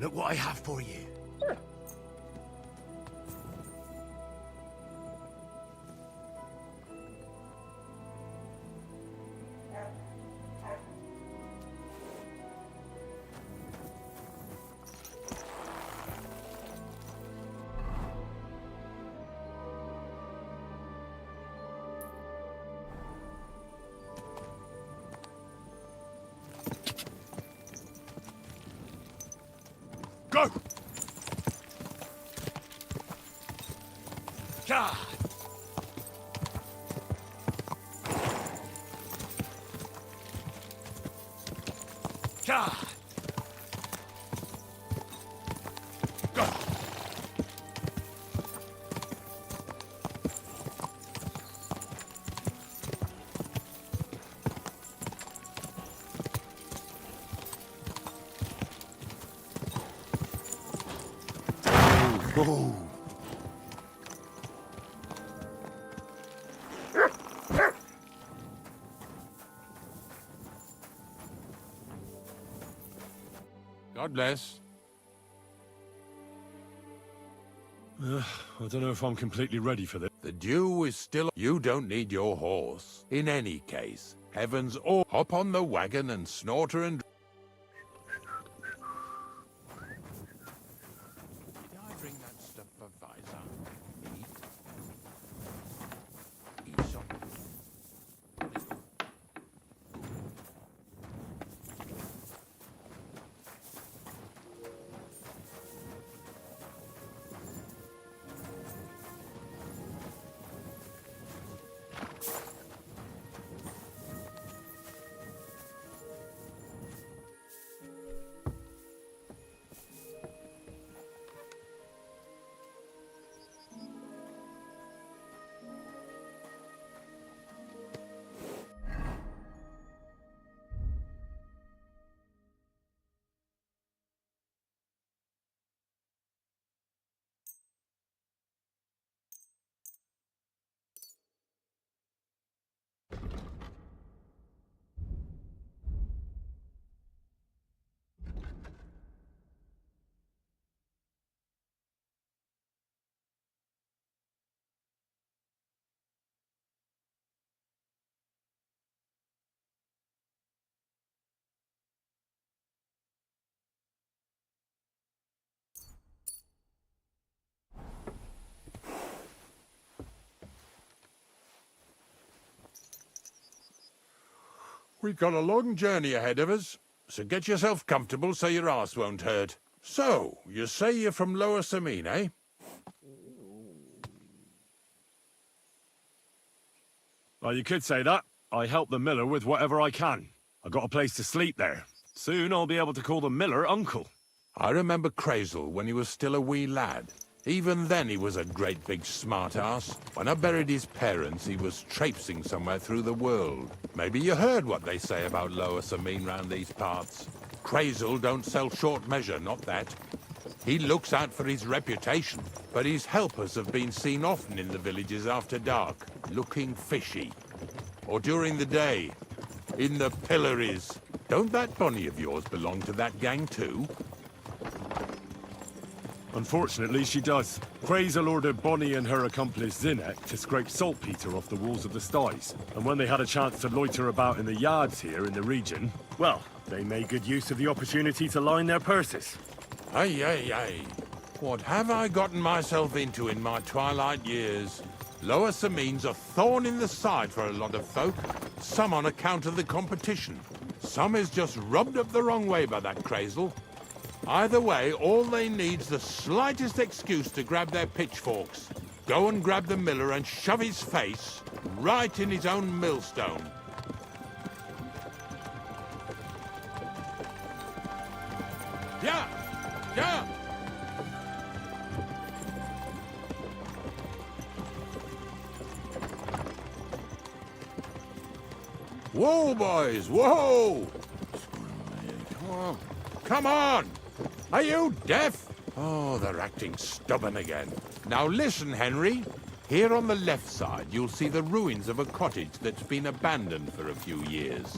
Look what I have for you. Go! God! God! Go! Whoa! God bless. I don't know if I'm completely ready for this. The dew is still... You don't need your horse. In any case, heavens all... Hop on the wagon and snort her and... Did I bring that supervisor? Eat something. We've got a long journey ahead of us, so get yourself comfortable so your arse won't hurt. So, you say you're from Lower Samine, eh? Well, you could say that. I help the miller with whatever I can. I got a place to sleep there. Soon I'll be able to call the miller uncle. I remember Crazel when he was still a wee lad. Even then he was a great big smart-ass. When I buried his parents, he was traipsing somewhere through the world. Maybe you heard what they say about Lower Samine round these parts. Crazel don't sell short measure, not that. He looks out for his reputation, but his helpers have been seen often in the villages after dark, looking fishy. Or during the day, in the pillories. Don't that bunny of yours belong to that gang too? Unfortunately, she does. Crazel ordered Bonnie and her accomplice Zinnek to scrape saltpeter off the walls of the sties. And when they had a chance to loiter about in the yards here in the region, well, they made good use of the opportunity to line their purses. Ay, ay, ay. What have I gotten myself into in my twilight years? Lower Samine's a thorn in the side for a lot of folk. Some on account of the competition. Some is just rubbed up the wrong way by that Crazel. Either way, all they need's the slightest excuse to grab their pitchforks. Go and grab the miller and shove his face right in his own millstone. Yeah! Yeah! Whoa, boys! Whoa! Come on! Come on! Are you deaf? Oh, they're acting stubborn again. Now listen, Henry. Here on the left side, you'll see the ruins of a cottage that's been abandoned for a few years.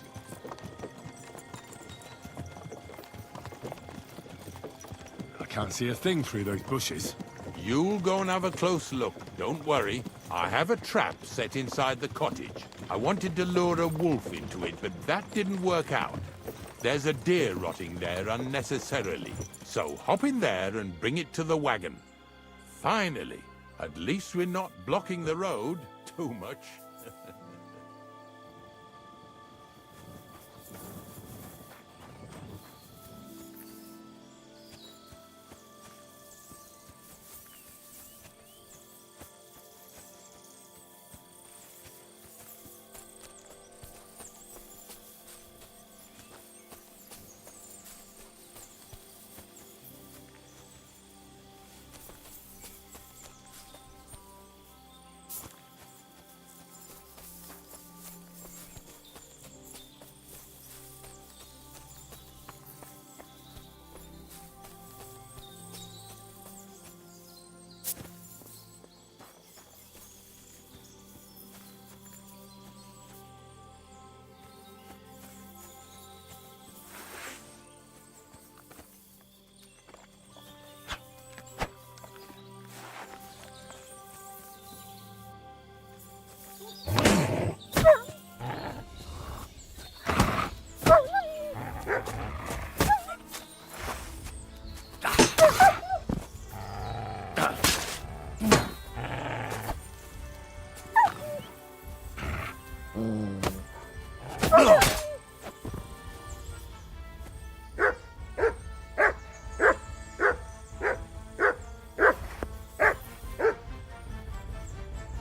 can't see a thing through those bushes. You'll go and have a close look. Don't worry. I have a trap set inside the cottage. I wanted to lure a wolf into it, but that didn't work out. There's a deer rotting there unnecessarily. So hop in there and bring it to the wagon. Finally. At least we're not blocking the road too much.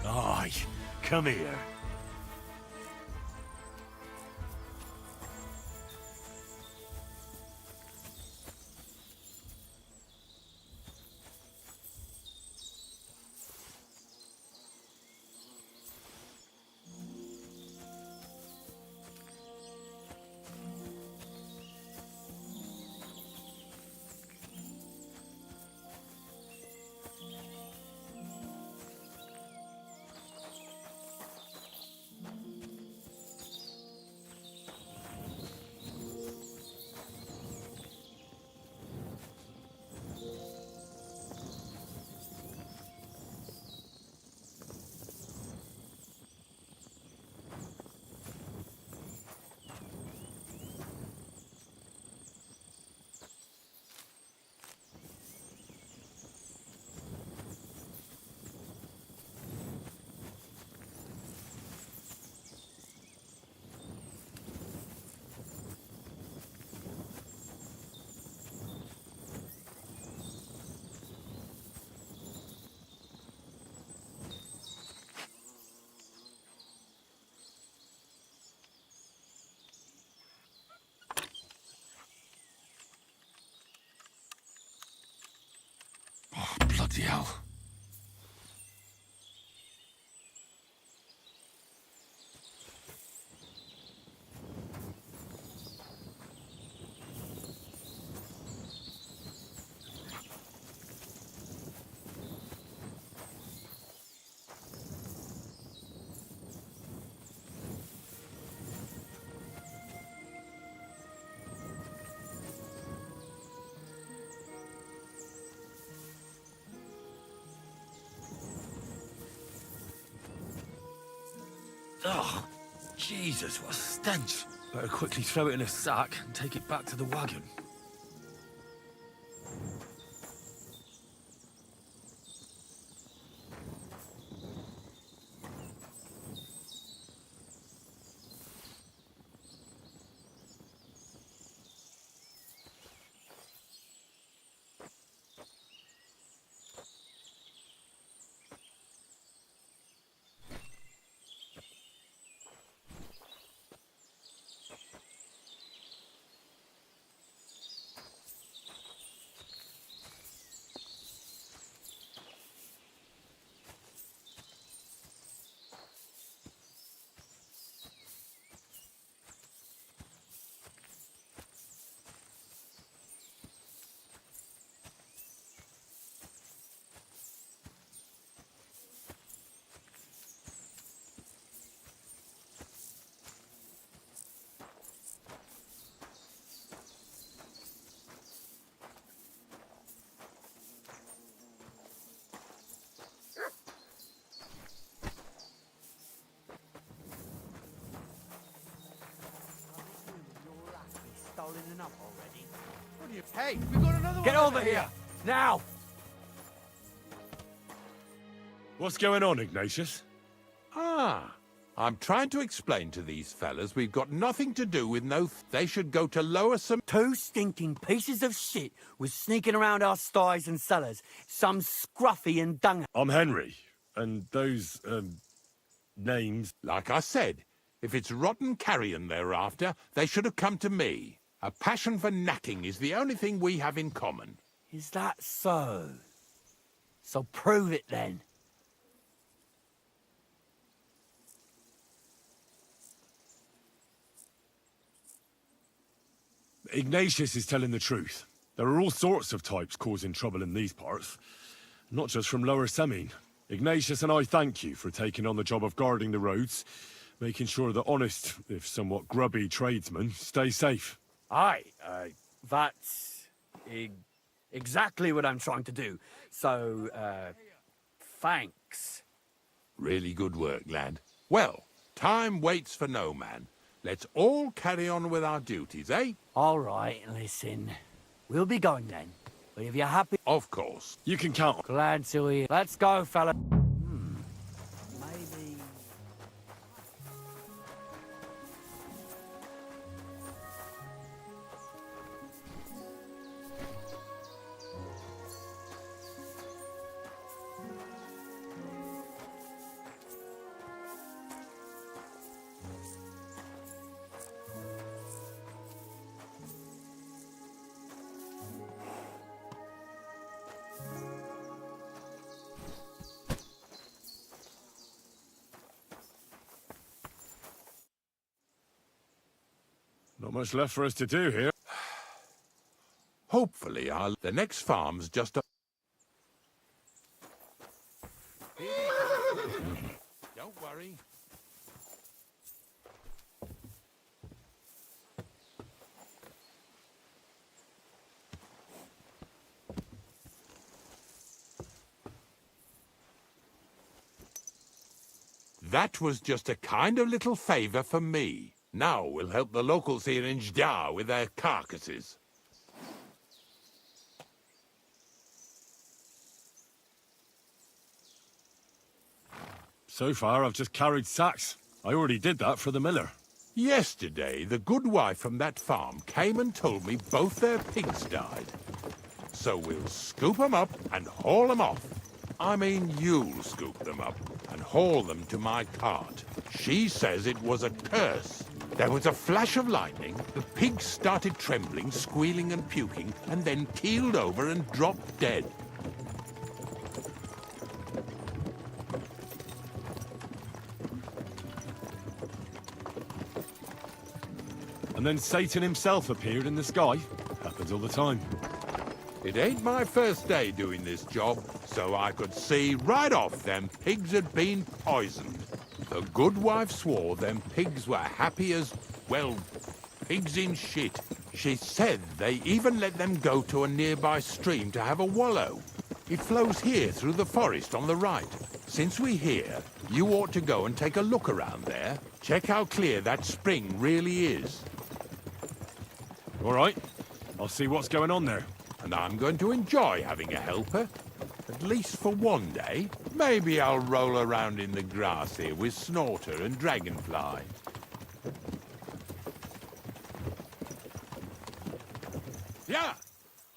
Aye, come here. Bloody hell. Oh, Jesus, what a stench. Better quickly throw it in a sack and take it back to the wagon. up already? What do you... Hey, we got another Get one over here! Now! What's going on, Ignatius? Ah, I'm trying to explain to these fellas we've got nothing to do with no... They should go to lower some... Two stinking pieces of shit was sneaking around our sties and cellars. Some scruffy and dung... I'm Henry, and those, names... Like I said, if it's rotten carrion they're after, they should have come to me. A passion for knacking is the only thing we have in common. Is that so? So prove it then. Ignatius is telling the truth. There are all sorts of types causing trouble in these parts. Not just from Lower Semine. Ignatius and I thank you for taking on the job of guarding the roads, making sure that honest, if somewhat grubby tradesmen stay safe. Aye, that's exactly what I'm trying to do. So, thanks. Really good work, lad. Well, time waits for no man. Let's all carry on with our duties, eh? All right, listen. We'll be going then. But if you're happy... Of course. You can count on... Glad to hear. Let's go, fella. Maybe... Not much left for us to do here. Hopefully, the next farm's just a... Don't worry. That was just a kind of little favor for me. Now we'll help the locals here in Jda with their carcasses. So far, I've just carried sacks. I already did that for the miller. Yesterday, the good wife from that farm came and told me both their pigs died. So we'll scoop them up and haul them off. I mean, you'll scoop them up and haul them to my cart. She says it was a curse. There was a flash of lightning, the pigs started trembling, squealing and puking, and then keeled over and dropped dead. And then Satan himself appeared in the sky. Happens all the time. It ain't my first day doing this job, so I could see right off them pigs had been poisoned. The good wife swore them pigs were happy as, well, pigs in shit. She said they even let them go to a nearby stream to have a wallow. It flows here through the forest on the right. Since we're here, you ought to go and take a look around there. Check how clear that spring really is. All right. I'll see what's going on there. And I'm going to enjoy having a helper. At least for one day. Maybe I'll roll around in the grass here with Snorter and Dragonfly. Yeah!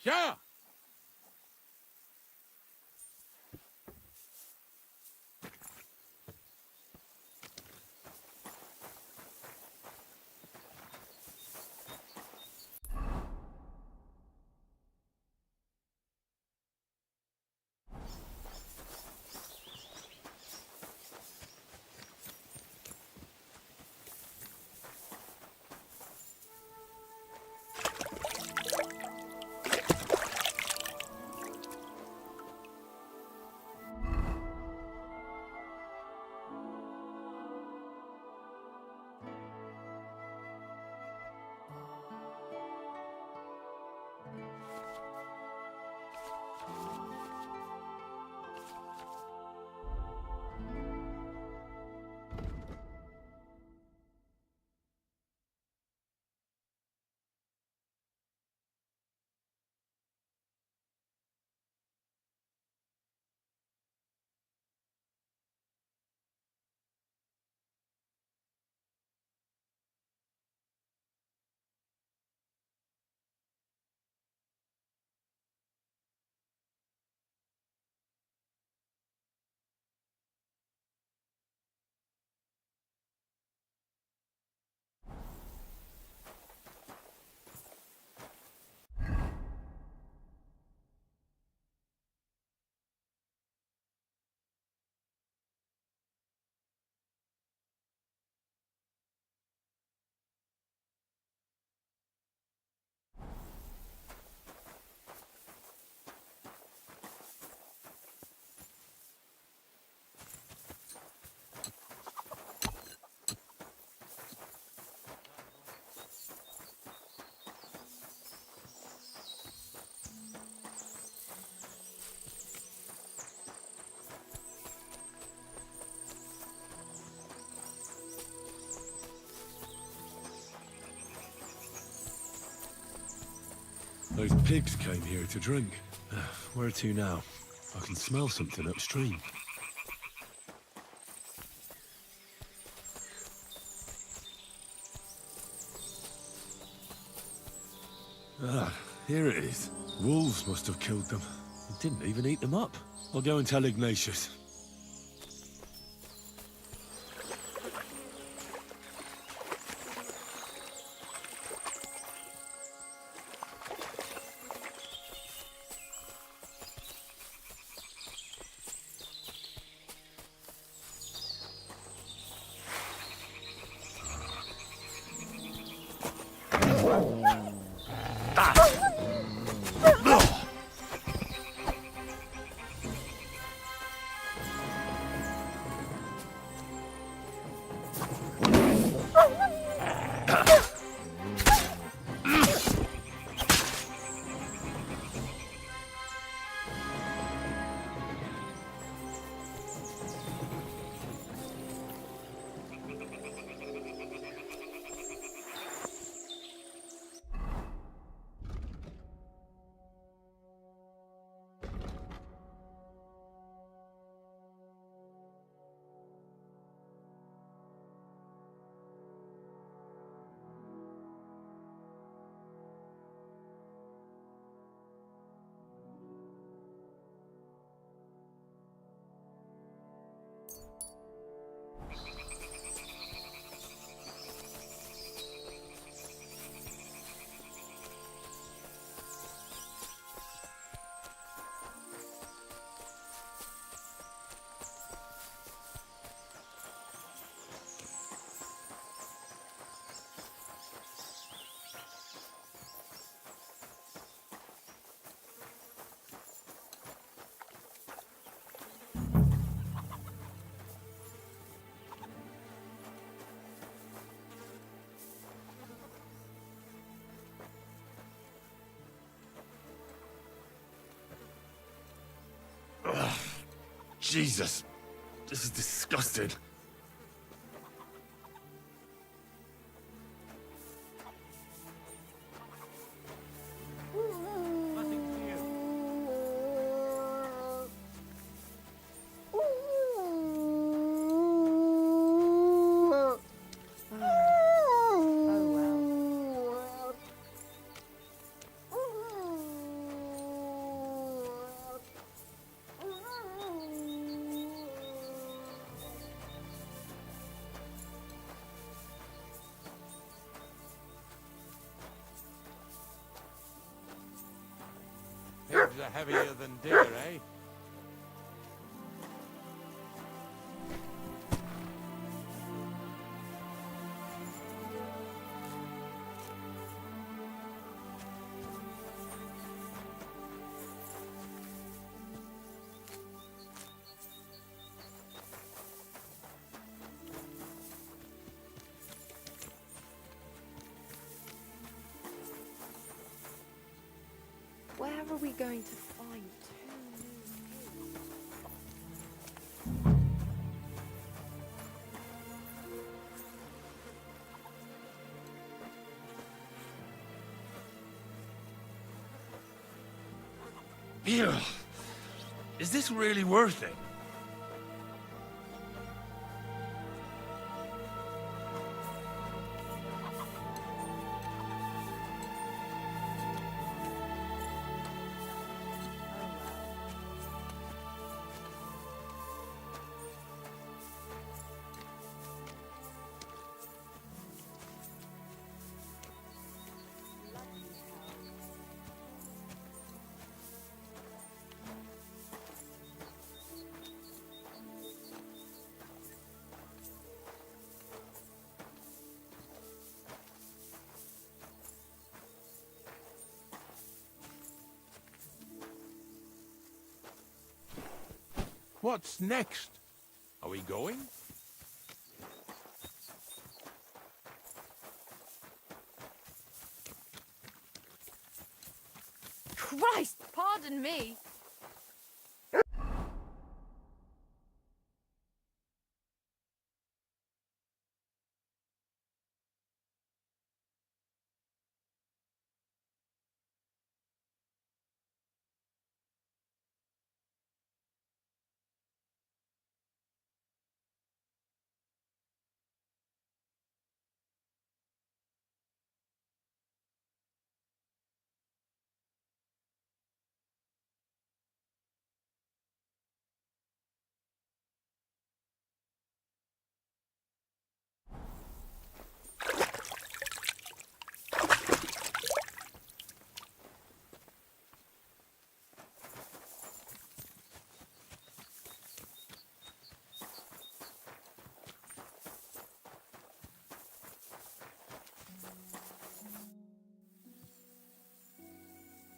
Yeah! Those pigs came here to drink. Where to now? I can smell something upstream. Ah, here it is. Wolves must have killed them. They didn't even eat them up. I'll go and tell Ignatius. Jesus, this is disgusting. Pigs are heavier than deer, eh? Where are we going to find two new pigs? Ew. Is this really worth it? What's next? Are we going? Christ, pardon me.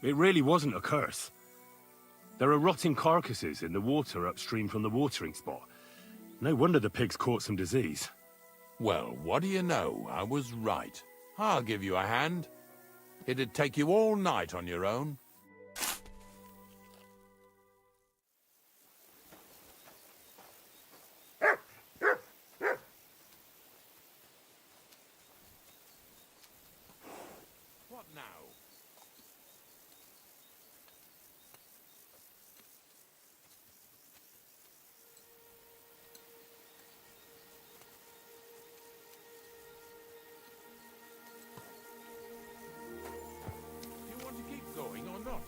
It really wasn't a curse. There are rotting carcasses in the water upstream from the watering spot. No wonder the pigs caught some disease. Well, what do you know? I was right. I'll give you a hand. It'd take you all night on your own. What now? Do you want to keep going or not?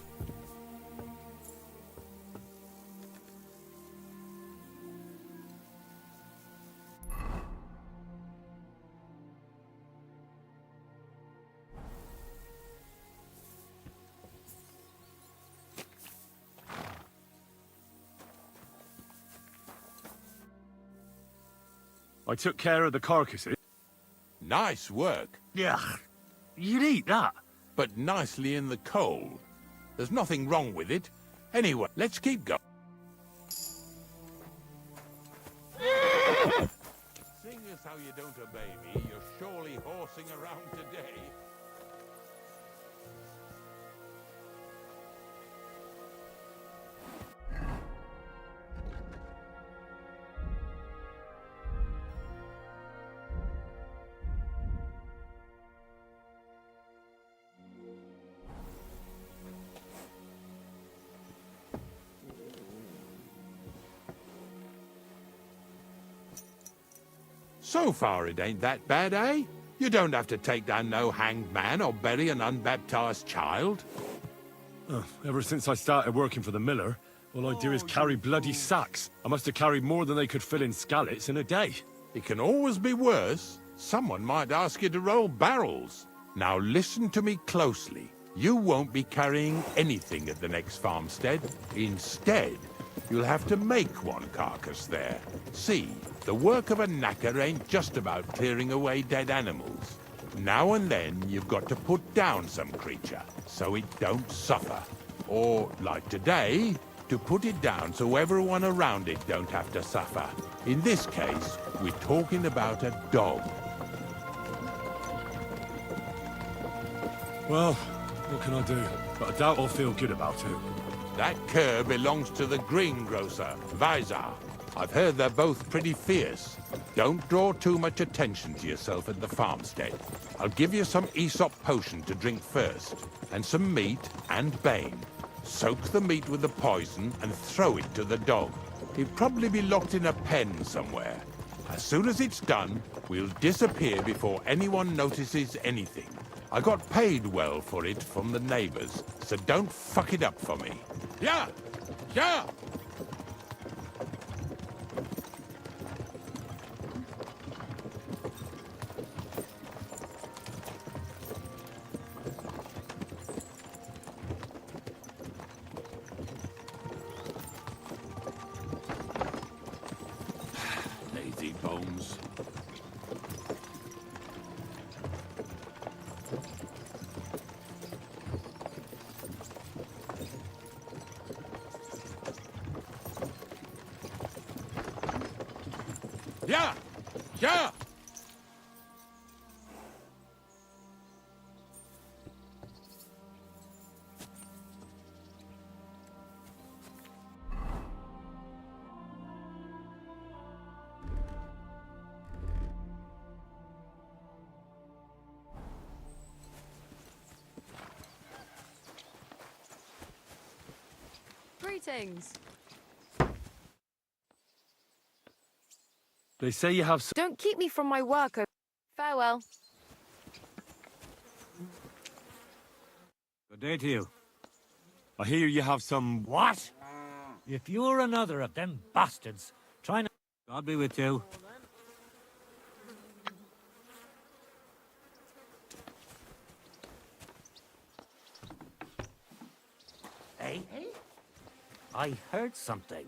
I took care of the carcasses. Nice work, Yeah, you'd eat that. but nicely in the cold. There's nothing wrong with it. Anyway, let's keep going. Seeing as how you don't obey me, you're surely horsing around today. So far it ain't that bad, eh? You don't have to take down no hanged man or bury an unbaptized child. Ever since I started working for the miller, all I do is carry bloody sacks. I must have carried more than they could fill in skallets in a day. It can always be worse. Someone might ask you to roll barrels. Now listen to me closely. You won't be carrying anything at the next farmstead. Instead, you'll have to make one carcass there. See, the work of a knacker ain't just about clearing away dead animals. Now and then, you've got to put down some creature, so it don't suffer. Or, like today, to put it down so everyone around it don't have to suffer. In this case, we're talking about a dog. Well, what can I do? But I doubt I'll feel good about it. That cur belongs to the greengrocer, Vizar. I've heard they're both pretty fierce. Don't draw too much attention to yourself at the farmstead. I'll give you some Aesop potion to drink first, and some meat and bane. Soak the meat with the poison and throw it to the dog. He'll probably be locked in a pen somewhere. As soon as it's done, we'll disappear before anyone notices anything. I got paid well for it from the neighbors, so don't fuck it up for me. Yeah! Yeah! Lazy bones. Yeah! Yeah! Greetings. They say you have Don't keep me from my work. Farewell. Good day to you. I hear you have some... What? If you're another of them bastards, try not... God be with you. Hey? I heard something.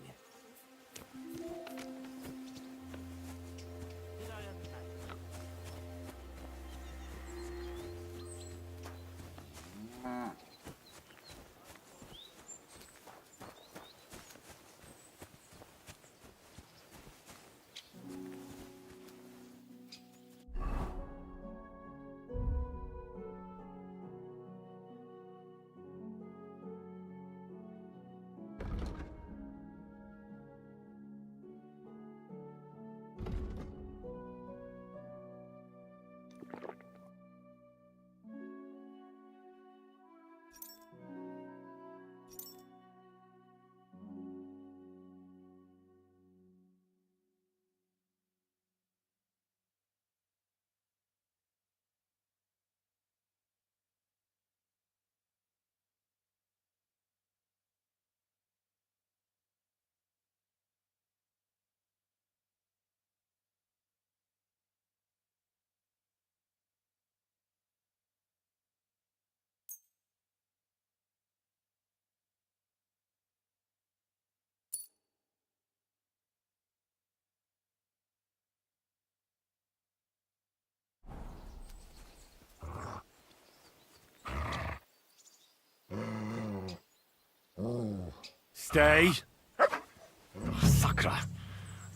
Stay. Oh, Sakra.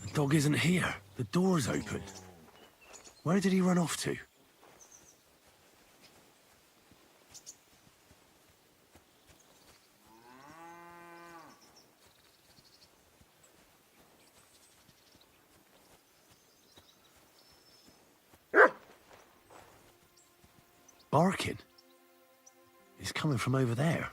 The dog isn't here. The door's open. Where did he run off to? Barking? He's coming from over there.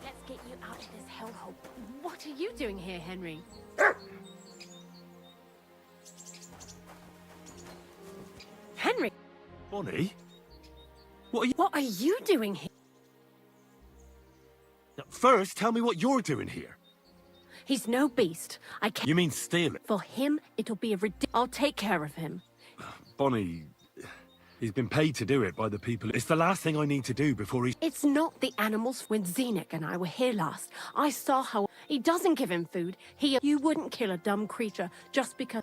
Let's get you out of this hellhole. What are you doing here, Henry? Henry, Bonnie? what are you doing here? First, tell me what you're doing here. He's no beast. I can't. You mean steal it? For him, it'll be a I'll take care of him. Bonnie, he's been paid to do it by the people. It's the last thing I need to do before he... It's not the animals. When Zenek and I were here last, I saw how he doesn't give him food. You wouldn't kill a dumb creature just because...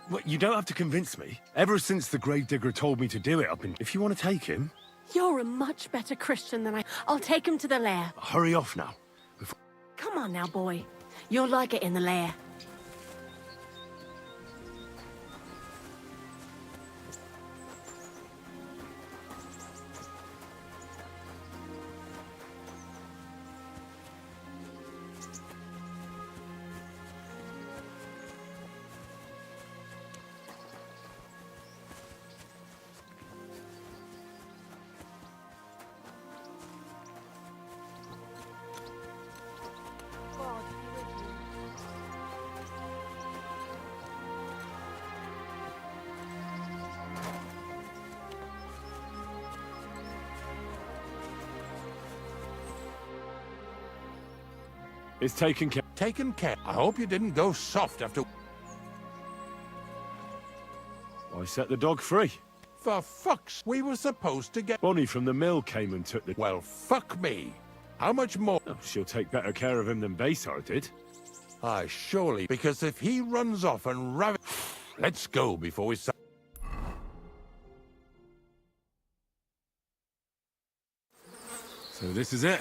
What, you don't have to convince me. Ever since the gravedigger told me to do it, I've been... If you want to take him... You're a much better Christian than I... I'll take him to the lair. Hurry off now. Come on now, boy. You'll like it in the lair. It's taken care... Taken care. I hope you didn't go soft after... I set the dog free. For fuck's... We were supposed to get... Bonnie from the mill came and took the... Well, fuck me. How much more? Oh, she'll take better care of him than Baysar did. Aye, surely. Because if he runs off and Let's go before we... So this is it.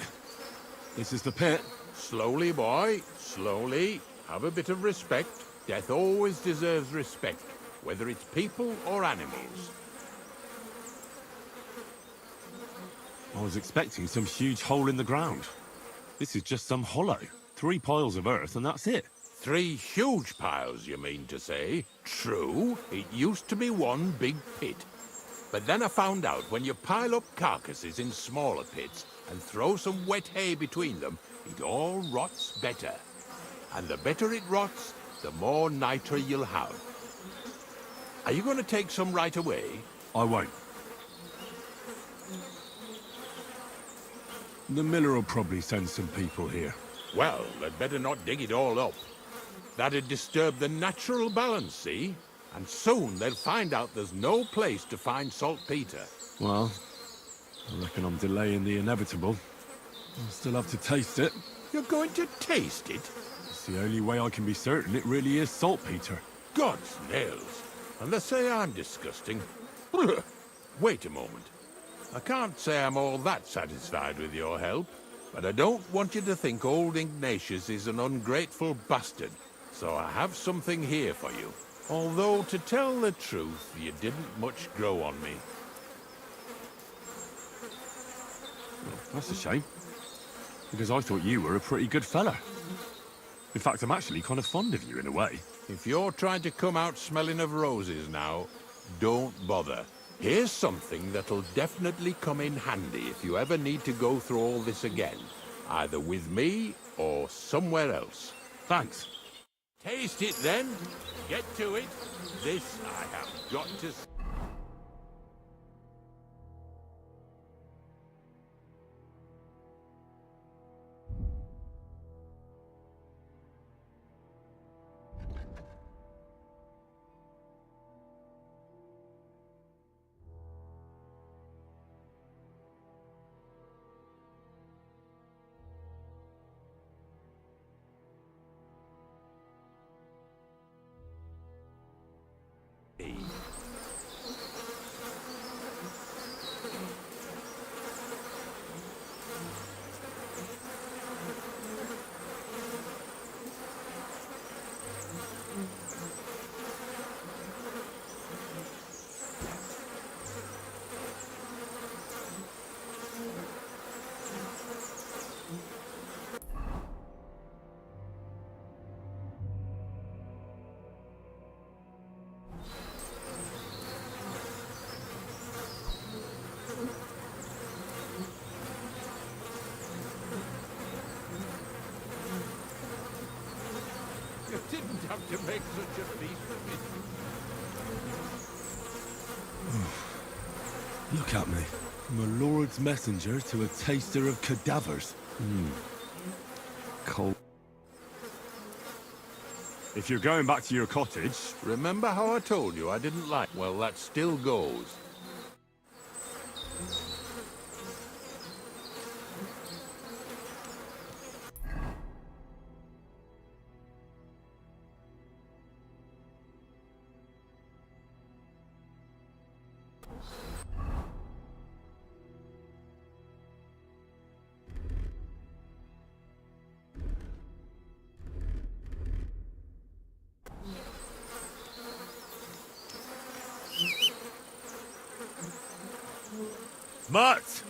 This is the pit. Slowly, boy. Slowly. Have a bit of respect. Death always deserves respect, whether it's people or animals. I was expecting some huge hole in the ground. This is just some hollow. 3 piles of earth and that's it. 3 huge piles, you mean to say? True, it used to be one big pit. But then I found out when you pile up carcasses in smaller pits and throw some wet hay between them, it all rots better. And the better it rots, the more niter you'll have. Are you going to take some right away? I won't. The miller will probably send some people here. Well, they'd better not dig it all up. That'd disturb the natural balance, see? And soon they'll find out there's no place to find saltpeter. Well, I reckon I'm delaying the inevitable. I'll still have to taste it. You're going to taste it? It's the only way I can be certain it really is saltpeter. God's nails. And they say I'm disgusting. Wait a moment. I can't say I'm all that satisfied with your help, but I don't want you to think old Ignatius is an ungrateful bastard, so I have something here for you. Although, to tell the truth, you didn't much grow on me. That's a shame. Because I thought you were a pretty good fella. In fact, I'm actually kind of fond of you in a way. If you're trying to come out smelling of roses now, don't bother. Here's something that'll definitely come in handy if you ever need to go through all this again. Either with me or somewhere else. Thanks. Taste it then. Get to it. This I have got to... From a lord's messenger to a taster of cadavers. Cold. If you're going back to your cottage... Remember how I told you I didn't like? Well, that still goes. Matt!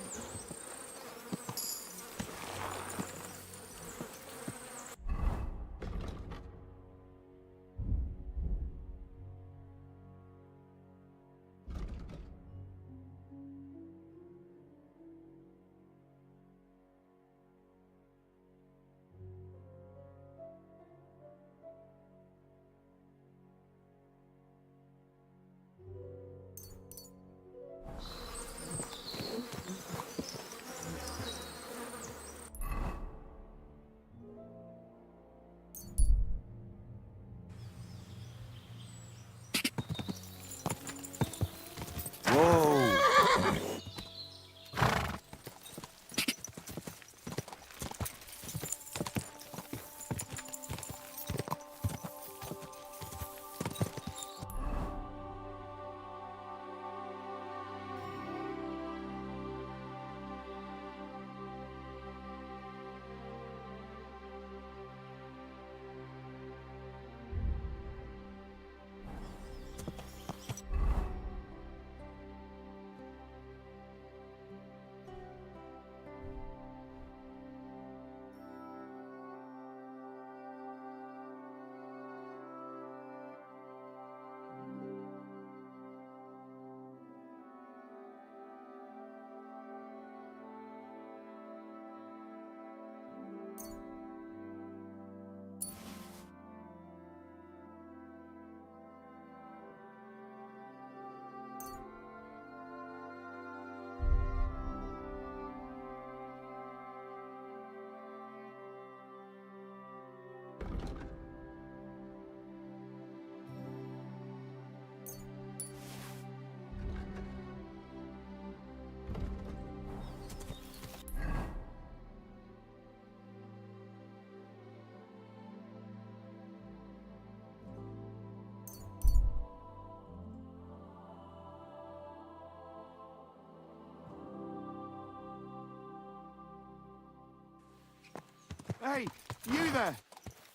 Hey, you there!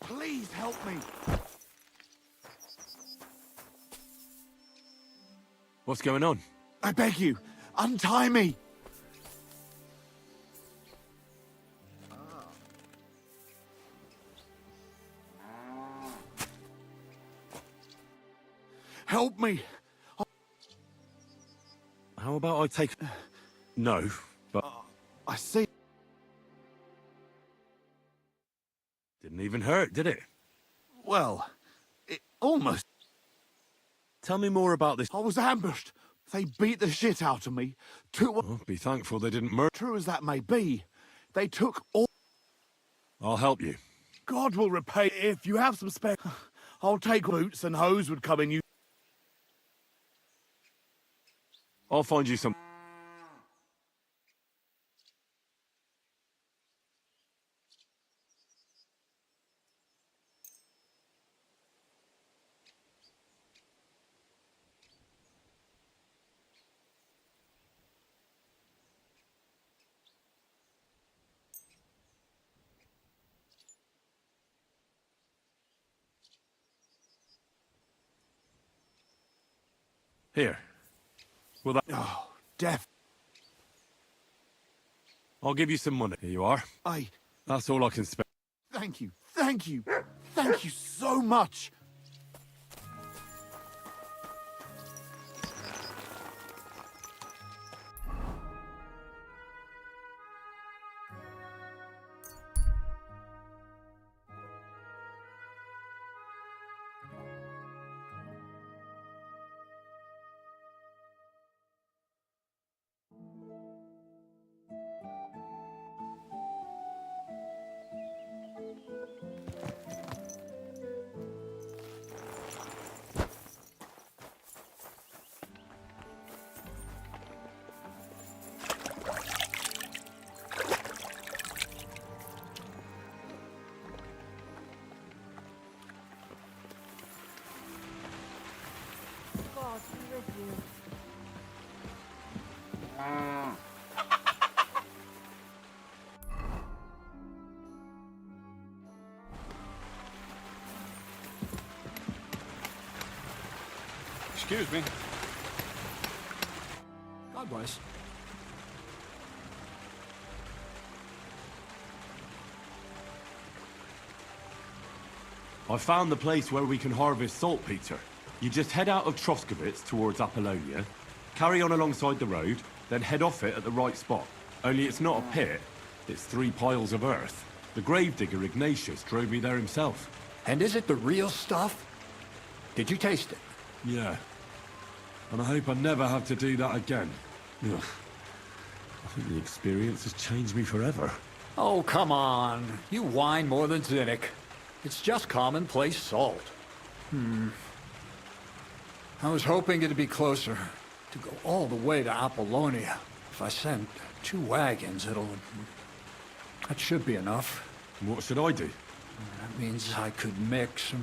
Please help me! What's going on? I beg you, untie me! Help me! How about I take... No, but... I see. Didn't even hurt, did it? Well, it almost... Tell me more about this... I was ambushed. They beat the shit out of me. Oh, be thankful they didn't murder... True as that may be, they took all... I'll help you. God will repay if you have some spare... I'll take boots and hose would come in you... I'll find you some... Here. Well, that... Oh, death. I'll give you some money. Here you are. That's all I can spare. Thank you, thank you, thank you so much. Excuse me. God bless. I found the place where we can harvest saltpeter. You just head out of Troskovitz towards Apollonia, carry on alongside the road, then head off it at the right spot. Only it's not a pit, it's 3 piles of earth. The gravedigger Ignatius drove me there himself. And is it the real stuff? Did you taste it? Yeah. And I hope I never have to do that again. Ugh. I think the experience has changed me forever. Oh, come on. You whine more than Zinnik. It's just commonplace salt. I was hoping it'd be closer. To go all the way to Apollonia. If I send 2 wagons, that should be enough. What should I do? That means I could mix a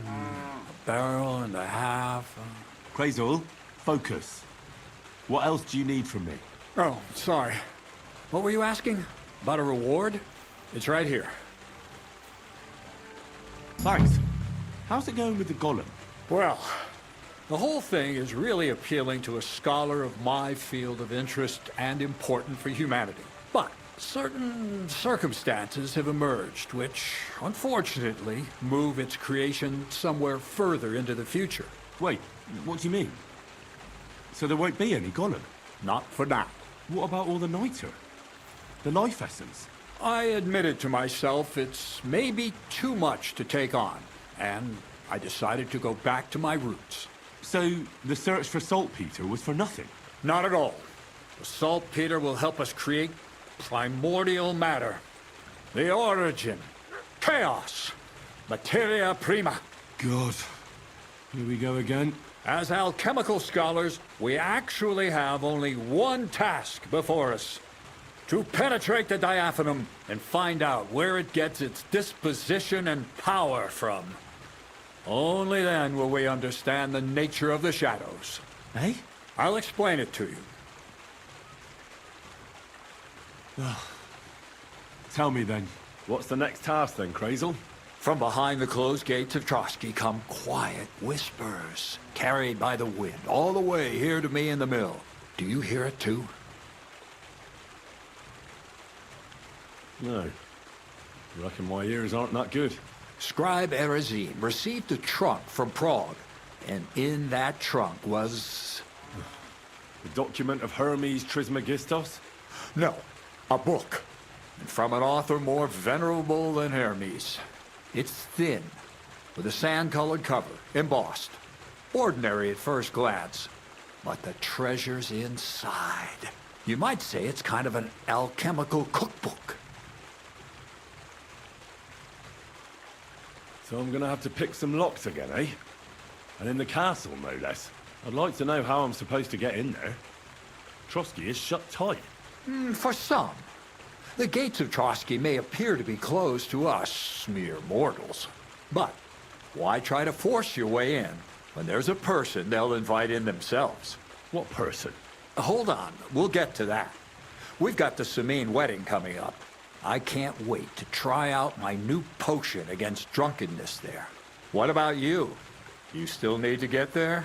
barrel and a half. Crazul, focus. What else do you need from me? Oh, sorry. What were you asking? About a reward? It's right here. Thanks. How's it going with the golem? Well, the whole thing is really appealing to a scholar of my field of interest and important for humanity. But certain circumstances have emerged which, unfortunately, move its creation somewhere further into the future. Wait, what do you mean? So there won't be any golem? Not for now. What about all the niter? The life essence? I admitted to myself it's maybe too much to take on, and I decided to go back to my roots. So the search for saltpeter was for nothing? Not at all. The saltpeter will help us create primordial matter. The origin. Chaos. Materia prima. God. Here we go again. As alchemical scholars, we actually have only one task before us. To penetrate the diaphanum and find out where it gets its disposition and power from. Only then will we understand the nature of the shadows. Eh? I'll explain it to you. Tell me then, what's the next task then, Crazul? From behind the closed gates of Trotsky come quiet whispers, carried by the wind, all the way here to me in the mill. Do you hear it too? No. Reckon my ears aren't that good. Scribe Erezine received a trunk from Prague, and in that trunk was... The document of Hermes Trismegistos? No, a book. And from an author more venerable than Hermes. It's thin, with a sand-colored cover, embossed. Ordinary at first glance, but the treasure's inside. You might say it's kind of an alchemical cookbook. So I'm gonna have to pick some locks again, eh? And in the castle, no less. I'd like to know how I'm supposed to get in there. Trotsky is shut tight. For some. The gates of Trotsky may appear to be closed to us, mere mortals. But why try to force your way in when there's a person they'll invite in themselves? What person? Hold on, we'll get to that. We've got the Samine wedding coming up. I can't wait to try out my new potion against drunkenness there. What about you? You still need to get there?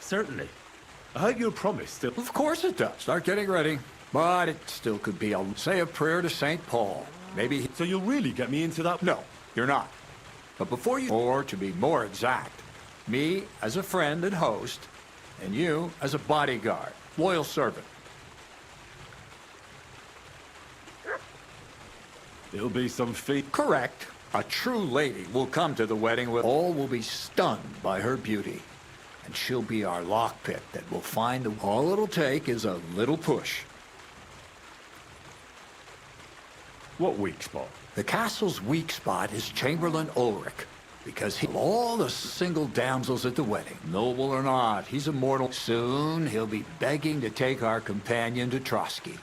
Certainly. I hope your promise still... Of course it does. Start getting ready. But it still could be, I'll say a prayer to St. Paul. Maybe... So you'll really get me into that... No, you're not. But before you... Or, to be more exact, me, as a friend and host, And you as a bodyguard, loyal servant. It'll be some feat. Correct. A true lady will come to the wedding with all will be stunned by her beauty. And she'll be our lockpick that will find the... All it'll take is a little push. What weak spot? The castle's weak spot is Chamberlain Ulrich, because he... All the single damsels at the wedding, noble or not, he's immortal. Soon he'll be begging to take our companion to Trotsky.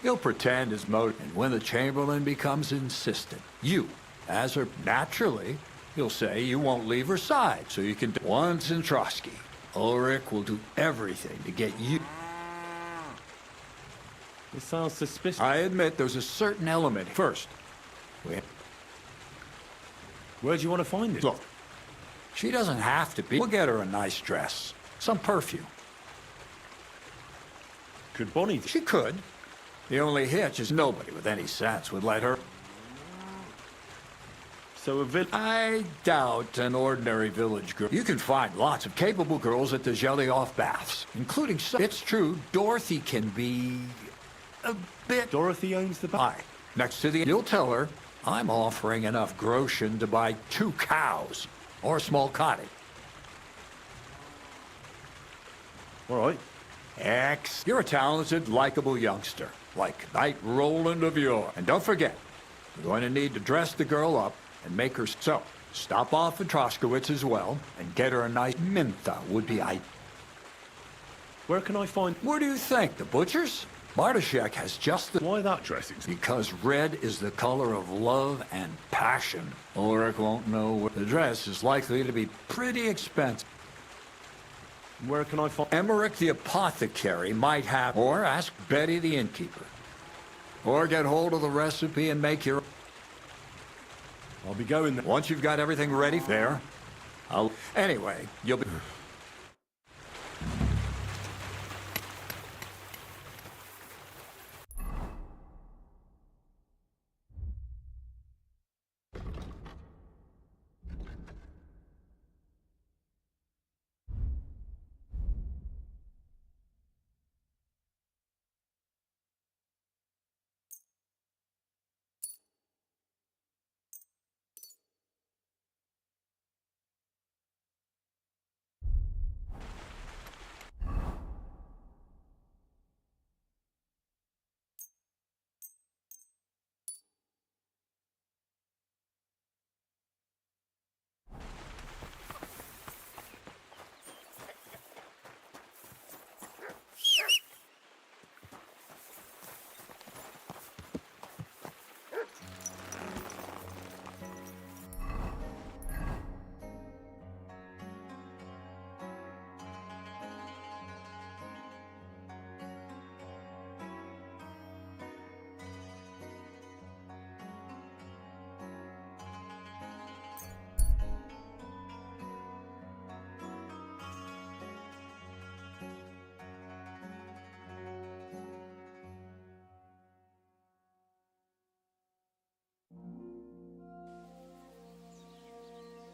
He'll pretend his motive, and when the Chamberlain becomes insistent, you, as her, naturally, he'll say you won't leave her side, so you can... Once in Trotsky, Ulrich will do everything to get you... It sounds suspicious. I admit there's a certain element. First, Where do you want to find it? look, she doesn't have to be... We'll get her a nice dress, some perfume. Could Bonnie... She could. The only hitch is nobody with any sense would let her... So a village... I doubt an ordinary village girl. You can find lots of capable girls at the Zhelyaoff baths, including some... It's true, Dorothy can be... a bit... Dorothy owns the bar. Aye. Next to the... You'll tell her, I'm offering enough groschen to buy 2 cows, or a small cottage. All right. You're a talented, likable youngster, like Knight Roland of yore. And don't forget, you're going to need to dress the girl up and make her... So, stop off at Troskowitz as well, and get her a nice mintha would be ideal. Where can I find... Where do you think? The butcher's? Bartoshek has just the... Why that dressing? Because red is the color of love and passion. Ulrich won't know where... The dress is likely to be pretty expensive. Where can I find... Emmerich the apothecary might have... Or ask Betty the innkeeper. Or get hold of the recipe and make your... I'll be going there. Once you've got everything ready there, Anyway, you'll be...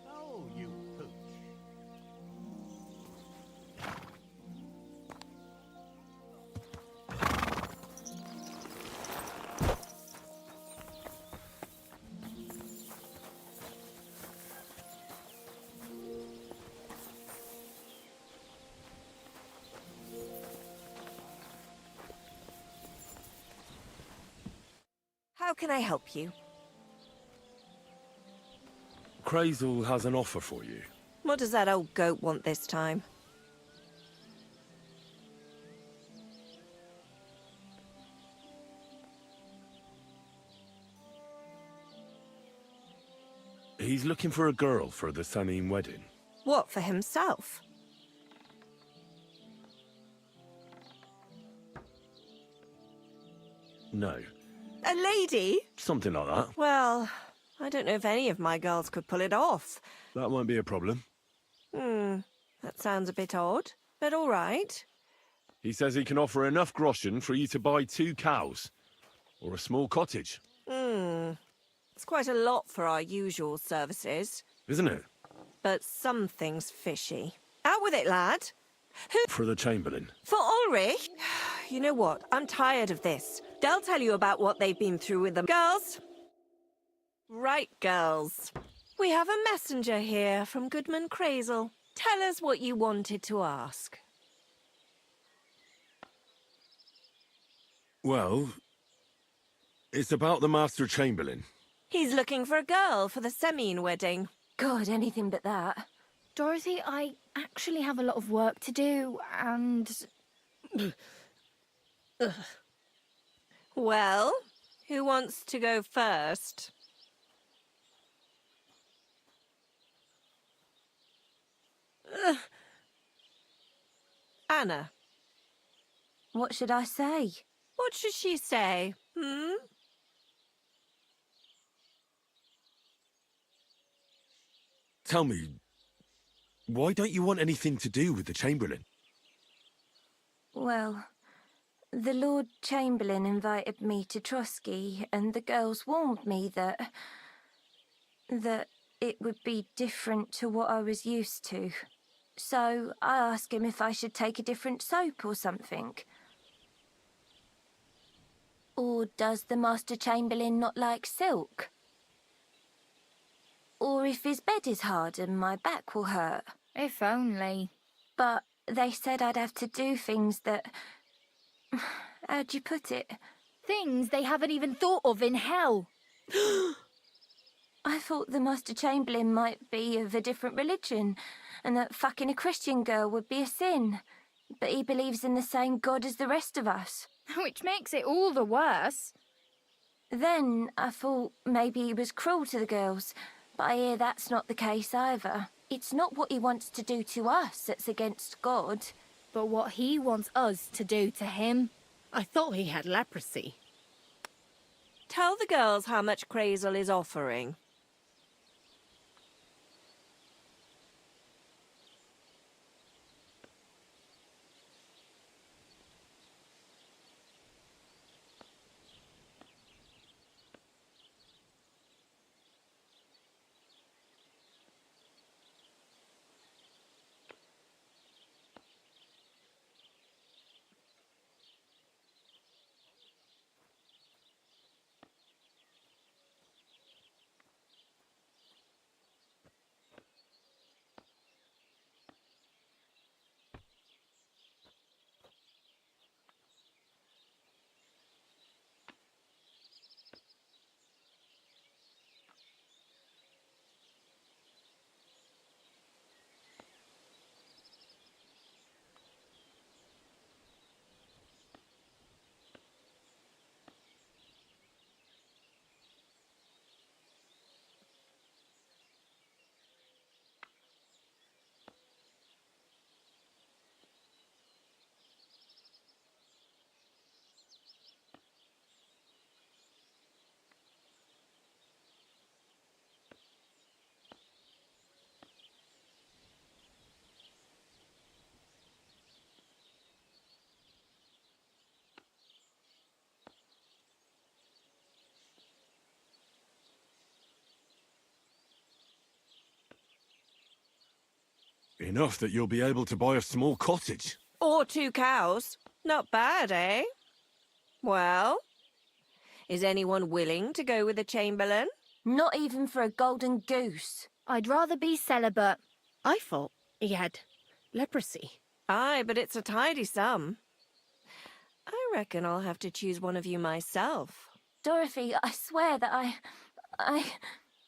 Oh, you pooch. How can I help you? Crazel has an offer for you. What does that old goat want this time? He's looking for a girl for the Sanin wedding. What, for himself? No. A lady? Something like that. Well, I don't know if any of my girls could pull it off. That won't be a problem. That sounds a bit odd, but all right. He says he can offer enough groschen for you to buy 2 cows. Or a small cottage. It's quite a lot for our usual services, Isn't it? but something's fishy. Out with it, lad. For the Chamberlain. For Ulrich? You know what? I'm tired of this. They'll tell you about what they've been through with them. Girls? Right, girls. We have a messenger here from Goodman Crazel. Tell us what you wanted to ask. Well, it's about the Master Chamberlain. He's looking for a girl for the Semine wedding. God, anything but that. Dorothy, I actually have a lot of work to do, and... Well, who wants to go first? Anna. What should I say? What should she say? Tell me, why don't you want anything to do with the Chamberlain? Well, the Lord Chamberlain invited me to Trotsky, and the girls warned me that it would be different to what I was used to. So I asked him if I should take a different soap or something. Or does the Master Chamberlain not like silk? Or if his bed is hard and my back will hurt. If only. But they said I'd have to do things that... How'd you put it? Things they haven't even thought of in hell. I thought the Master Chamberlain might be of a different religion, and that fucking a Christian girl would be a sin. But he believes in the same God as the rest of us. Which makes it all the worse. Then I thought maybe he was cruel to the girls, but I hear that's not the case either. It's not what he wants to do to us that's against God. But what he wants us to do to him. I thought he had leprosy. Tell the girls how much Crazel is offering. Enough that you'll be able to buy a small cottage. Or 2 cows. Not bad, eh? Well, is anyone willing to go with the Chamberlain? Not even for a golden goose. I'd rather be celibate. I thought he had leprosy. Aye, but it's a tidy sum. I reckon I'll have to choose one of you myself. Dorothy, I swear that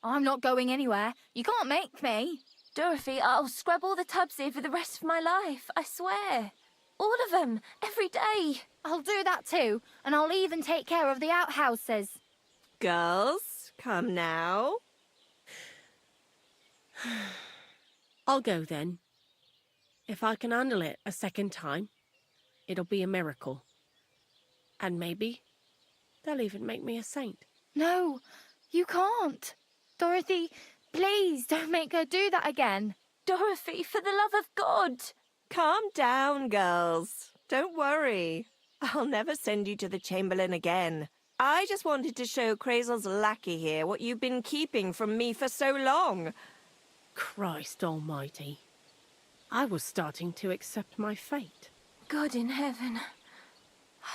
I'm not going anywhere. You can't make me. Dorothy, I'll scrub all the tubs here for the rest of my life, I swear. All of them, every day. I'll do that too, and I'll even take care of the outhouses. Girls, come now. I'll go then. If I can handle it a second time, it'll be a miracle. And maybe they'll even make me a saint. No, you can't. Dorothy, please don't make her do that again. Dorothy, for the love of God. Calm down, girls. Don't worry. I'll never send you to the Chamberlain again. I just wanted to show Crazel's lackey here what you've been keeping from me for so long. Christ almighty. I was starting to accept my fate. God in heaven.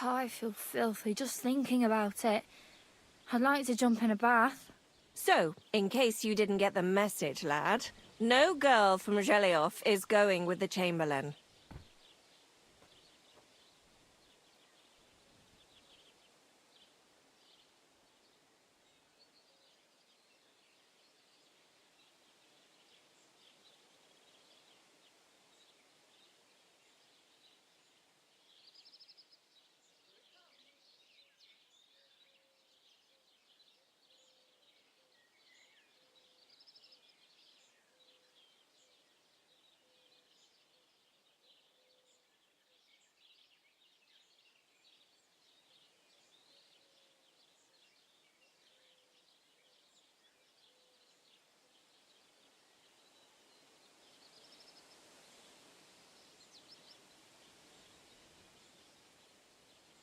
Oh, I feel filthy just thinking about it. I'd like to jump in a bath. So, in case you didn't get the message, lad, no girl from Zhelioff is going with the Chamberlain.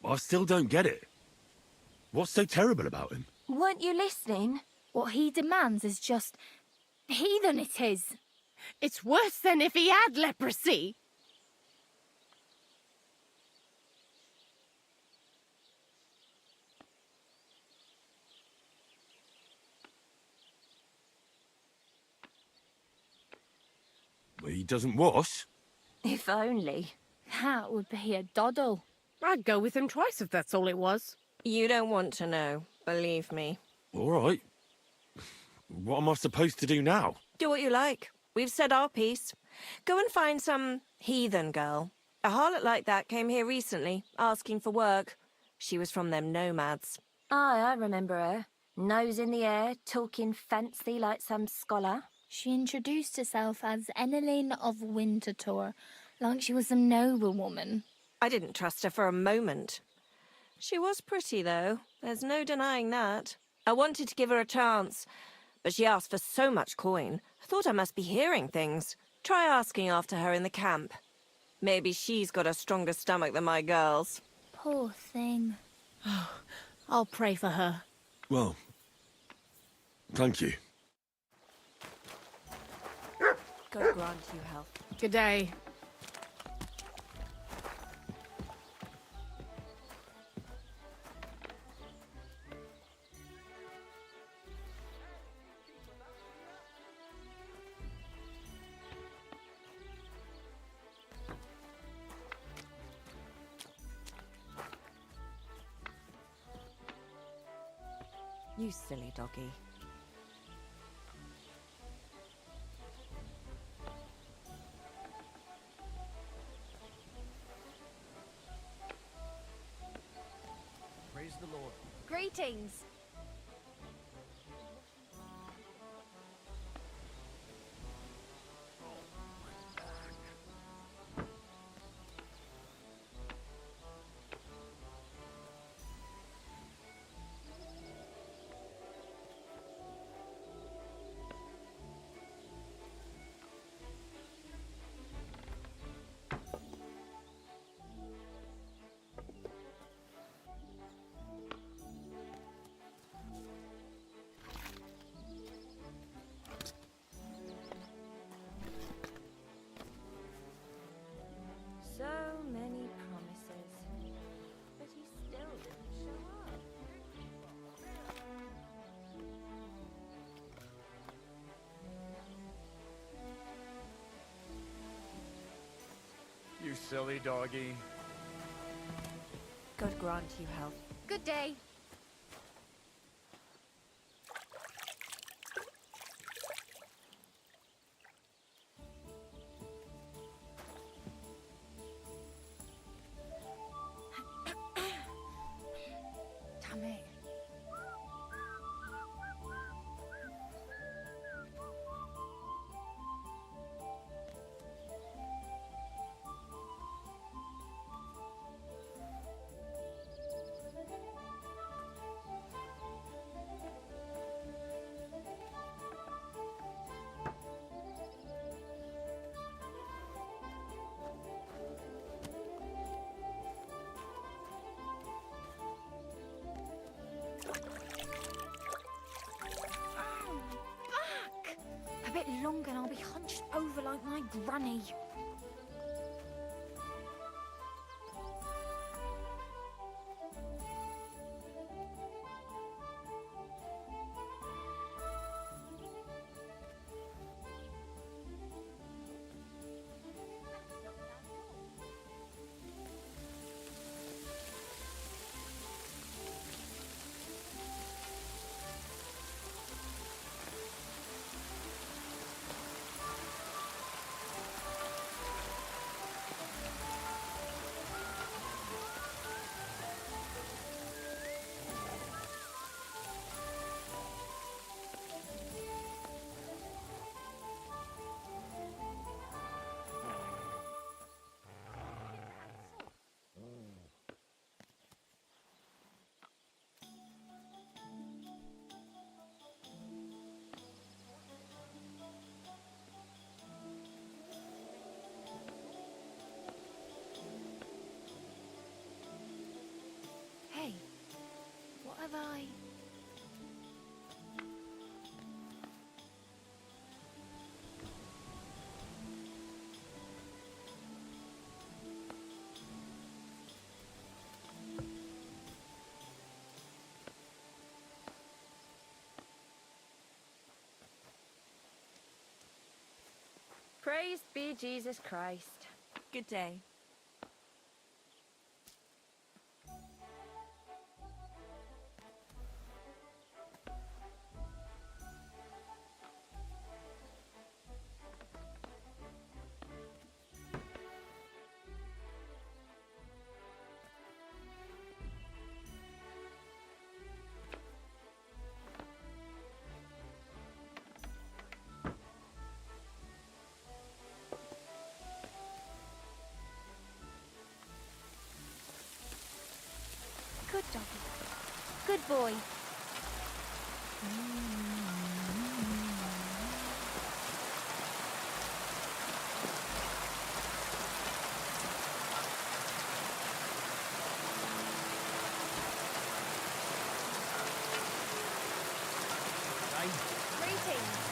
I still don't get it. What's so terrible about him? Weren't you listening? What he demands is just heathen it is. It's worse than if he had leprosy. He doesn't wash? If only. That would be a doddle. I'd go with him twice if that's all it was. You don't want to know, believe me. All right. What am I supposed to do now? Do what you like. We've said our piece. Go and find some heathen girl. A harlot like that came here recently, asking for work. She was from them nomads. Aye, I remember her. Nose in the air, talking fancy like some scholar. She introduced herself as Enelin of Winterthur, like she was a noblewoman. I didn't trust her for a moment. She was pretty, though. There's no denying that. I wanted to give her a chance, but she asked for so much coin. I thought I must be hearing things. Try asking after her in the camp. Maybe she's got a stronger stomach than my girls. Poor thing. I'll pray for her. Well, thank you. God grant you health. Good day. You silly doggy. Praise the Lord. Greetings. So many promises. But he still didn't show up. You silly doggy. God grant you health. Good day. Damn it. A bit longer and I'll be hunched over like my granny. have I. Praised be Jesus Christ. Good day. Good doggy. Good boy. Greetings.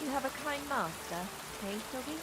You have a kind master, eh, Doggy?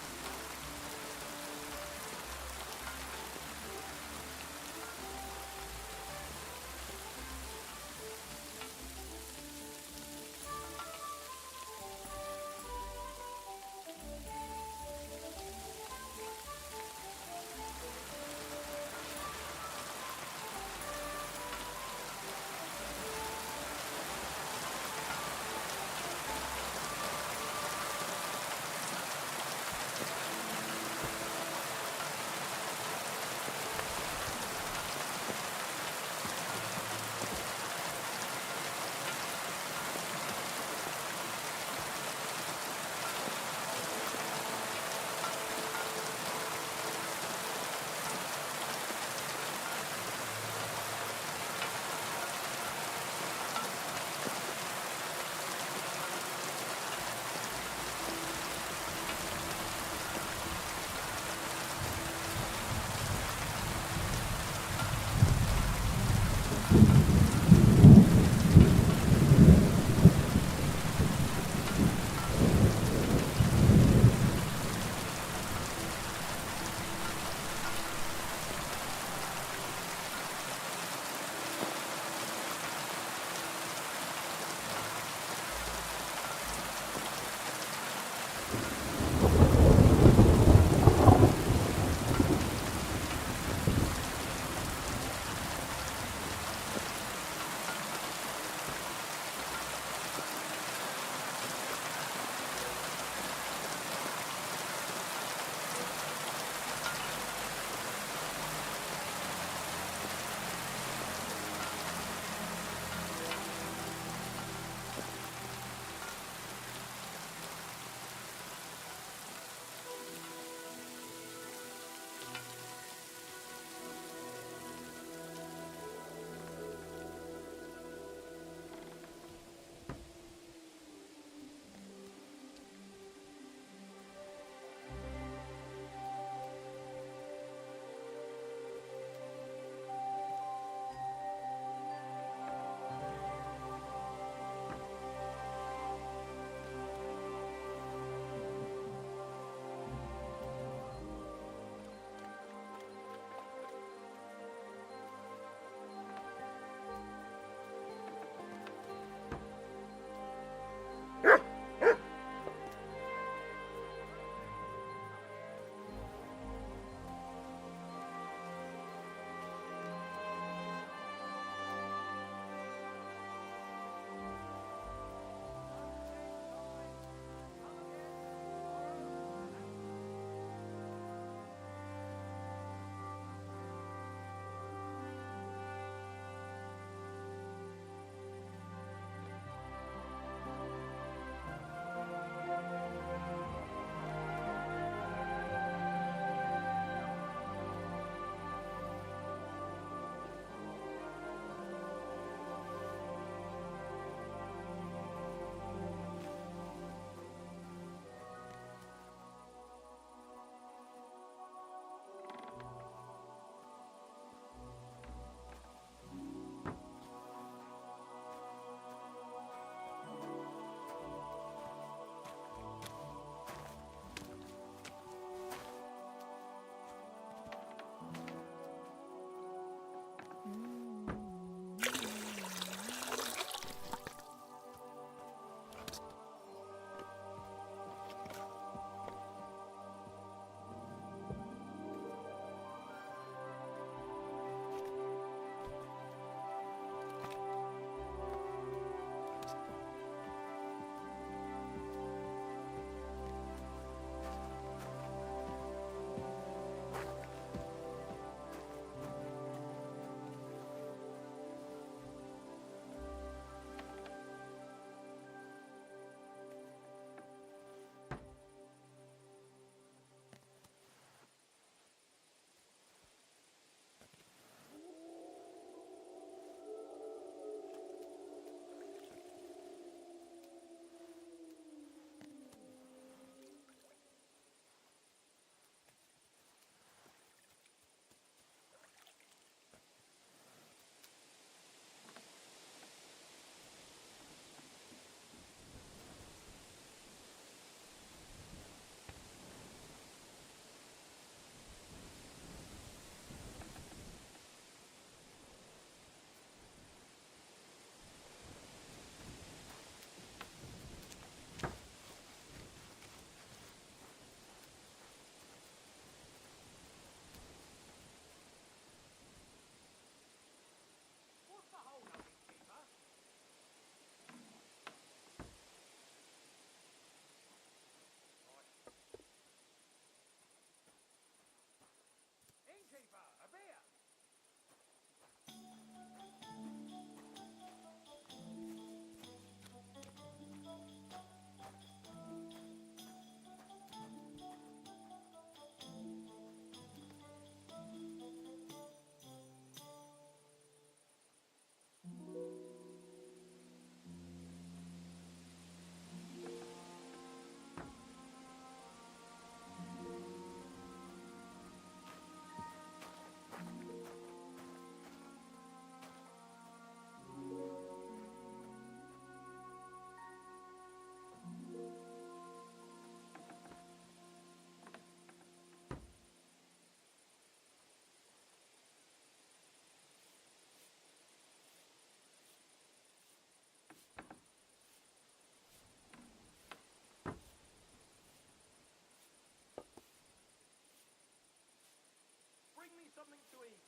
something to eat.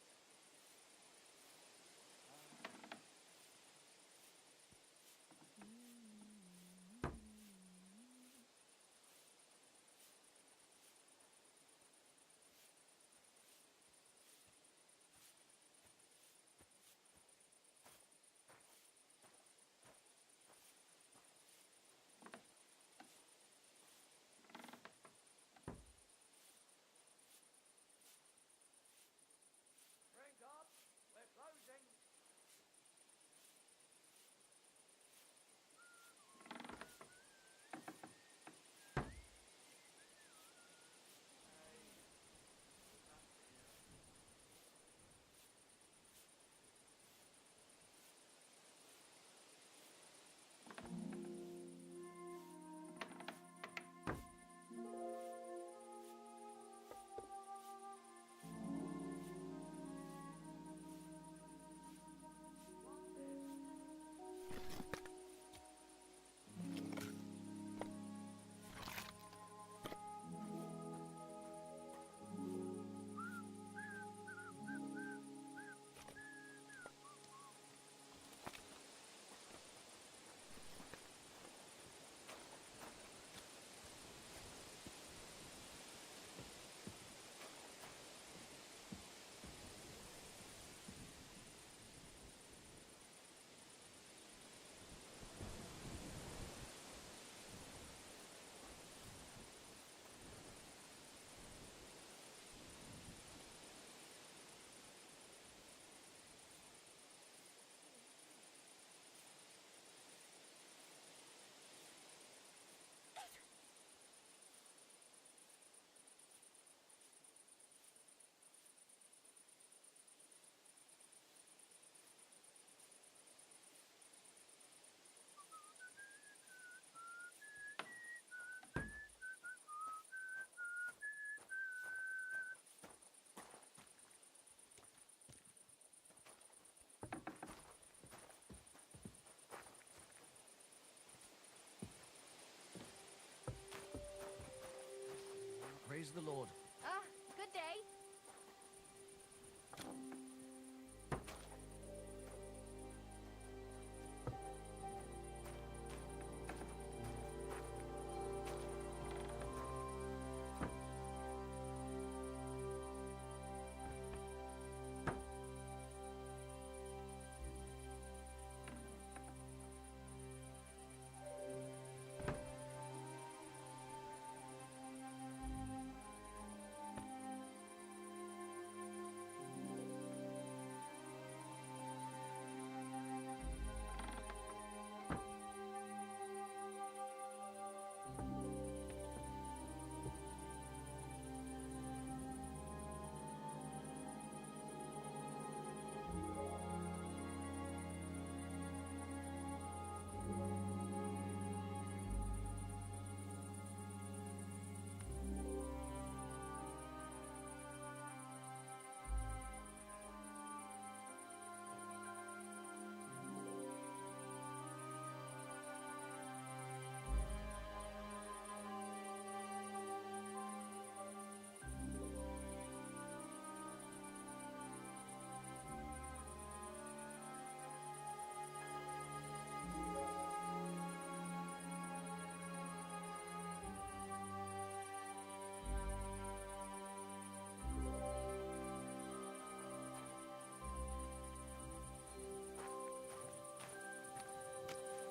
Drink up. We're closing. Praise the Lord. Ah, good day.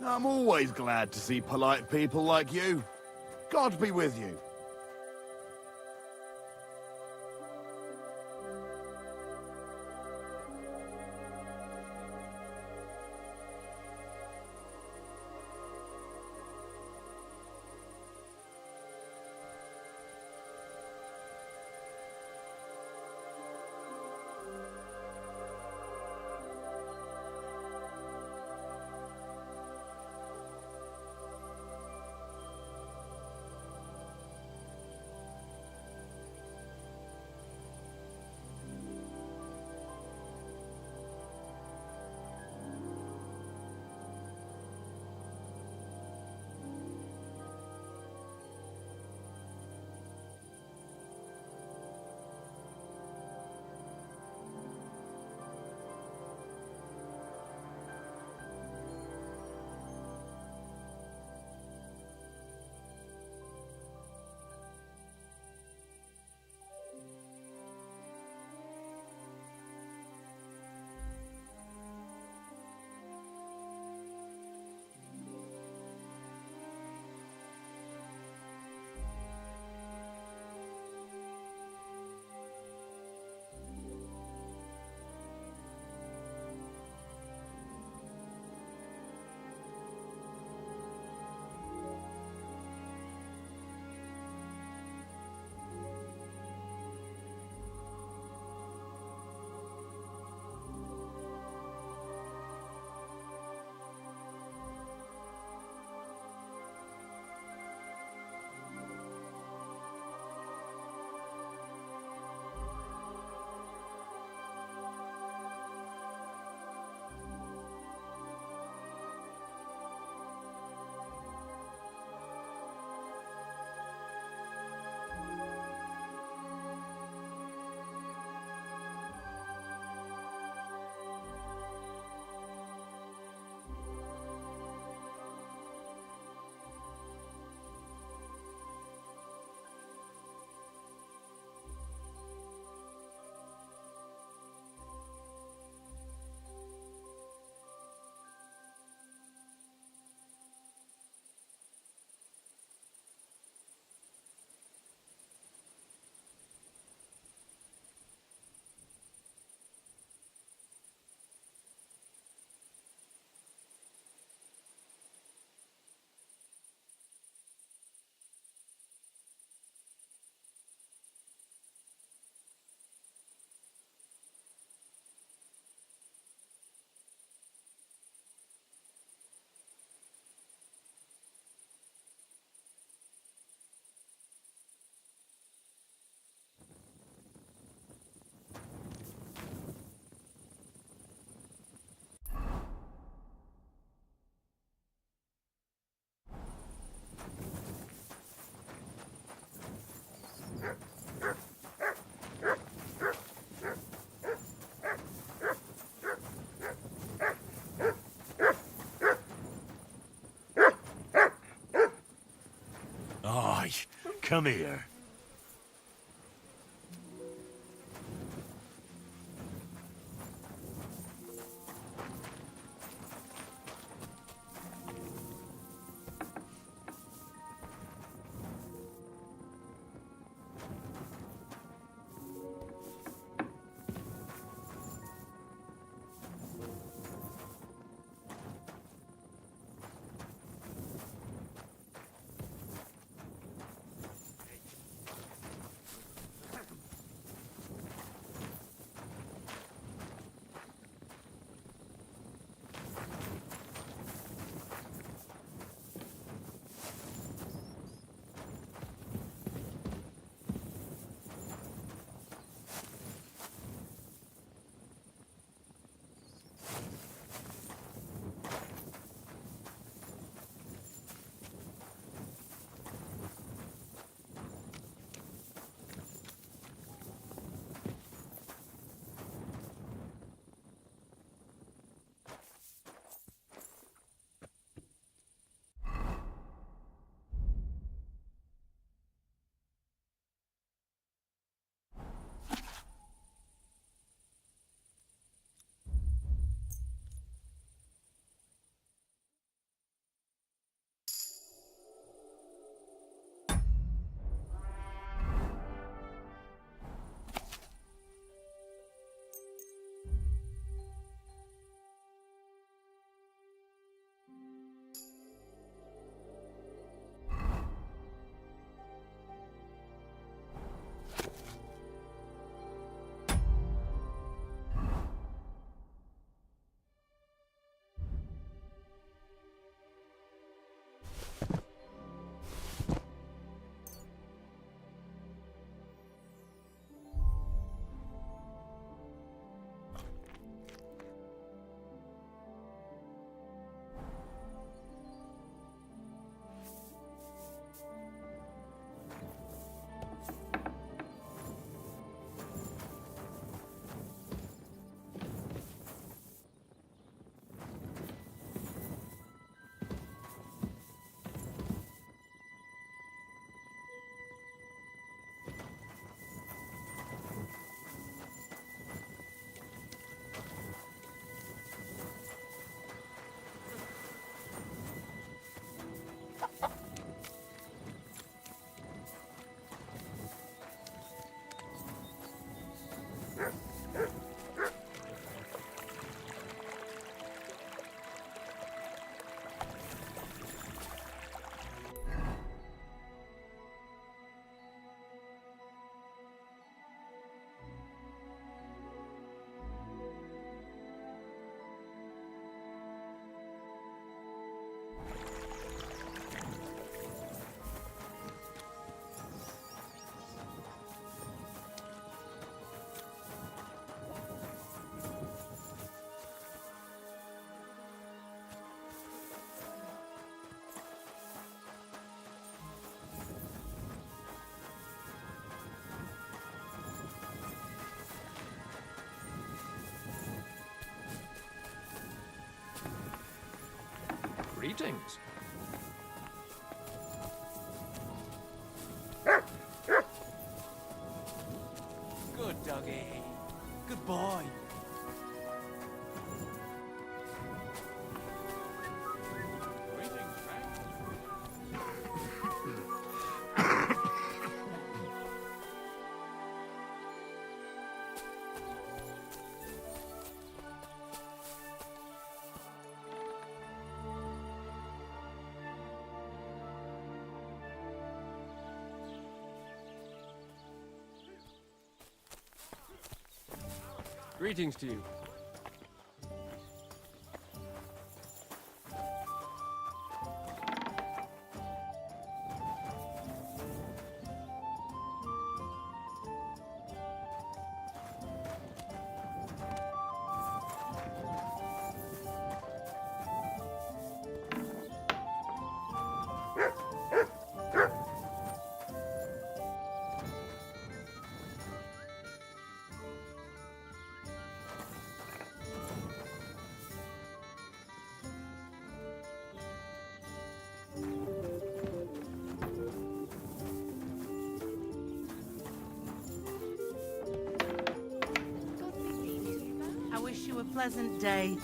I'm always glad to see polite people like you. God be with you. Come here. Greetings. Good doggy. Good boy. Greetings to you. pleasant day.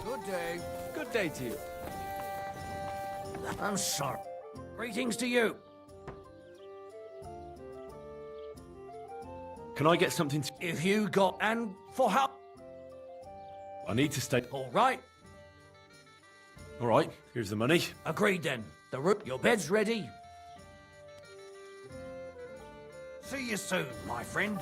Good day. Good day to you. I'm sorry. Greetings to you. Can I get something to... If you got and for help. I need to stay... All right. All right, here's the money. Agreed then. The room, your bed's ready. See you soon, my friend.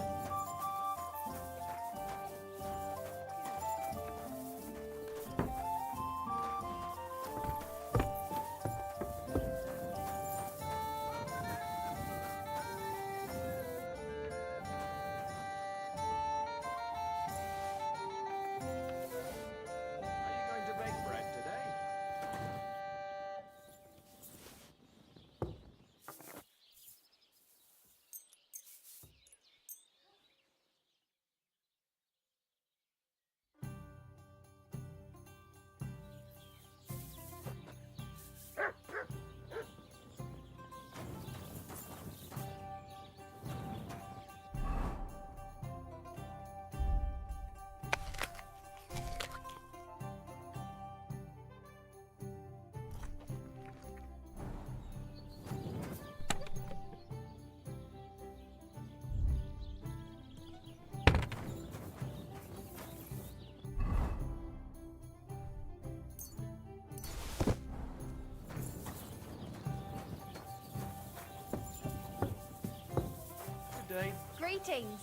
Greetings.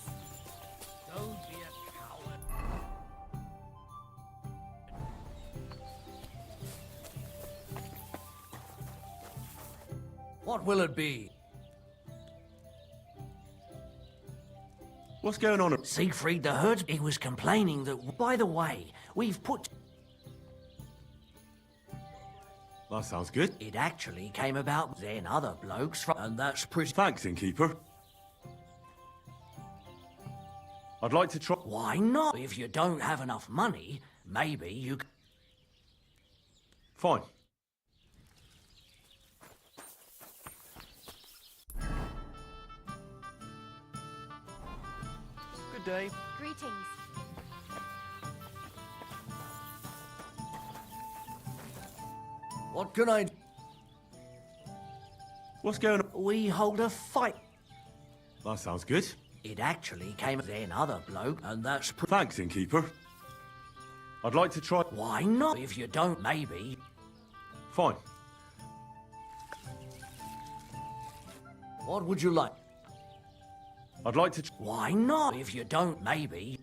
Don't be a coward. What will it be? What's going on? Siegfried the herd, he was complaining that, by the way, we've put... That sounds good. It actually came about then other blokes from... And that's pretty... Thanks, innkeeper. I'd like to try... Why not? If you don't have enough money, maybe you... Fine. Good day. Greetings. What can I... What's going on? We hold a fight. That sounds good. It actually came then other bloke, and that's... Thanks, innkeeper. I'd like to try... Why not? If you don't, maybe... Fine. What would you like? I'd like to... Why not? If you don't, maybe...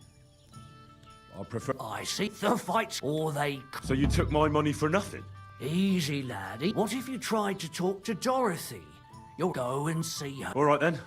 I prefer... I see the fights, or they... So you took my money for nothing? Easy, laddie. What if you tried to talk to Dorothy? You'll go and see her. All right, then.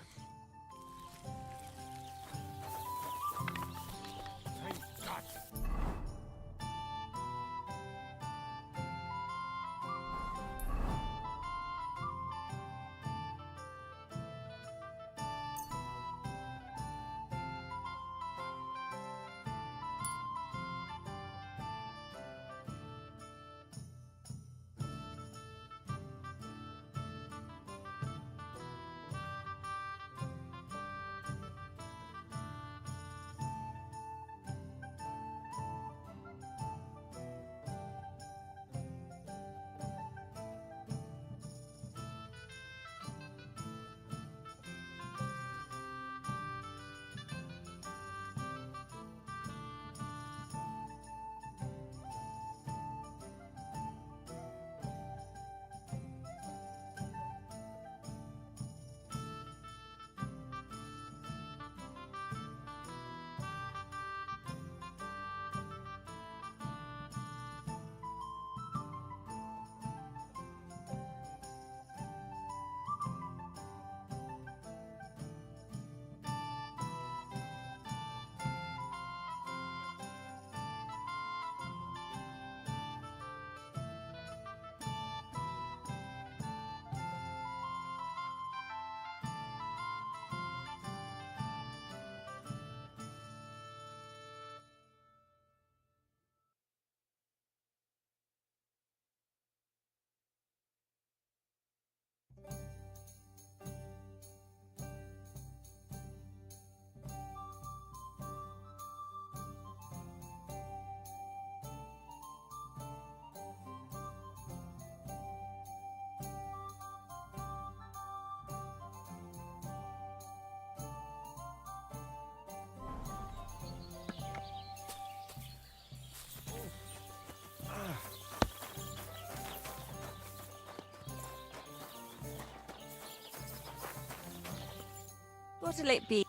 What'll it be?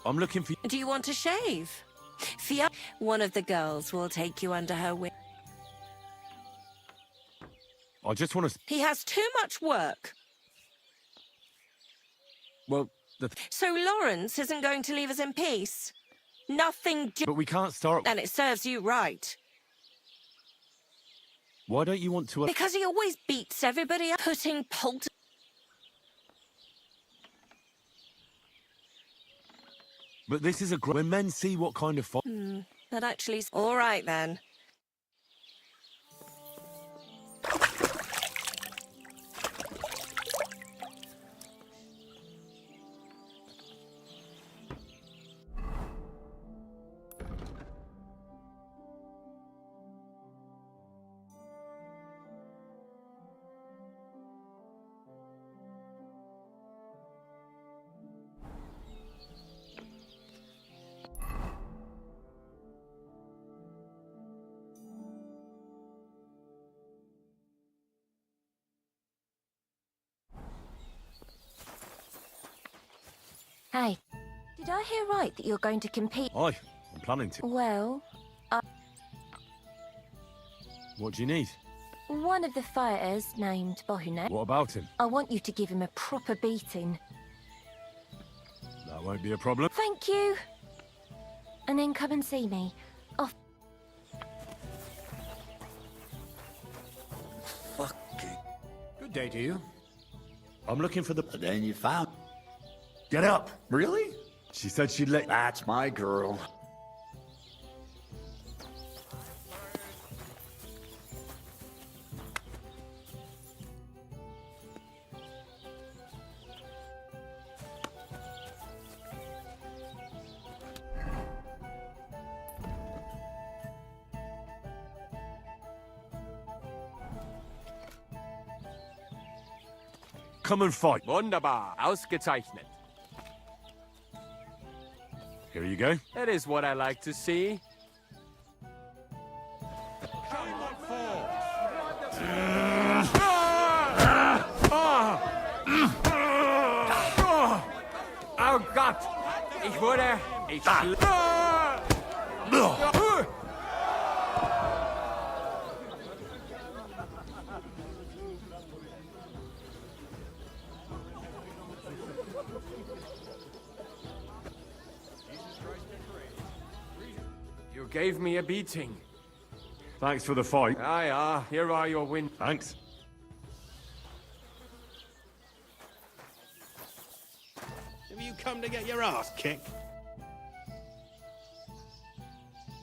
I'm looking for... Do you want to shave? Fia, one of the girls will take you under her wing. I just want to... He has too much work. Well, So Lawrence isn't going to leave us in peace? Nothing... But we can't start... And it serves you right. Why don't you want to... Because he always beats everybody up, putting But this is a... When men see what kind of... That actually... All right, then. Hey, did I hear right that you're going to compete? Aye, I'm planning to. Well, What do you need? one of the fighters, named Bohunek, What about him? I want you to give him a proper beating. That won't be a problem. Thank you. And then come and see me. Off. Good day to you. I'm looking for the... But then you found... Get up. Really? She said she'd let... That's my girl. Come and fight. Wunderbar. Ausgezeichnet. Here you go. That is what I like to see. Oh Gott! Ich wurde... You gave me a beating. Thanks for the fight. Ah, here are your wins. Thanks. Have you come to get your ass kicked?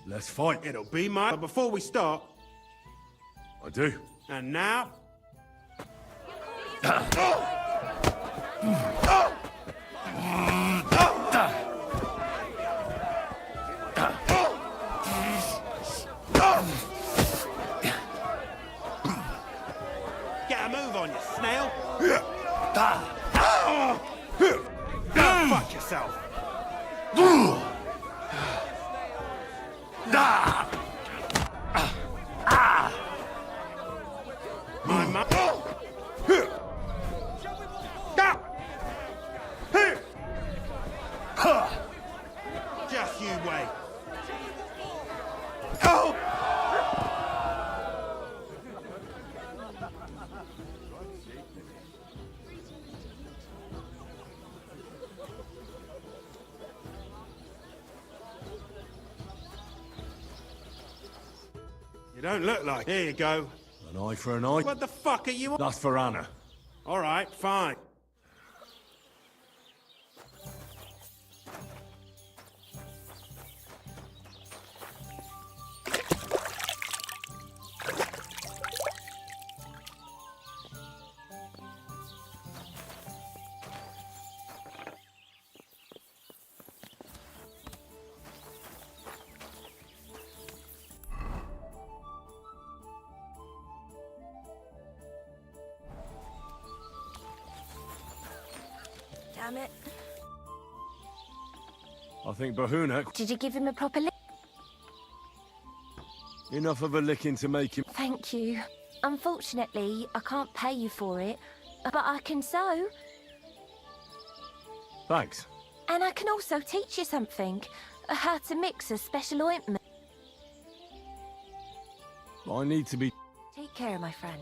Let's fight. It'll be my... But before we start... I do. And now... Get a move on, you snail! Go fuck yourself! My mum... Just you wait. Oh! You don't look like... Here you go. An eye for an eye. What the fuck are you... That's for Anna. All right, fine. Damn it. I think Bohunek... Did you give him a proper lick? Enough of a licking to make him... Thank you. Unfortunately, I can't pay you for it, but I can sew. Thanks. And I can also teach you something. How to mix a special ointment. I need to be... Take care, my friend.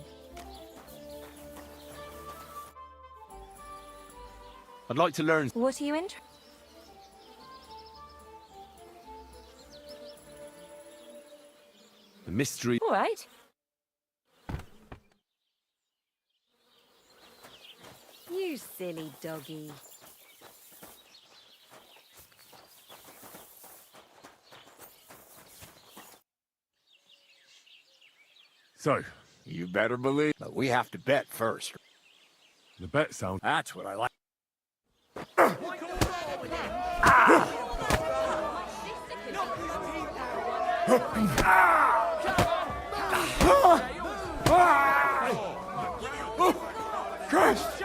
I'd like to learn... What are you interested? The mystery... All right. You silly doggy. So, You better believe. But we have to bet first. the bet sounds... That's what I like. Christ!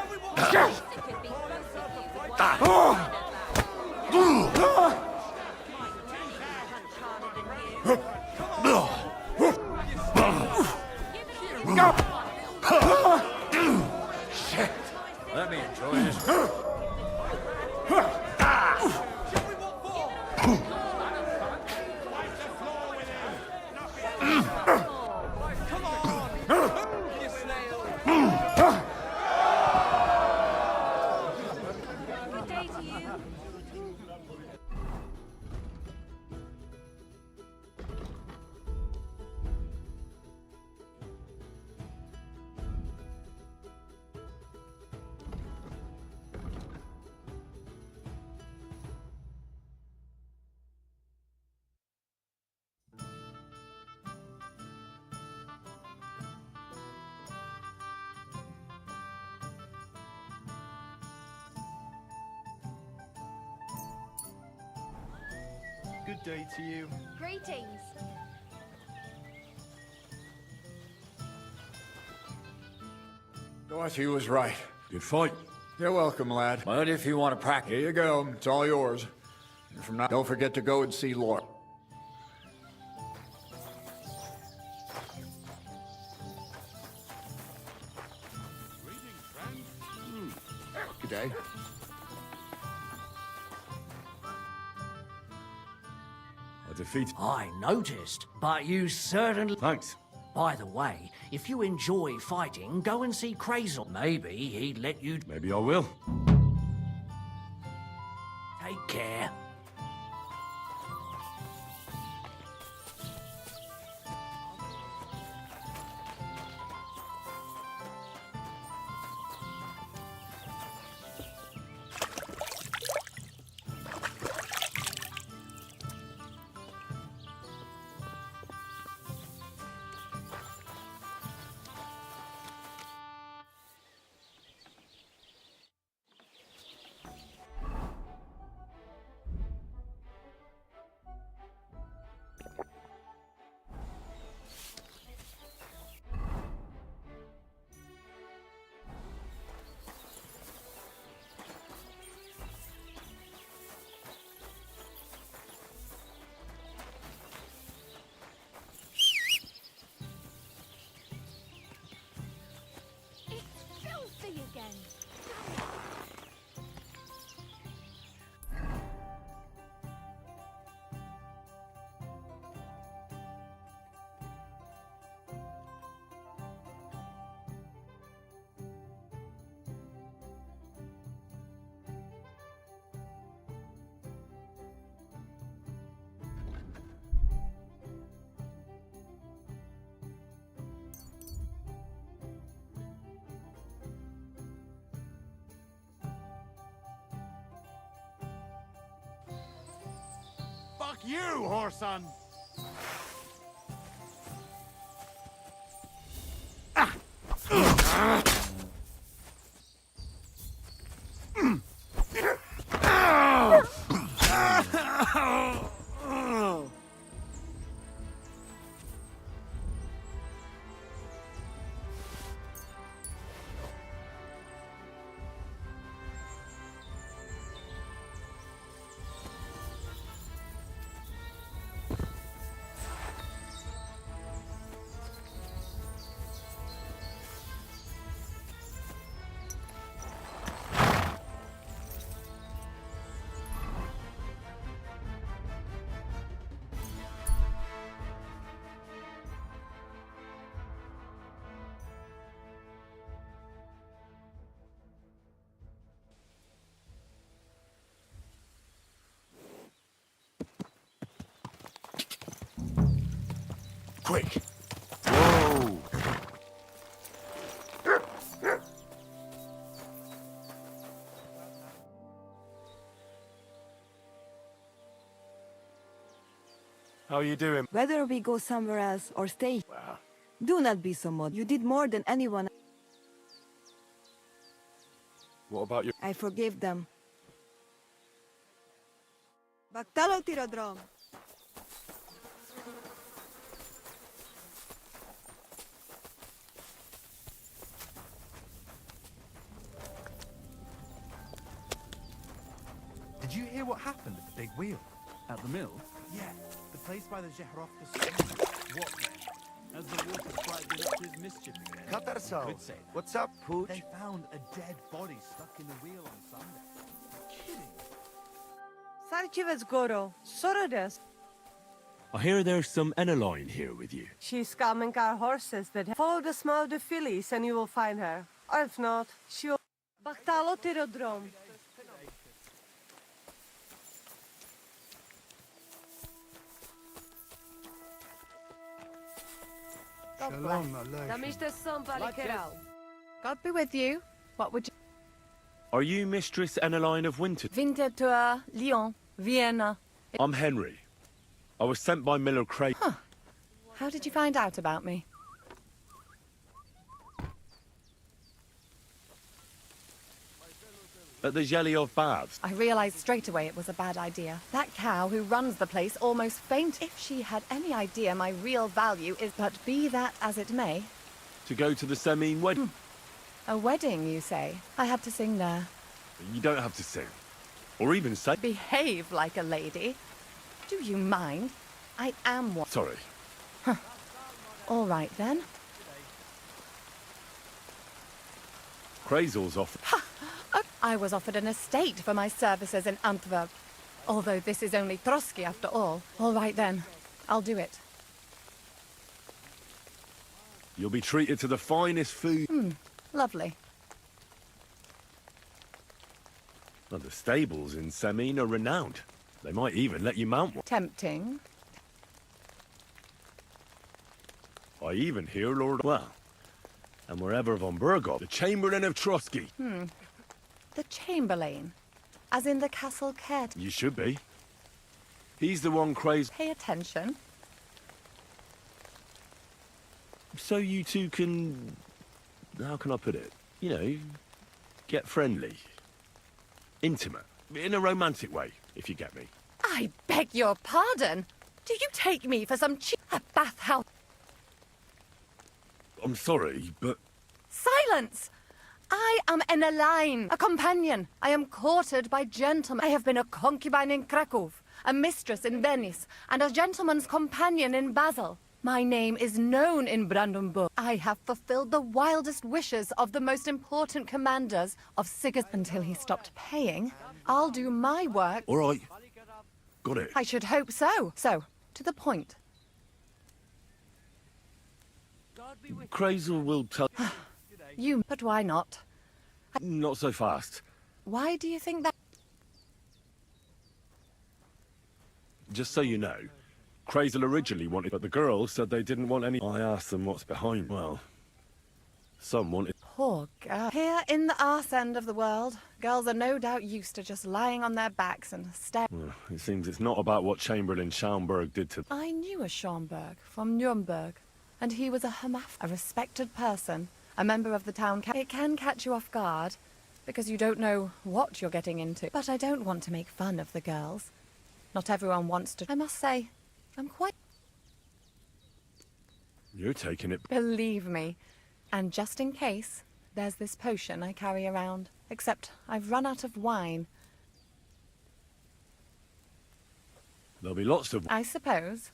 Shit! Let me enjoy this. Good day to you. Good day to you. Greetings. Dorothy was right. Good fight. You're welcome, lad. But if you want to practice, here you go. It's all yours. And from now, don't forget to go and see Laura. Good day. I defeat... I noticed, but you certainly... Thanks. By the way, if you enjoy fighting, go and see Crazel. Maybe he'd let you... Maybe I will. Take care. Filthy again. Fuck you, whoreson! quick! Whoa! How are you doing? Whether we go somewhere else or stay, do not be so mod. You did more than anyone. What about you? I forgave them. Baktalo tiradrom. Did you hear what happened at the big wheel? At the mill? Yeah, the place by the Zhehrovka. What then? Has the water sprite been up to his mischief again? Cut ourselves. Could say. What's up, Pooch? They found a dead body stuck in the wheel on Sunday. Kidding. Sarchivets Goro. Sorodes. I hear there's some Eneline here with you. She's coming our horses that follow the smell of the fillies and you will find her. Or if not, she'll... Baktalo tiradrom. God be with you. What would you... Are you Mistress Eneline of Winter? Winterthur, Lyon, Vienna. I'm Henry. I was sent by Miller Craig. Huh. How did you find out about me? At the Zhelyov Baths. I realized straight away it was a bad idea. That cow who runs the place almost fainted. If she had any idea my real value is... But be that as it may... To go to the Semine wedding. A wedding, you say? I had to sing there. You don't have to sing. Or even say... Behave like a lady. Do you mind? I am one. Sorry. Huh. All right, then. Crazel's off. I was offered an estate for my services in Antwerp. Although this is only Trotsky after all. All right, then. I'll do it. You'll be treated to the finest food. Lovely. Well, the stables in Semine are renowned. They might even let you mount one. Tempting. I even hear Lord... Well, and wherever von Burgov, the Chamberlain of Trotsky. The Chamberlain. As in the castle care. You should be. He's the one crazed... Pay attention. So you two can... How can I put it? You know, get friendly. Intimate. In a romantic way, if you get me. I beg your pardon. Do you take me for some a bathhouse? I'm sorry, but... Silence! I am Eneline, a companion. I am courted by gentlemen. I have been a concubine in Krakow, a mistress in Venice, and a gentleman's companion in Basel. My name is known in Brandenburg. I have fulfilled the wildest wishes of the most important commanders of Sigismund. Until he stopped paying, I'll do my work. All right. Got it. I should hope so. So, to the point. Crazel will tell... You, but why not? Not so fast. Why do you think that? Just so you know, Crazel originally wanted, but the girls said they didn't want any... I asked them what's behind. Well, some wanted... Poor girl. Here in the arse end of the world, girls are no doubt used to just lying on their backs and staring. Well, it seems it's not about what Chamberlain Schaumburg did to... I knew a Schaumburg from Nuremberg, and he was a a respected person, a member of the town. It can catch you off guard, because you don't know what you're getting into. But I don't want to make fun of the girls. Not everyone wants to. I must say, I'm quite... You're taking it... Believe me. And just in case, there's this potion I carry around. Except I've run out of wine. There'll be lots of... I suppose.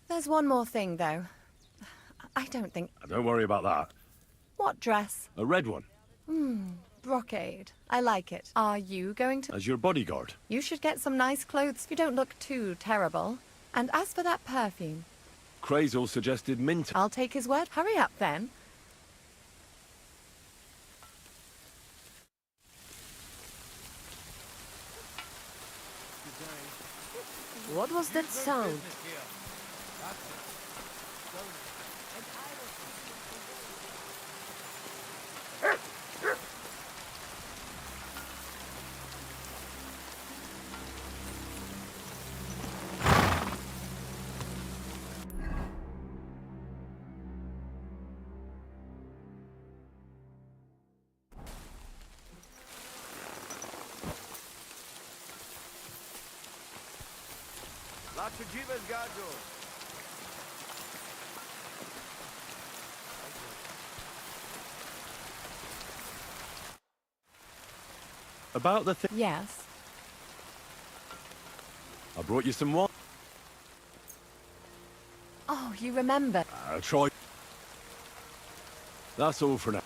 There's one more thing, though. I don't think... Don't worry about that. What dress? A red one. Brocade. I like it. Are you going to... As your bodyguard. You should get some nice clothes. You don't look too terrible. And as for that perfume... Crazel suggested mint. I'll take his word. Hurry up, then. What was that sound? About the thing. Yes. I brought you some wine. Oh, you remember. I'll try. That's all for now.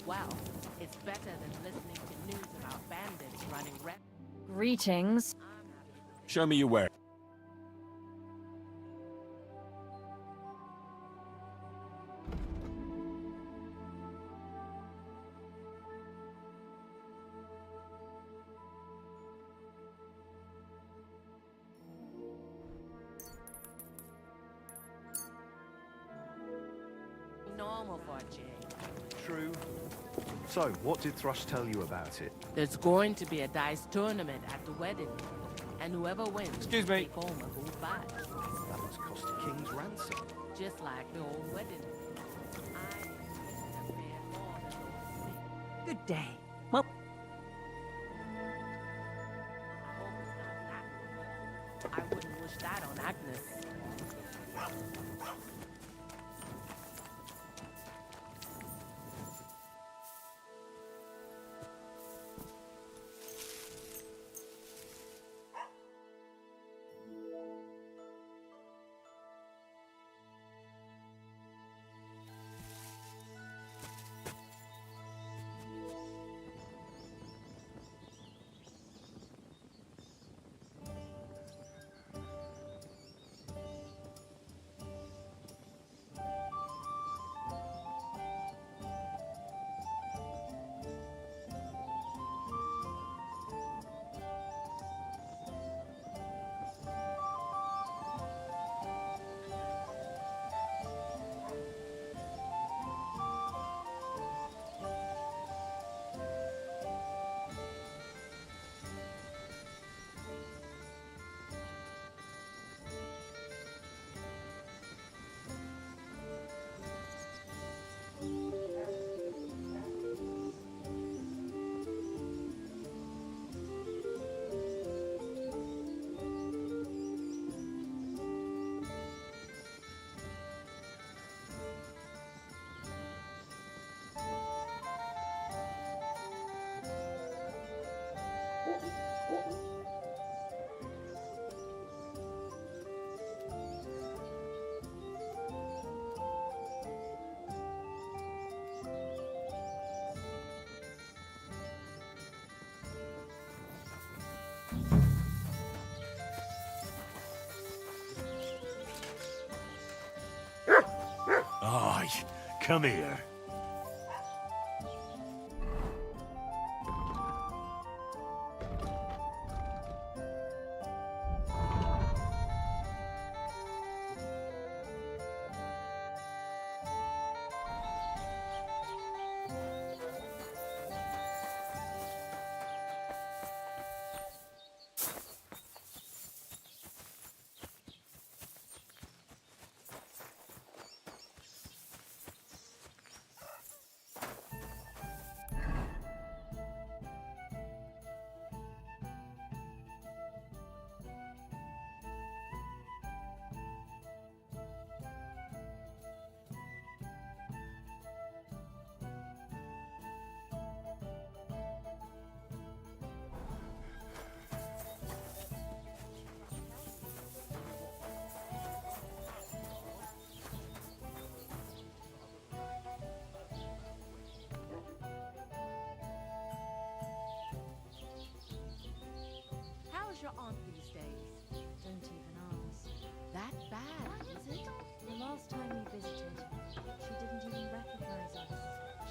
Well, it's better than listening to news about bandits running red. Greetings. Show me your where. Normal for a change. True. So, what did Thrush tell you about it? There's going to be a dice tournament at the wedding, and whoever wins, Excuse me. take home a gold badge. That must cost a king's ransom. Just like the old wedding. I used to pay more than those things. Good day. Well, I hope it's not that. I wouldn't wish that on Agnes. Aye, come here. your aunt these days? Don't even ask. That bad, is it? The last time we visited, she didn't even recognize us.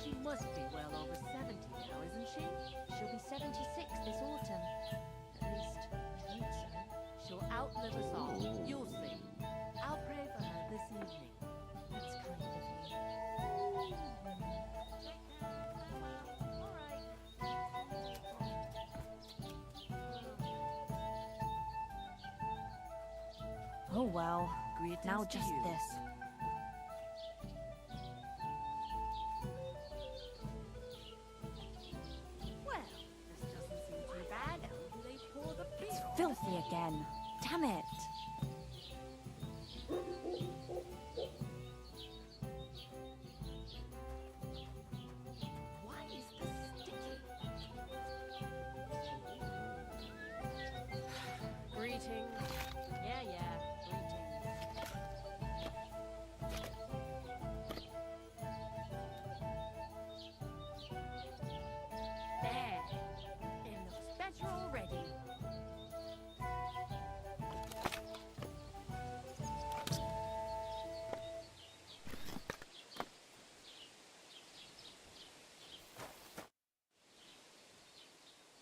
She must be well over 70 now, isn't she? She'll be 76 this autumn. At least, I hope so. She'll outlive us all. You'll see. I'll pray for her this evening. That's kind of you. Oh well. Greetings Now to just you. this. Well, this doesn't seem too bad. How do they pour the beer? It's filthy again. Damn it. Why is this sticky? Greetings. Yeah, greetings. There. It looks better already.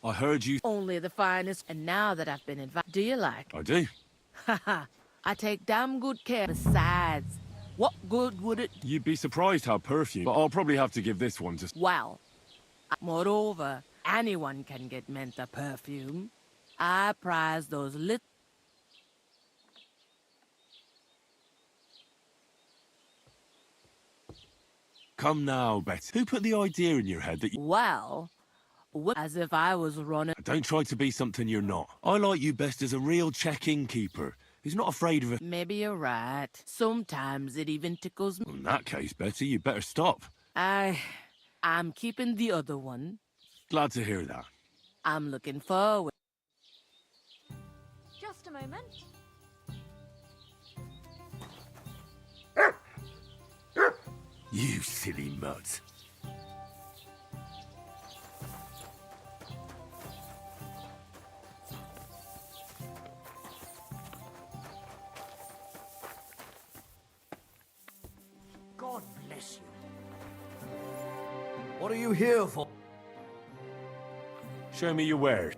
I heard you. Only the finest. And now that I've been invited, do you like? I do. Haha. I take damn good care. Besides, what good would it? You'd be surprised how perfume. But I'll probably have to give this one to. Well, moreover, anyone can get Mentha perfume. I prize those little. Come now, Betty. Who put the idea in your head that you... Well, as if I was running. Don't try to be something you're not. I like you best as a real check-in keeper, who's not afraid of a... Maybe you're right. Sometimes it even tickles me. In that case, Betty, you better stop. I'm keeping the other one. Glad to hear that. I'm looking forward. Just a moment. You silly mutt. God bless you. What are you here for? Show me your wares.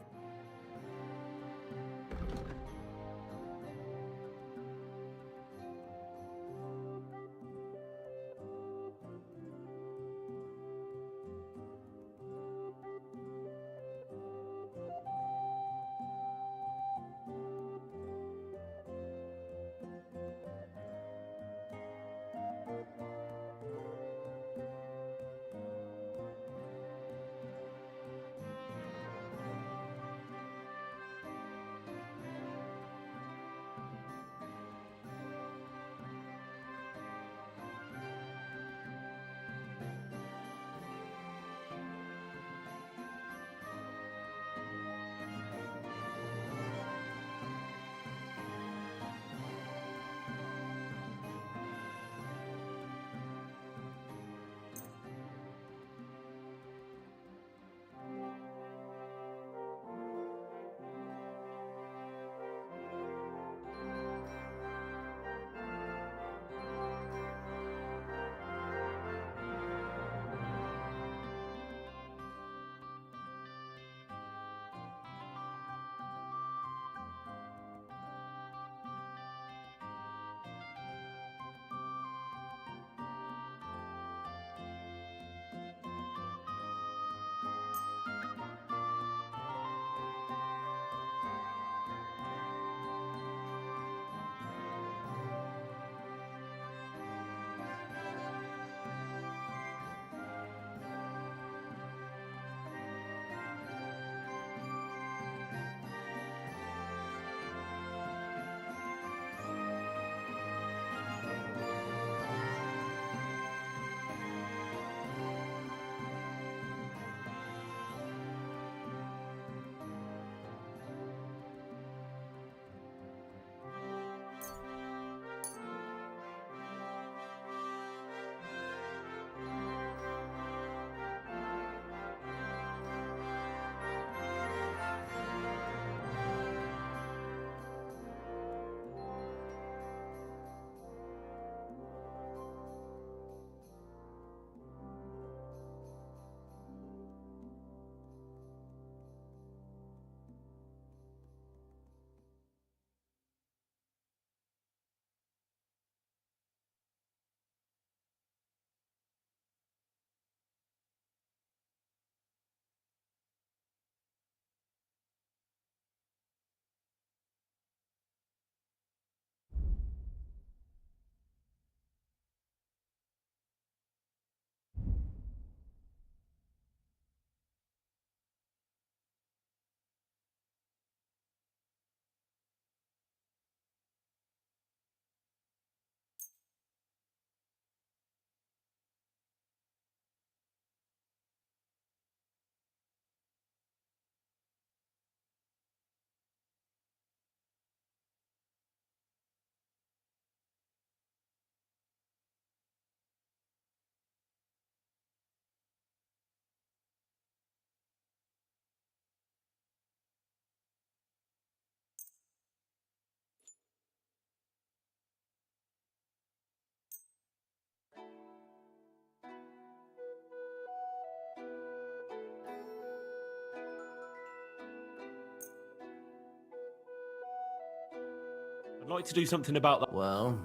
like to do something about that. Well...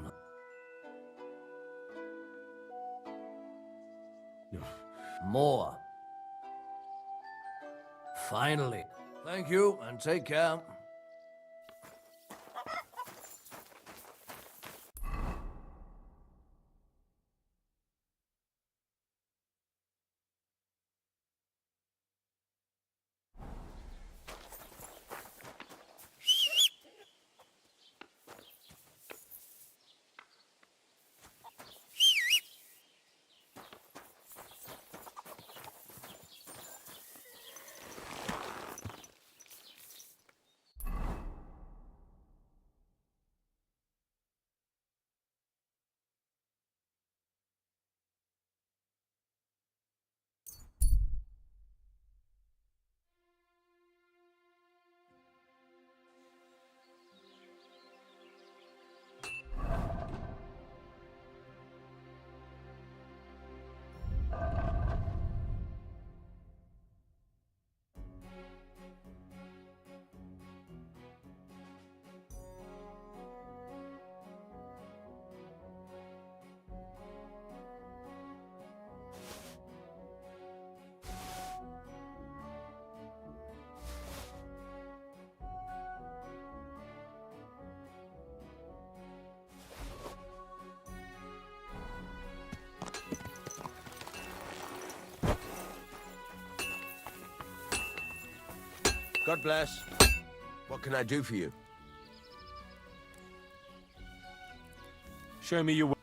More. Finally. Thank you, and take care. God bless. What can I do for you? Show me your way.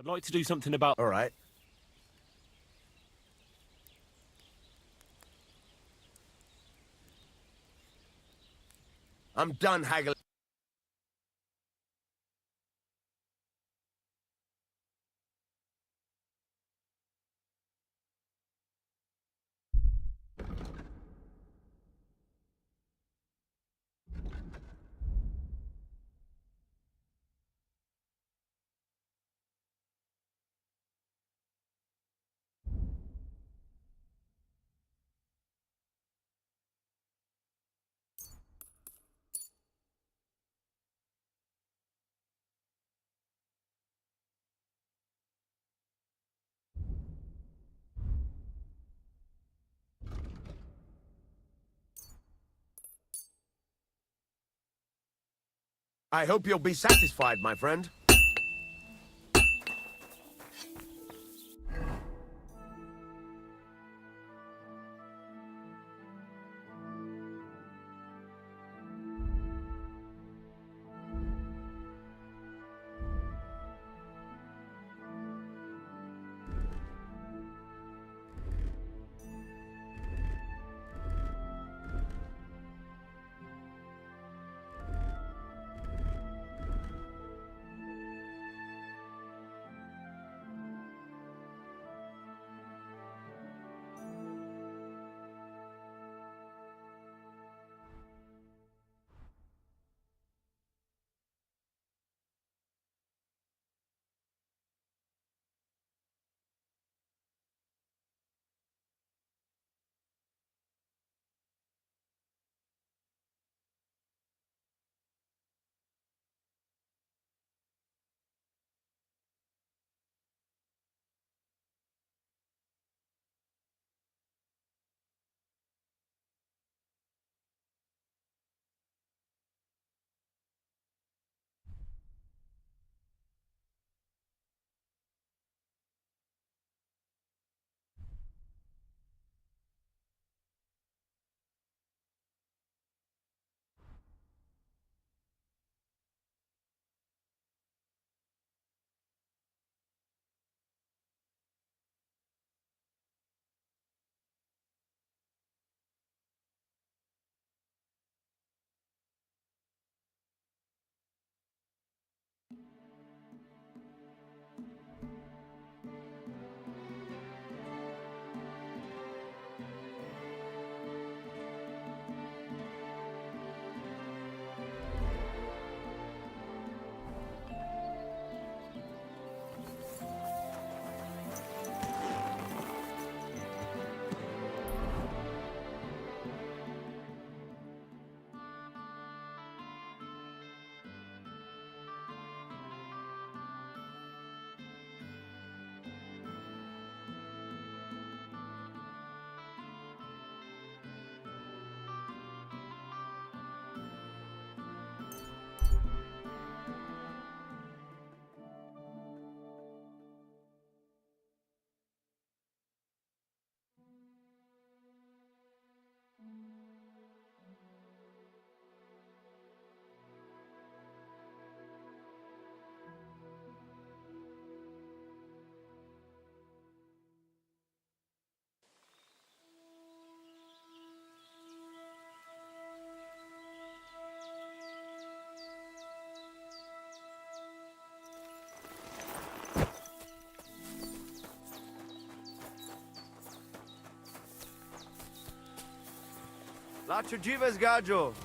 I'd like to do something about... All right. I'm done haggling. I hope you'll be satisfied, my friend.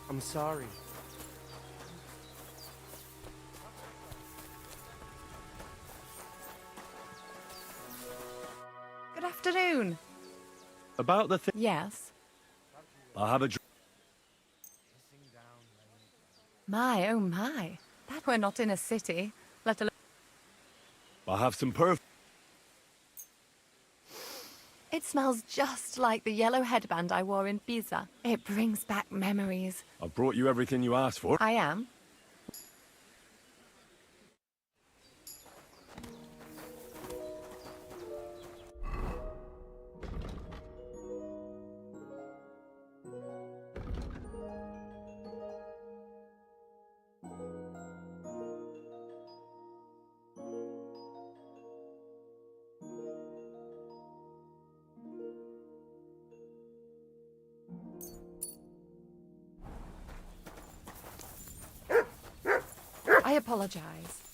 I'm sorry. Good afternoon. About the thing. Yes. I have a My, oh my. That we're not in a city, let alone... I have some It smells just like the yellow headband I wore in Pisa. It brings back memories. I brought you everything you asked for. I am. I apologize.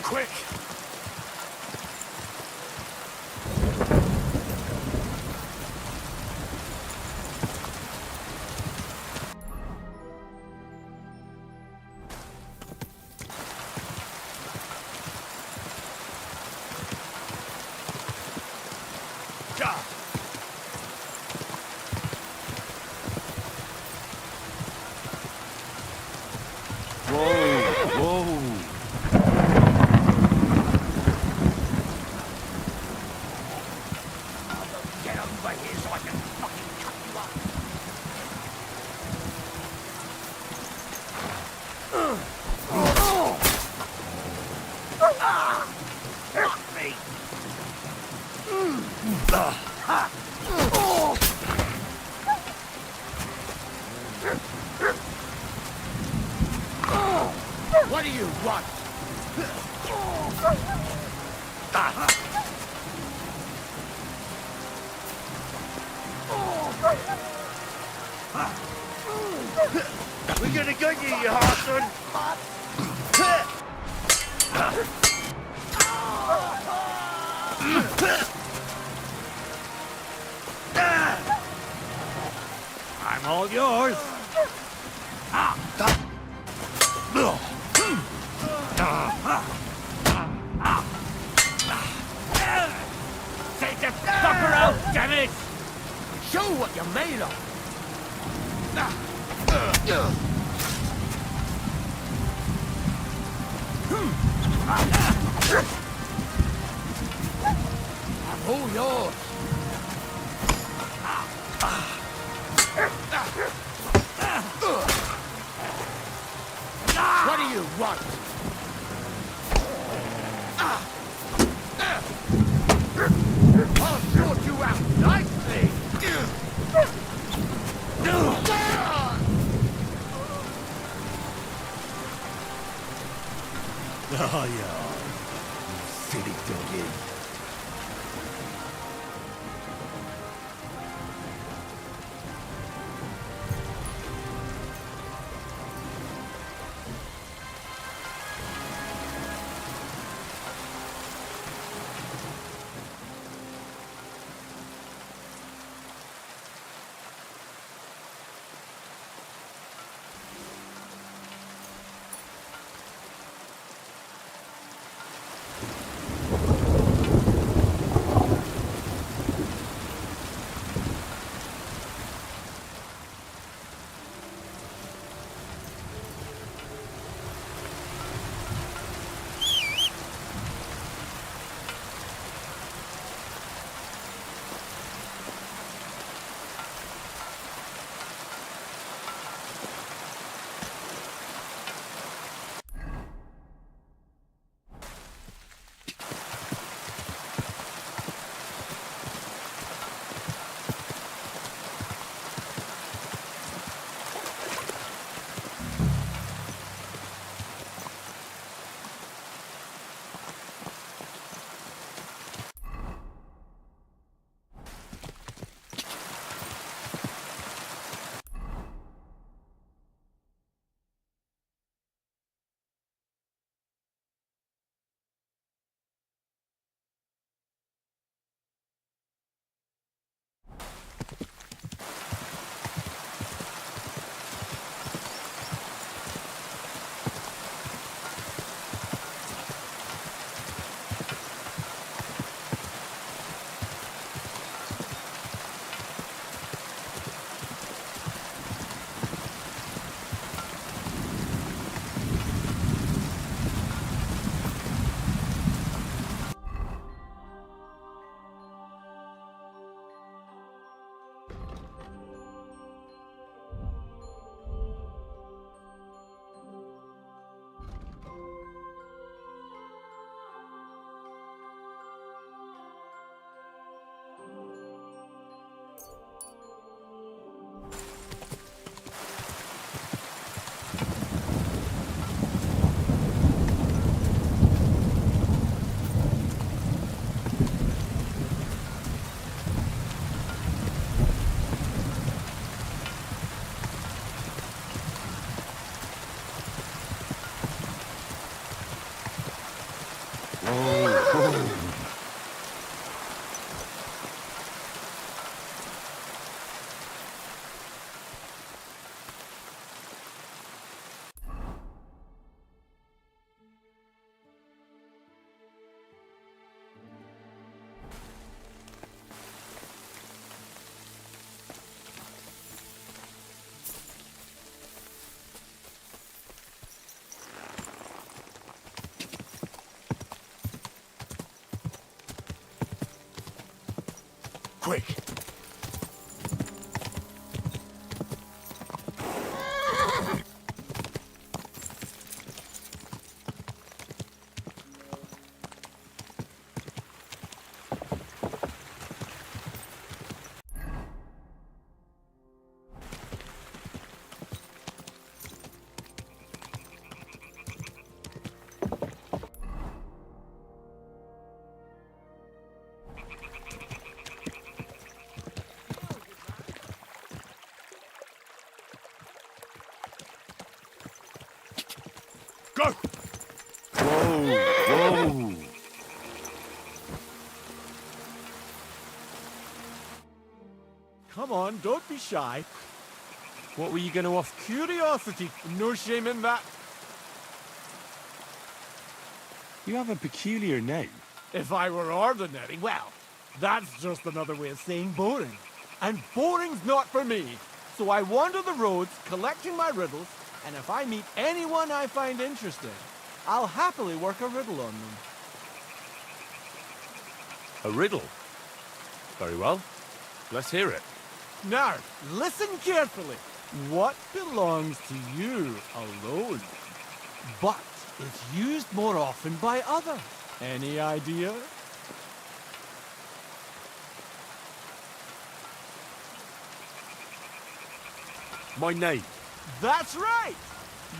Quick! What do you want? We're gonna get you, you harson! All yours. Take the fucker out, damn it! Show what you're made of. I'm all yours. What do you want? I'll sort you out nicely. Oh, yeah. You silly doggy. Quick! Go! Whoa! Whoa! Come on, don't be shy. What were you going to offer? Curiosity. No shame in that. You have a peculiar name. If I were ordinary, well, that's just another way of saying boring. And boring's not for me. So I wander the roads collecting my riddles, and if I meet anyone I find interesting, I'll happily work a riddle on them. A riddle? Very well. Let's hear it. Now, listen carefully. What belongs to you alone, but is used more often by others? Any idea? My name. That's right!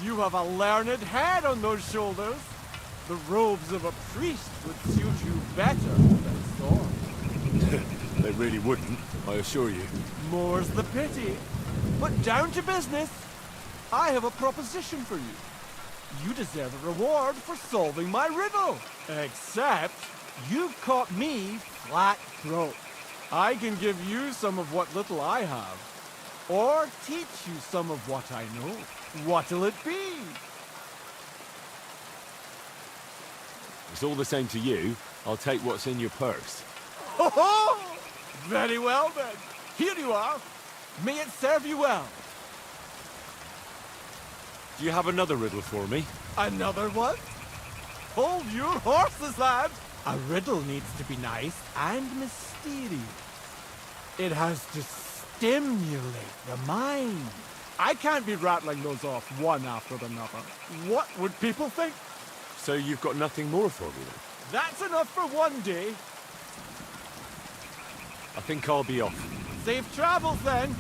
You have a learned head on those shoulders. The robes of a priest would suit you better than swords. They really wouldn't, I assure you. More's the pity. But down to business. I have a proposition for you. You deserve a reward for solving my riddle. Except, you caught me flat-throat. I can give you some of what little I have. Or teach you some of what I know. What'll it be? It's all the same to you. I'll take what's in your purse. Ho ho! Very well then. Here you are. May it serve you well. Do you have another riddle for me? Another one? Hold your horses, lad. A riddle needs to be nice and mysterious. It has to stimulate the mind. I can't be rattling those off one after another. What would people think? So you've got nothing more for me then? That's enough for one day. I think I'll be off. Safe travels then.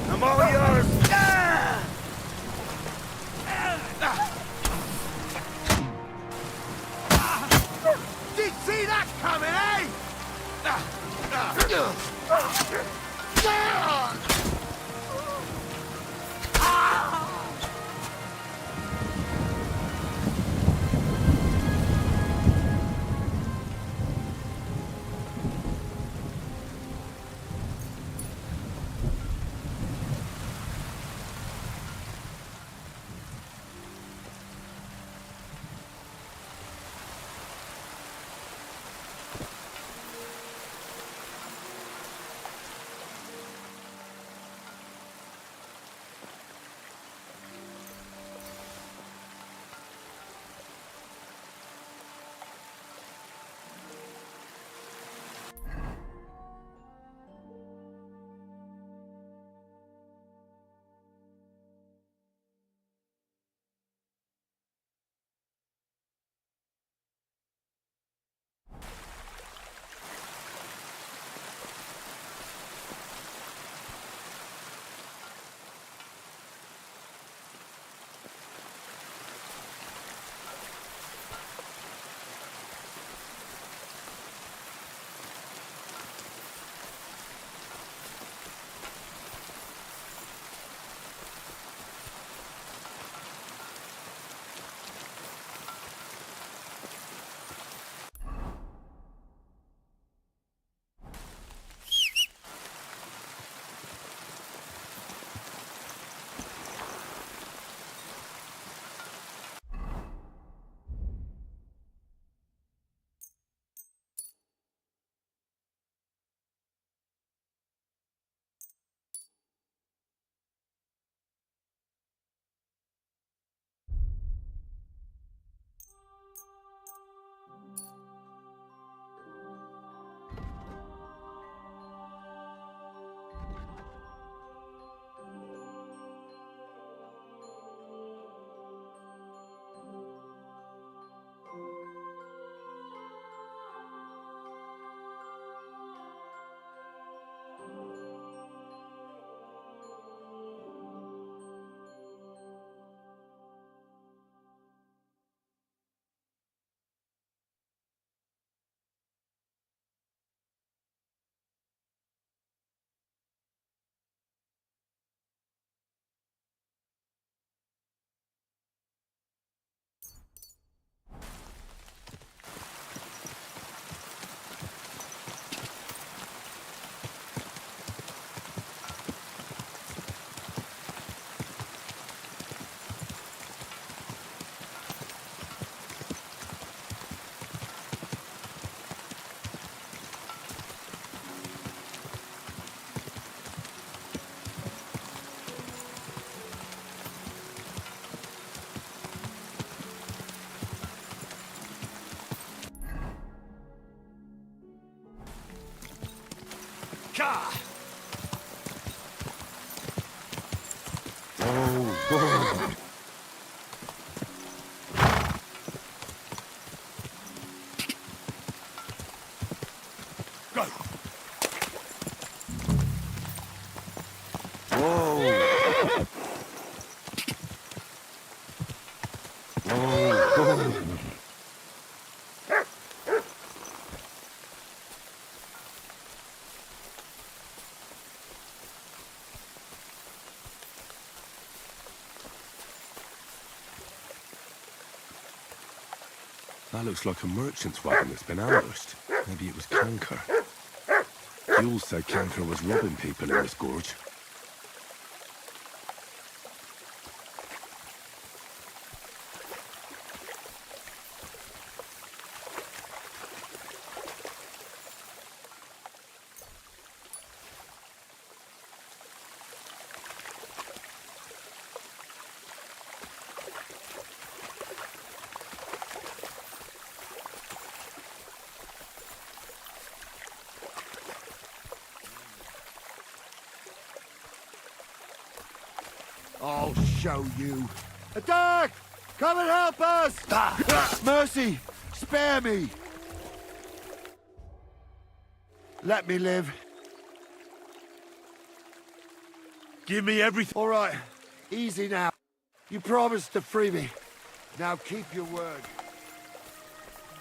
I'm all yours. Did you see that coming, eh? That looks like a merchant's wagon that's been ambushed. Maybe it was Canker. Jules said Canker was robbing people in this gorge. I'll show you. Attack! Come and help us! Mercy! Spare me! Let me live. Give me everything. All right. Easy now. You promised to free me. Now keep your word.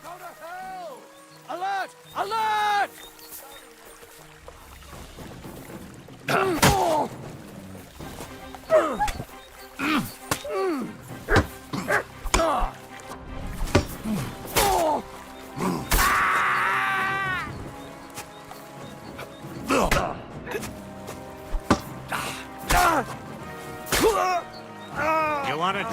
Go to hell! Alert! Alert! You want it?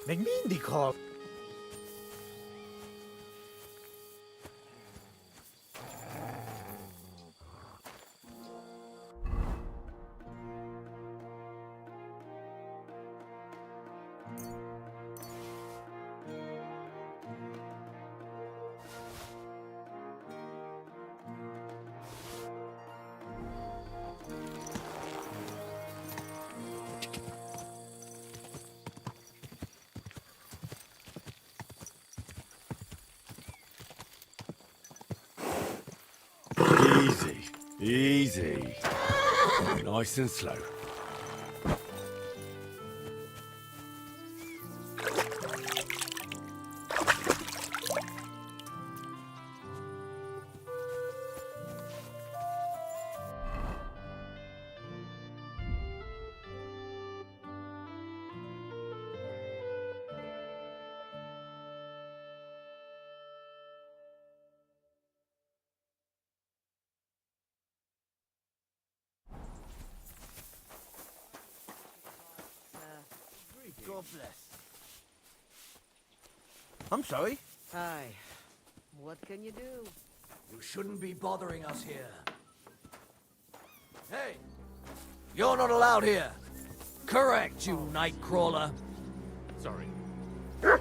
Nagmindi call. Easy, easy. Nice and slow. God bless. I'm sorry. Aye. What can you do? You shouldn't be bothering us here. Hey! You're not allowed here! Correct, you nightcrawler! Sorry. Who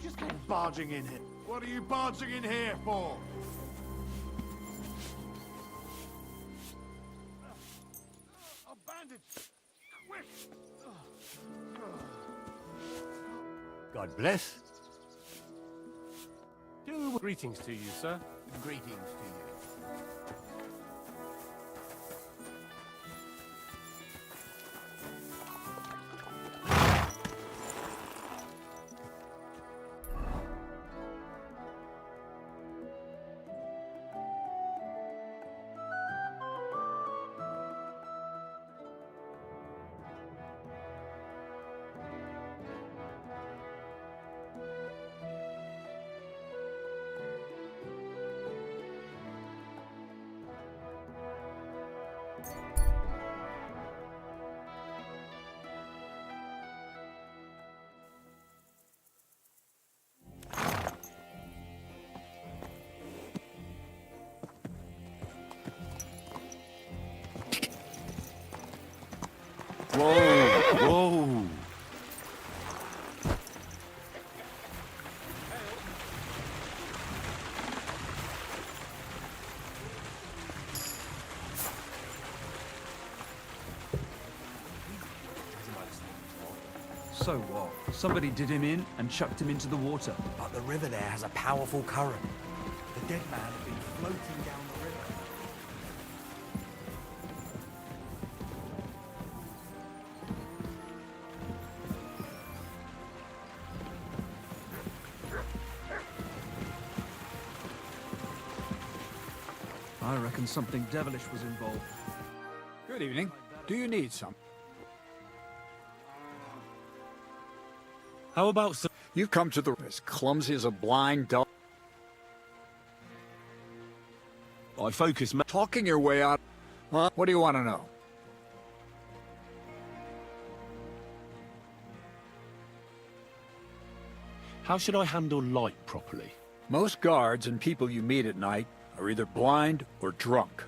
just came barging in here? What are you barging in here for? Oh, bandits! Quick! God bless. Greetings to you, sir. Greetings to you. Whoa, whoa. So what? Somebody did him in and chucked him into the water. But the river there has a powerful current. The dead man had been floating down the river. I reckon something devilish was involved. Good evening. Do you need some? How about some... You've come to the... as clumsy as a blind dog. I focus... Talking your way out... Huh? What do you want to know? How should I handle light properly? Most guards and people you meet at night are either blind or drunk.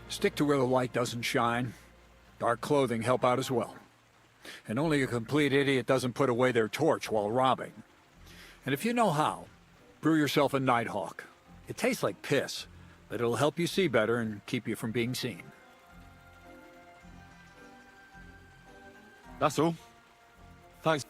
Stick to where the light doesn't shine. Dark clothing help out as well. And only a complete idiot doesn't put away their torch while robbing. And if you know how, brew yourself a Nighthawk. It tastes like piss, but it'll help you see better and keep you from being seen. That's all. Thanks.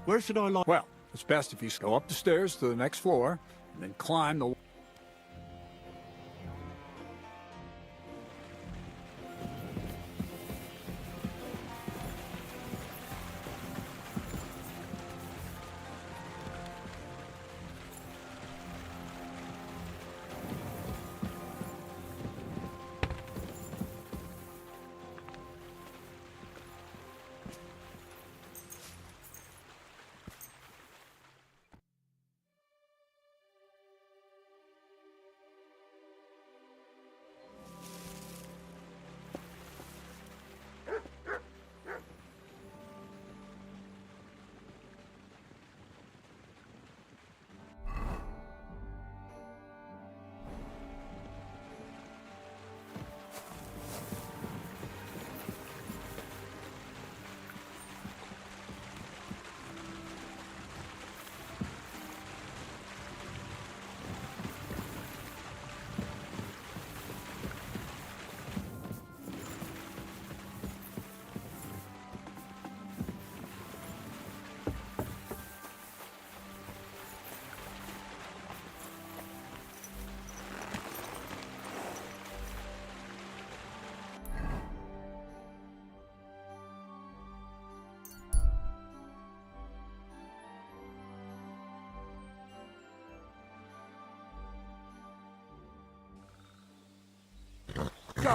Where should I lie? Well, it's best if you go up the stairs to the next floor, and then climb the...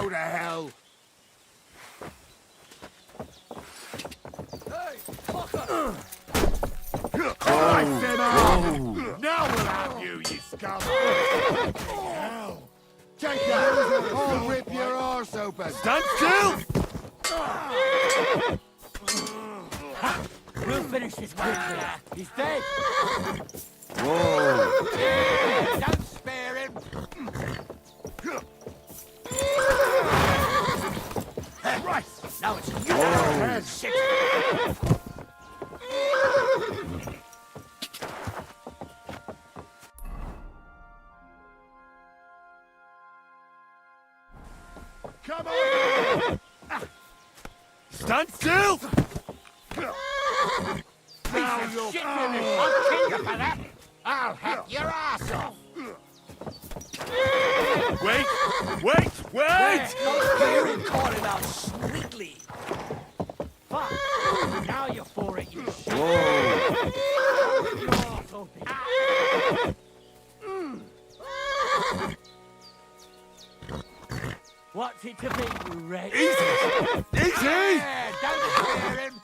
Go to hell! Hey, fucker! Slice him out! Now we'll have you, you scum! Hell! Take that! I'll rip your arse open! Stand still! We'll finish this quickly. He's dead! Whoa! Yeah, don't spare him! Right, now it's you. Whoa. Shit. Come on! Stand still! Now you're Shit, I'll kill you for that! I'll hack your ass off! Wait! Wait! Wait! Here and call him out sweetly! Fuck! Now you're for it, you shit! Whoa! Your ass open. What's it to be, you red? Easy! Easy! Yeah, don't spare him!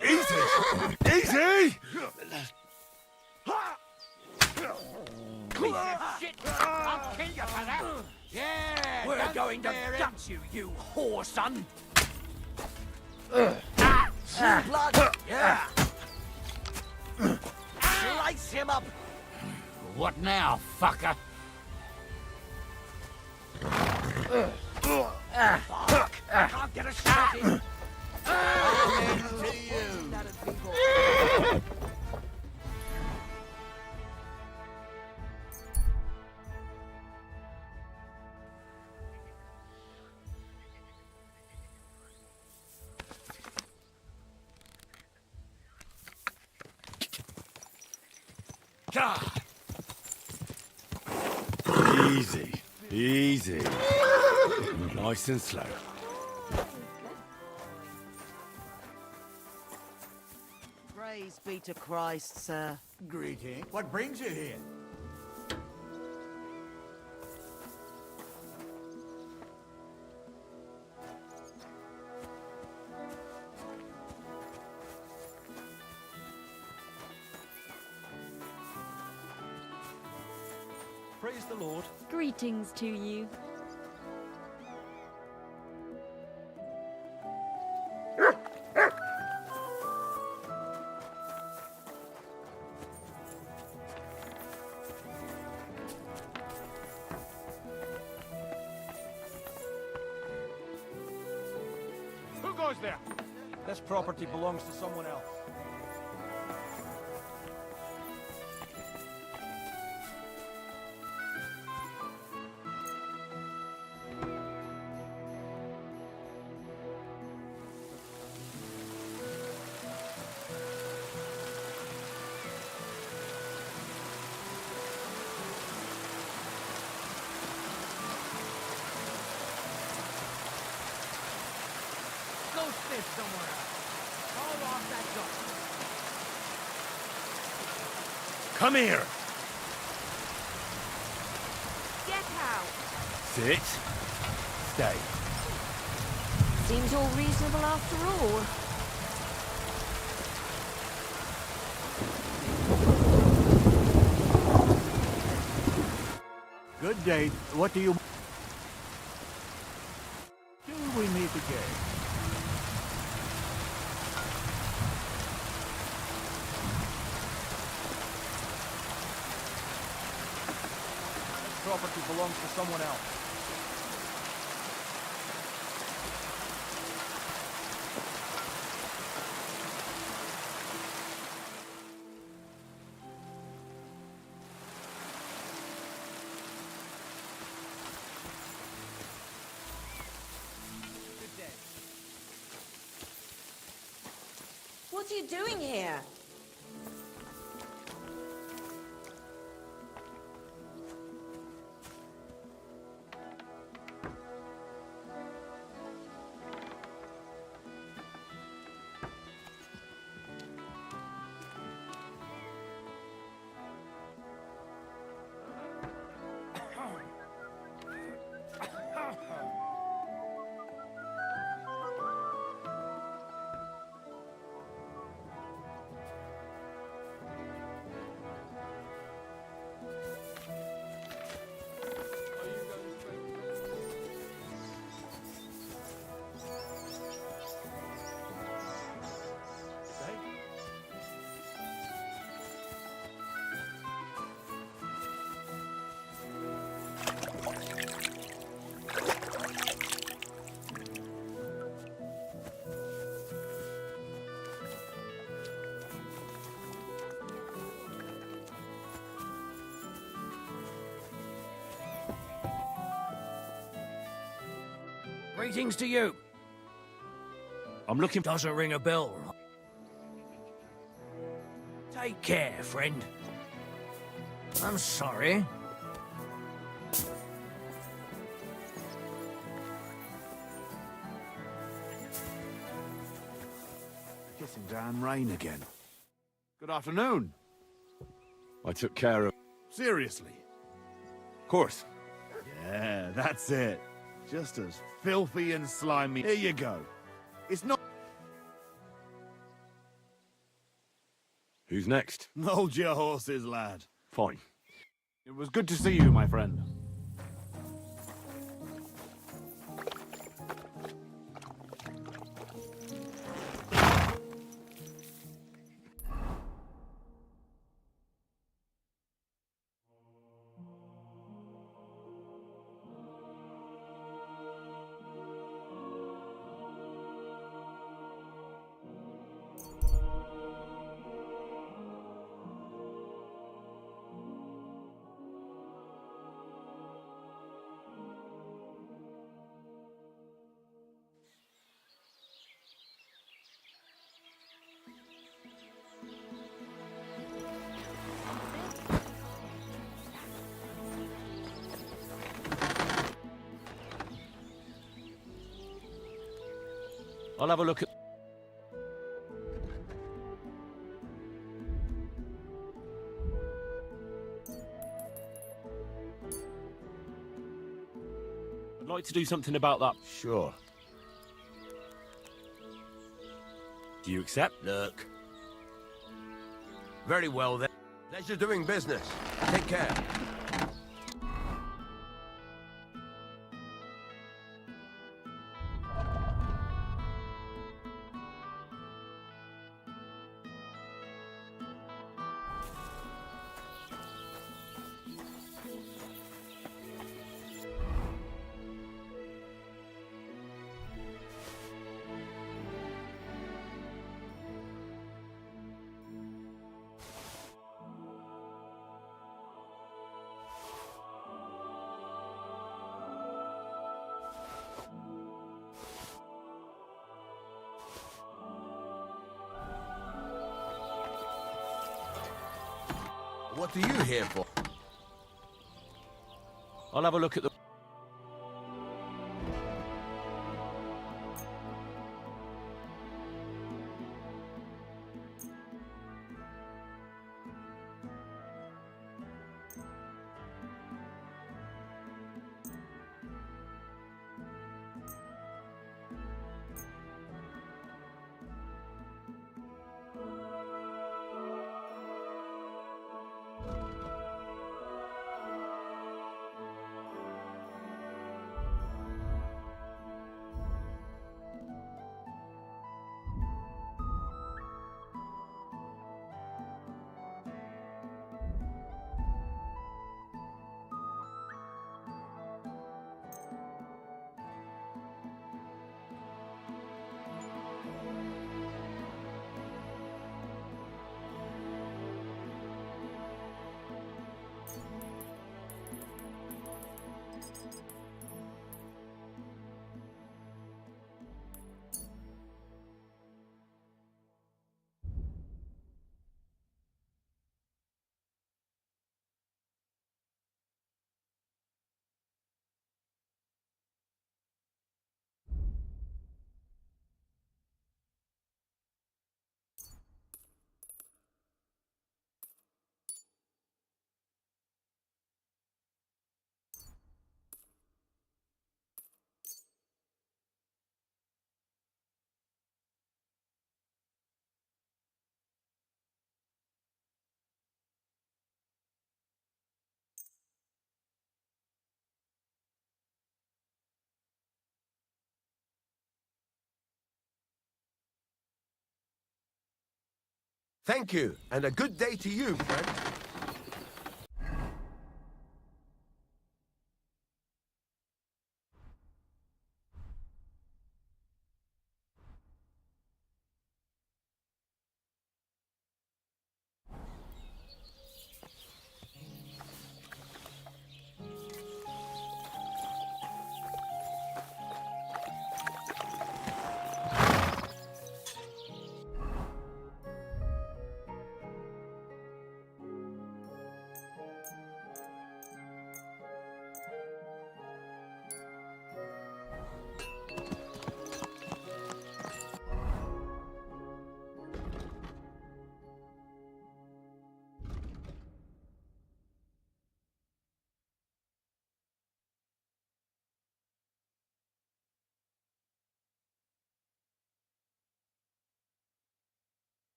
Easy! Easy! Piece of shit! I'll kill you for that! Yeah! We're going to spare him. gut you whore son. Blood! Yeah! Slice him up! What now, fucker? Fuck! I can't get a shot in! Amen to you! God. Easy. Easy. Nice and slow. Praise be to Christ, sir. Greeting. What brings you here? Praise the Lord. Greetings to you. Who goes there? This property belongs to someone else. Go sit somewhere else. Call off that dog. Come here. Get out! Sit. Stay. Seems all reasonable after all. Good day. What do you... Do we meet again? This property belongs to someone else. What are you doing here? Greetings to you. I'm looking... Doesn't ring a bell, right? Take care, friend. I'm sorry. Kissing down rain again. Good afternoon. I took care of... Seriously? Of course. Yeah, that's it. Just as filthy and slimy. Here you go. It's not... Who's next? Hold your horses, lad. Fine. It was good to see you, my friend. I'll have a look at... I'd like to do something about that. Sure. Do you accept? Look. Very well then. Pleasure doing business. Take care. What are you here for? I'll have a look at the... Thank you, and a good day to you, friend.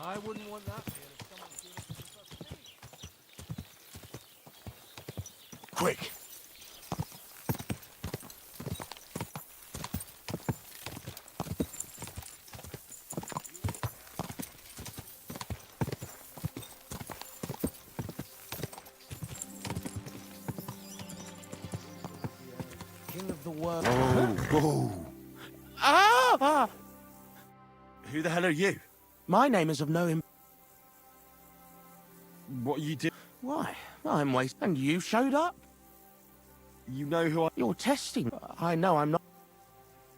I wouldn't want that man if someone gave it to us. Quick! King of the world. Whoa! Ah! Who the hell are you? My name is of no What you do? Why? I'm wasting. And you showed up? You know who I... You're testing. I know I'm not.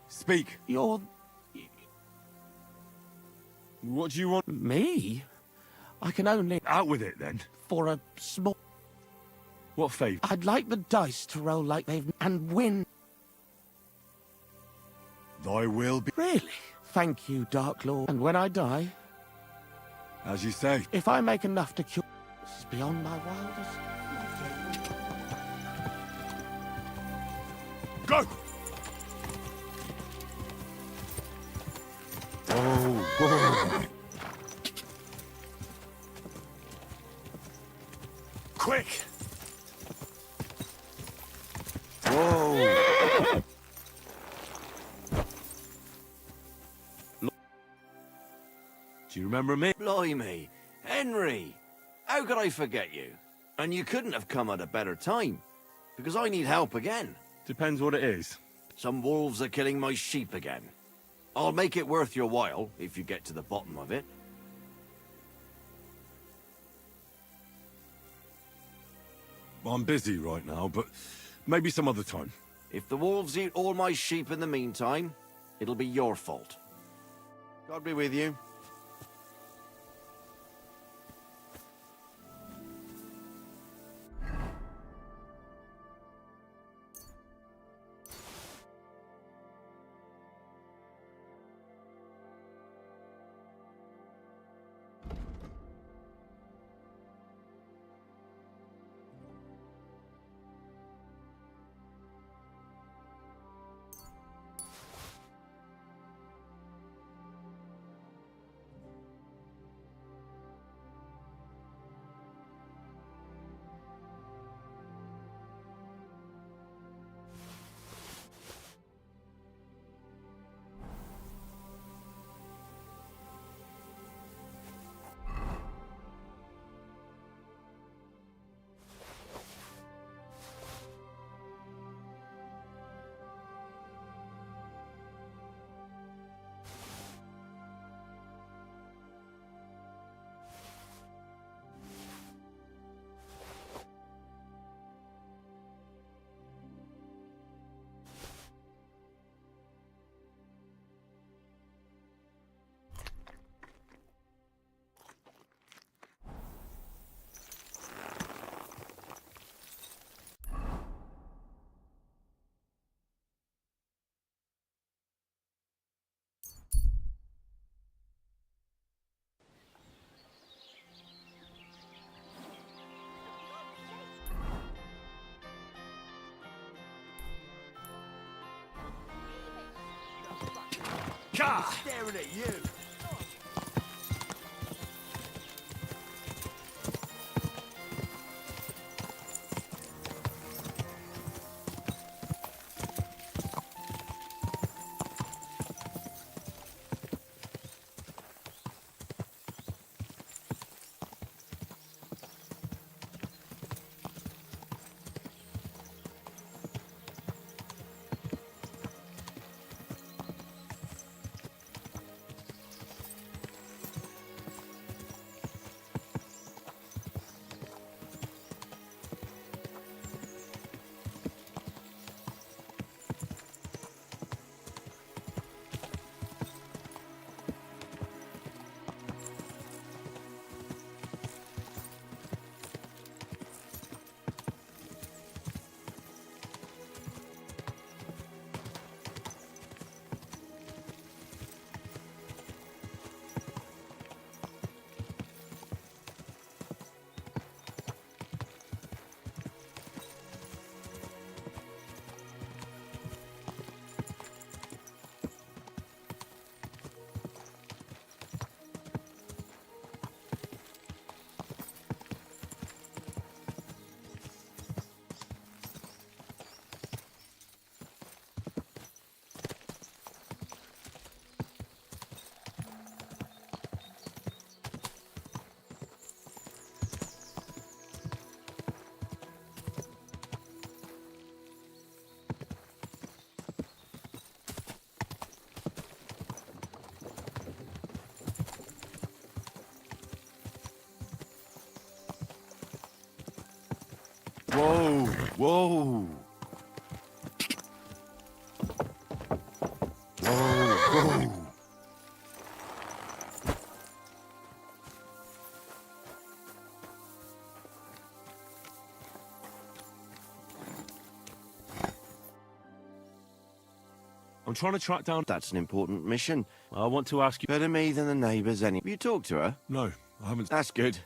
Speak. You're... What do you want? Me? I can only... Out with it, then. For a small... What favour? I'd like the dice to roll like they've... and win. Thy will be... Really? Thank you, Dark Lord. And when I die... As you say. If I make enough to cure... This is beyond my wildest... Go! Whoa! Quick! Whoa! Do you remember me? Blimey, Henry! How could I forget you? And you couldn't have come at a better time, because I need help again. Depends what it is. Some wolves are killing my sheep again. I'll make it worth your while, if you get to the bottom of it. I'm busy right now, but maybe some other time. If the wolves eat all my sheep in the meantime, it'll be your fault. God be with you. God! Staring at you! Whoa! Whoa! I'm trying to track down... That's an important mission. I want to ask you... Better me than the neighbours any... Have you talked to her? No, I haven't... That's good.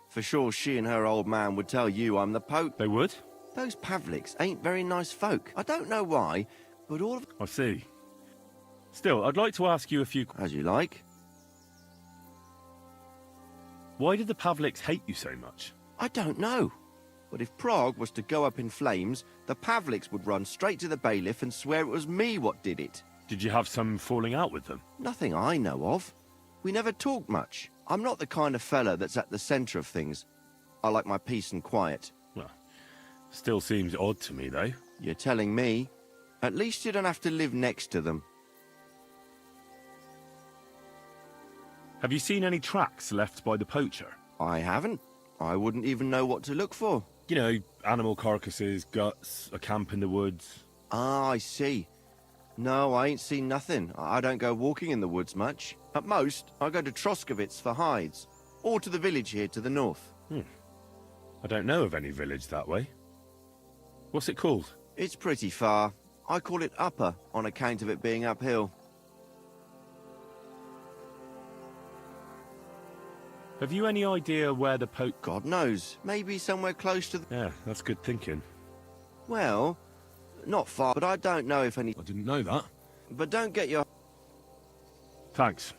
For sure she and her old man would tell you I'm the Pope. They would? Those Pavliks ain't very nice folk. I don't know why, but all of... I see. Still, I'd like to ask you a few... As you like. Why did the Pavliks hate you so much? I don't know. But if Prague was to go up in flames, the Pavliks would run straight to the bailiff and swear it was me what did it. Did you have some falling out with them? Nothing I know of. We never talked much. I'm not the kind of fella that's at the centre of things. I like my peace and quiet. Well, still seems odd to me, though. You're telling me? At least you don't have to live next to them. Have you seen any tracks left by the poacher? I haven't. I wouldn't even know what to look for. You know, animal carcasses, guts, a camp in the woods. Ah, I see. No, I ain't seen nothing. I don't go walking in the woods much. At most, I go to Troskovitz for hides. Or to the village here to the north. I don't know of any village that way. What's it called? It's pretty far. I call it Upper on account of it being uphill. Have you any idea where the Pope... God knows. Maybe somewhere close to the... Yeah, that's good thinking. Well, not far, but I don't know if any... I didn't know that. But don't get your... Thanks.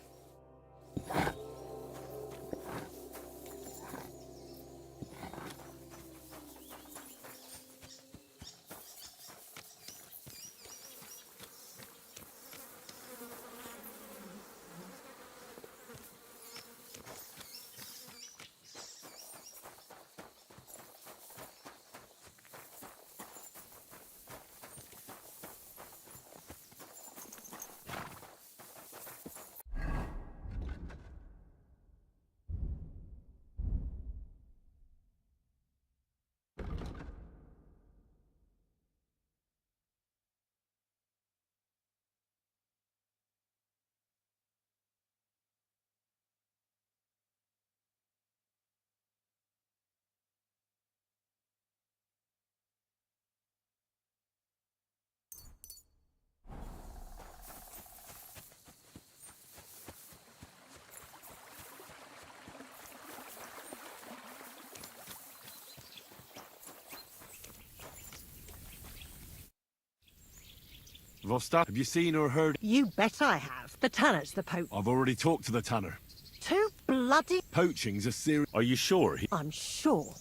Vostok, have you seen or heard... You bet I have. The tanner's the Pope. I've already talked to the tanner. Too bloody... Poaching's a serious... Are you sure? I'm sure.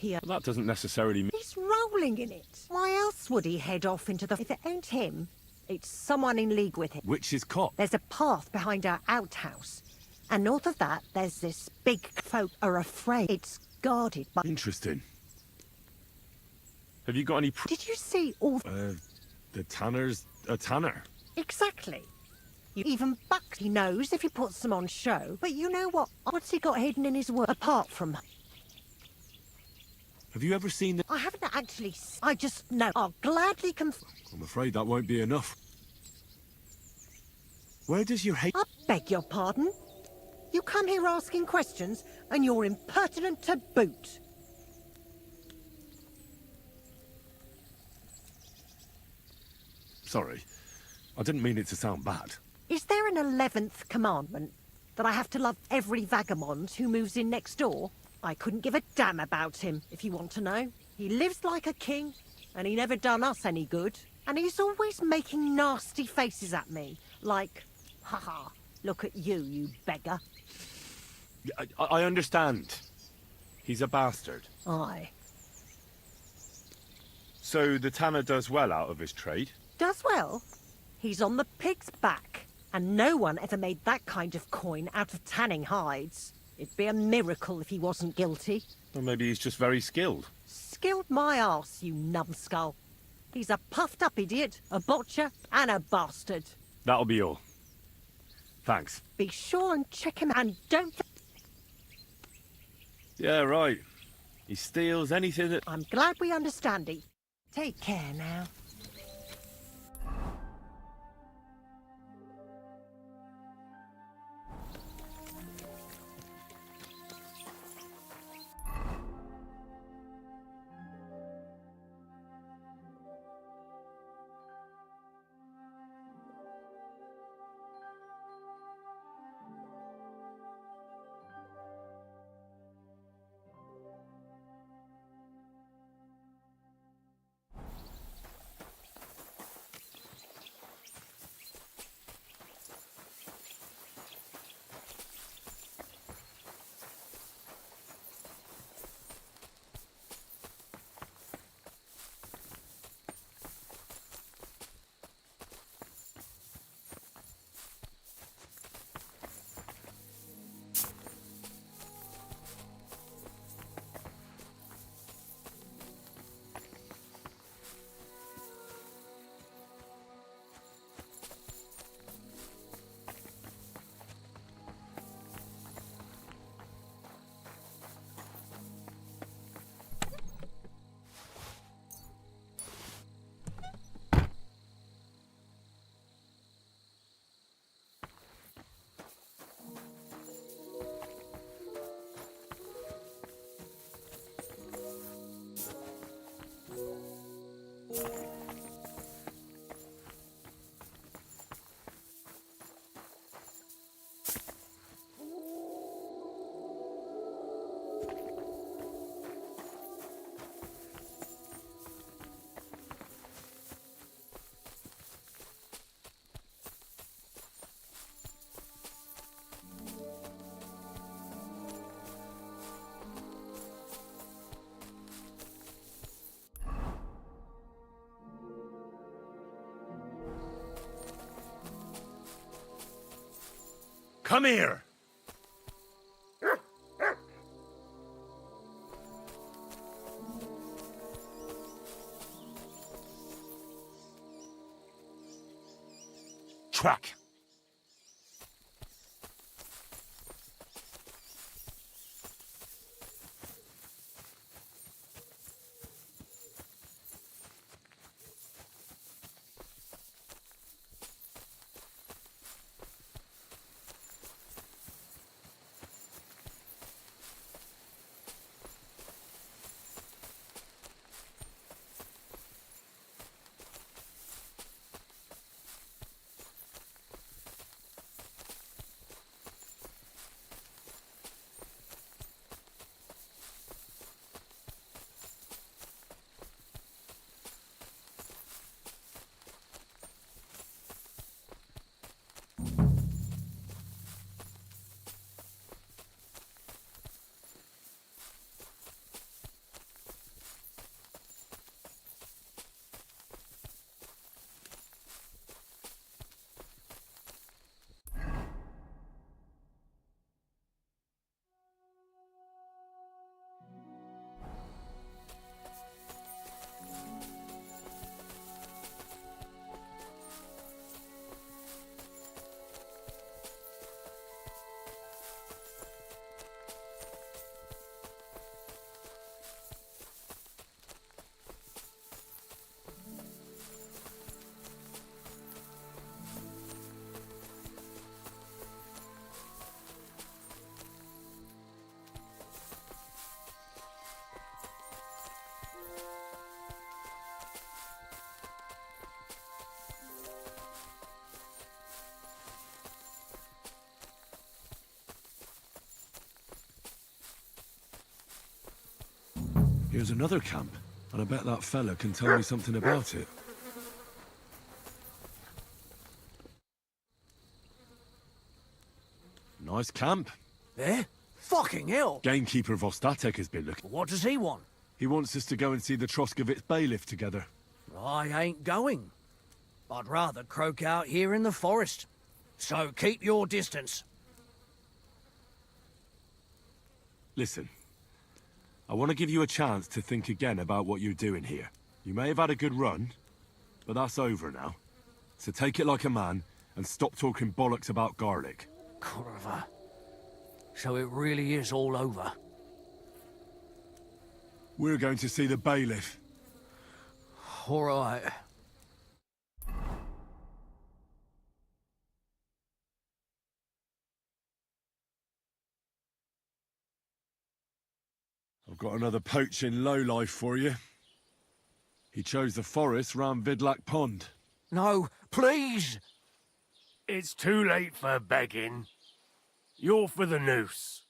That doesn't necessarily mean... He's rolling in it. Why else would he head off into the... If it ain't him, it's someone in league with him. Which is cop? There's a path behind our outhouse. And north of that, there's this big folk are afraid. It's guarded by... Interesting. Have you got any... Did you see all... The tanner's a tanner. Exactly. You even bucks he knows if he puts them on show. But you know what? What's he got hidden in his work apart from... Have you ever seen the... I haven't actually... I just know. I'll gladly I'm afraid that won't be enough. Where does your hate... I beg your pardon? You come here asking questions, and you're impertinent to boot. Sorry. I didn't mean it to sound bad. Is there an 11th commandment? That I have to love every vagabond who moves in next door? I couldn't give a damn about him, if you want to know. He lives like a king, and he never done us any good. And he's always making nasty faces at me, like, haha, look at you, you beggar. I understand. He's a bastard. Aye. So the tanner does well out of his trade? Does well. He's on the pig's back, and no one ever made that kind of coin out of tanning hides. It'd be a miracle if he wasn't guilty. Or maybe he's just very skilled. Skilled my arse, you numbskull. He's a puffed-up idiot, a botcher, and a bastard. That'll be all. Thanks. Be sure and check him, and don't... Yeah, right. He steals anything that... I'm glad we understand it. Take care now. Come here! Track! Here's another camp, and I bet that fella can tell me something about it. Nice camp. Eh? Fucking hell! Gamekeeper Vostatek has been looking. What does he want? He wants us to go and see the Troskovitz bailiff together. I ain't going. I'd rather croak out here in the forest. So keep your distance. Listen, I want to give you a chance to think again about what you're doing here. You may have had a good run, but that's over now. So take it like a man and stop talking bollocks about garlic. Kurva. So it really is all over. We're going to see the bailiff. all right. I've got another poaching lowlife for you. He chose the forest round Vidlac Pond. No, please! It's too late for begging. You're for the noose.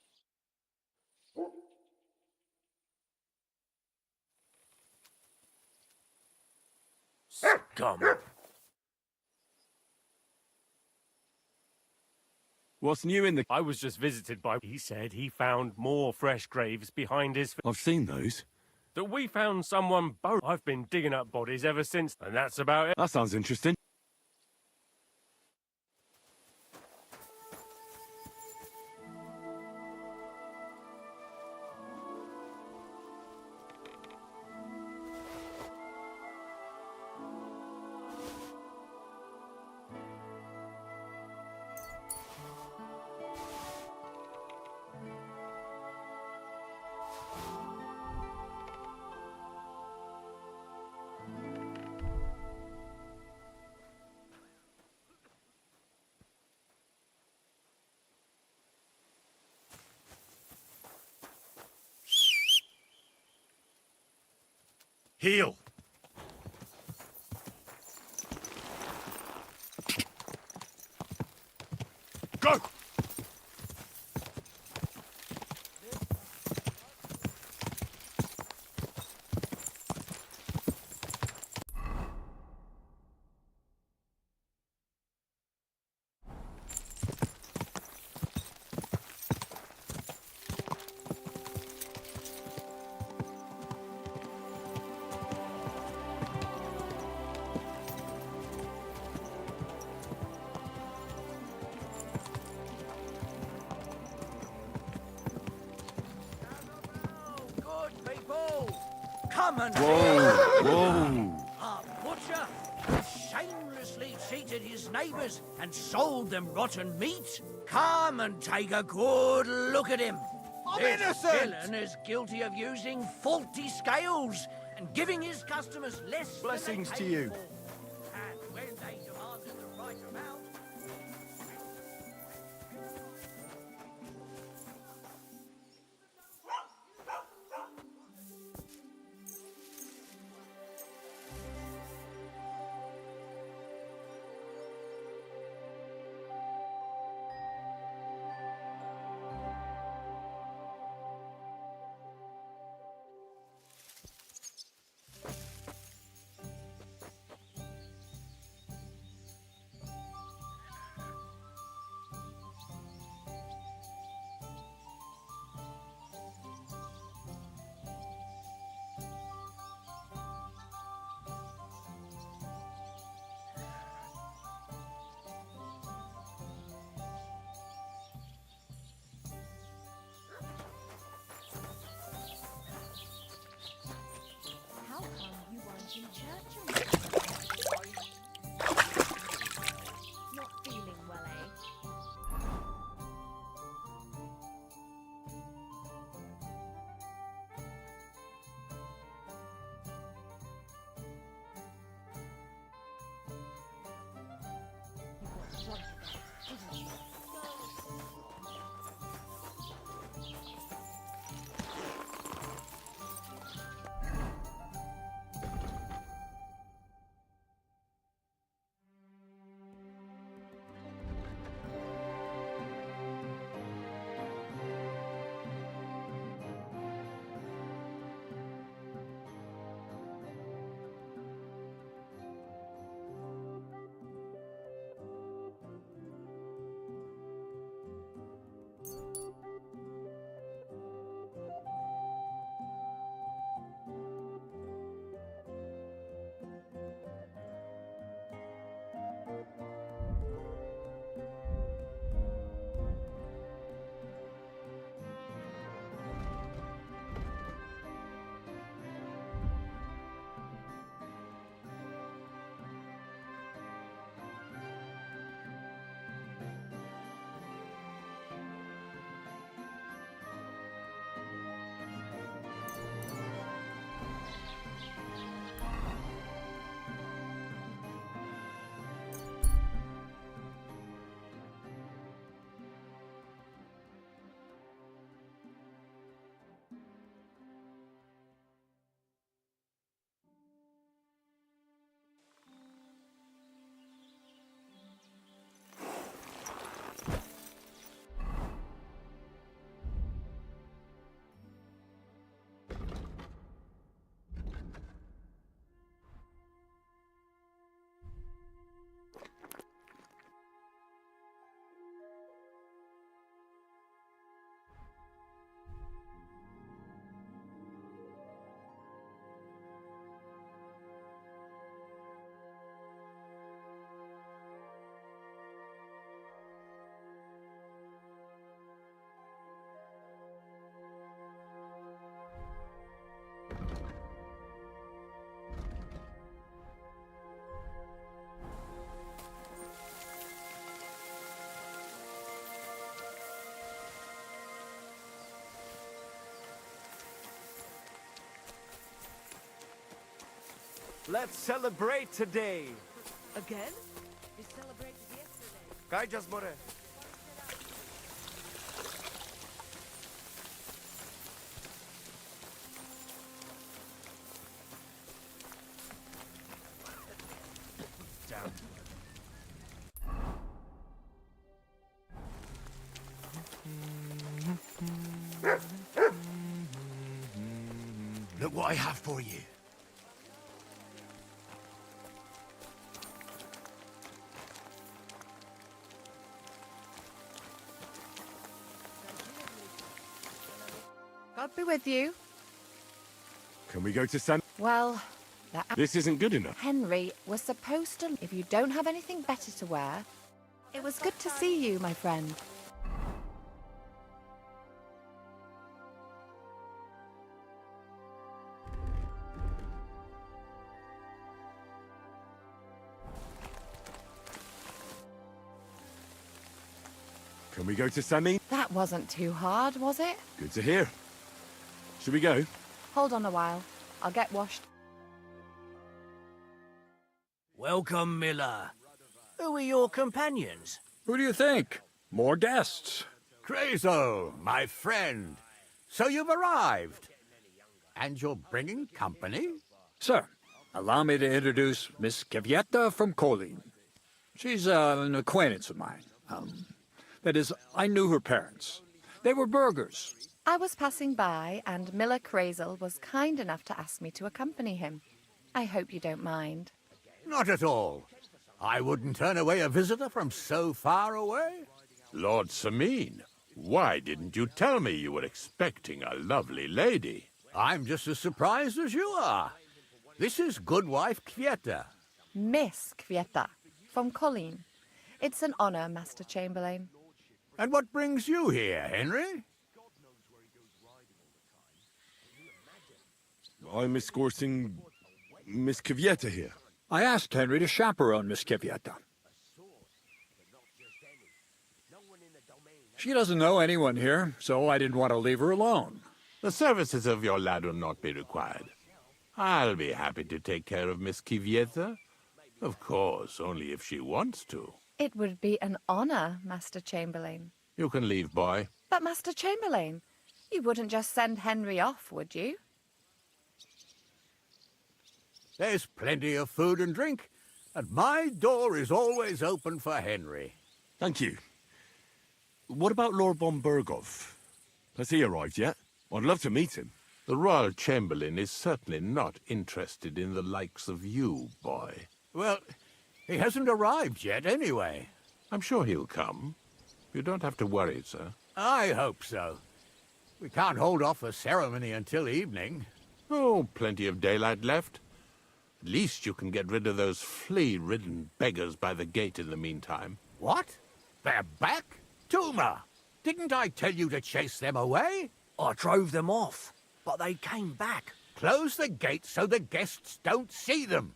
Scum. What's new in the... I was just visited by... He said he found more fresh graves behind his... I've seen those. That we found someone buried. I've been digging up bodies ever since, and that's about it. That sounds interesting. Heal! Go! Good people! Come and Whoa! Whoa! Our butcher shamelessly cheated his neighbors and sold them rotten meat. Come and take a good look at him. I'm This innocent! villain is guilty of using faulty scales and giving his customers less than they Blessings to paid you. for. And when they demanded the right amount, Let's celebrate today. Again? We celebrated yesterday. Kayacağız more. Damn. Look what I have for you. God be with you. Can we go to San... Well, This isn't good enough. Henry was supposed to... If you don't have anything better to wear... It was good to see you, my friend. Can we go to Samin? That wasn't too hard, was it? Good to hear. Should we go? Hold on a while. I'll get washed. Welcome, Miller. Who are your companions? Who do you think? More guests. Crazo, my friend. So you've arrived. And you're bringing company? Sir, allow me to introduce Miss Kvyetta from Kolin. She's an acquaintance of mine. That is, I knew her parents. They were burghers. I was passing by, and Miller Crazel was kind enough to ask me to accompany him. I hope you don't mind. Not at all. I wouldn't turn away a visitor from so far away. Lord Samin, why didn't you tell me you were expecting a lovely lady? I'm just as surprised as you are. This is Goodwife Kvyetta. Miss Kvyetta, from Colleen. It's an honor, Master Chamberlain. And what brings you here, Henry? I'm escorting Miss Kvyetta here. I asked Henry to chaperone Miss Kvyetta. She doesn't know anyone here, so I didn't want to leave her alone. The services of your lad will not be required. I'll be happy to take care of Miss Kvyetta. Of course, only if she wants to. It would be an honor, Master Chamberlain. You can leave, boy. But, Master Chamberlain, you wouldn't just send Henry off, would you? There's plenty of food and drink, and my door is always open for Henry. Thank you. What about Lord von Berghoff? Has he arrived yet? I'd love to meet him. The Royal Chamberlain is certainly not interested in the likes of you, boy. Well, he hasn't arrived yet, anyway. I'm sure he'll come. You don't have to worry, sir. I hope so. We can't hold off the ceremony until evening. Oh, plenty of daylight left. At least you can get rid of those flea-ridden beggars by the gate in the meantime. What? They're back? Tuma, didn't I tell you to chase them away? I drove them off, but they came back. Close the gate so the guests don't see them.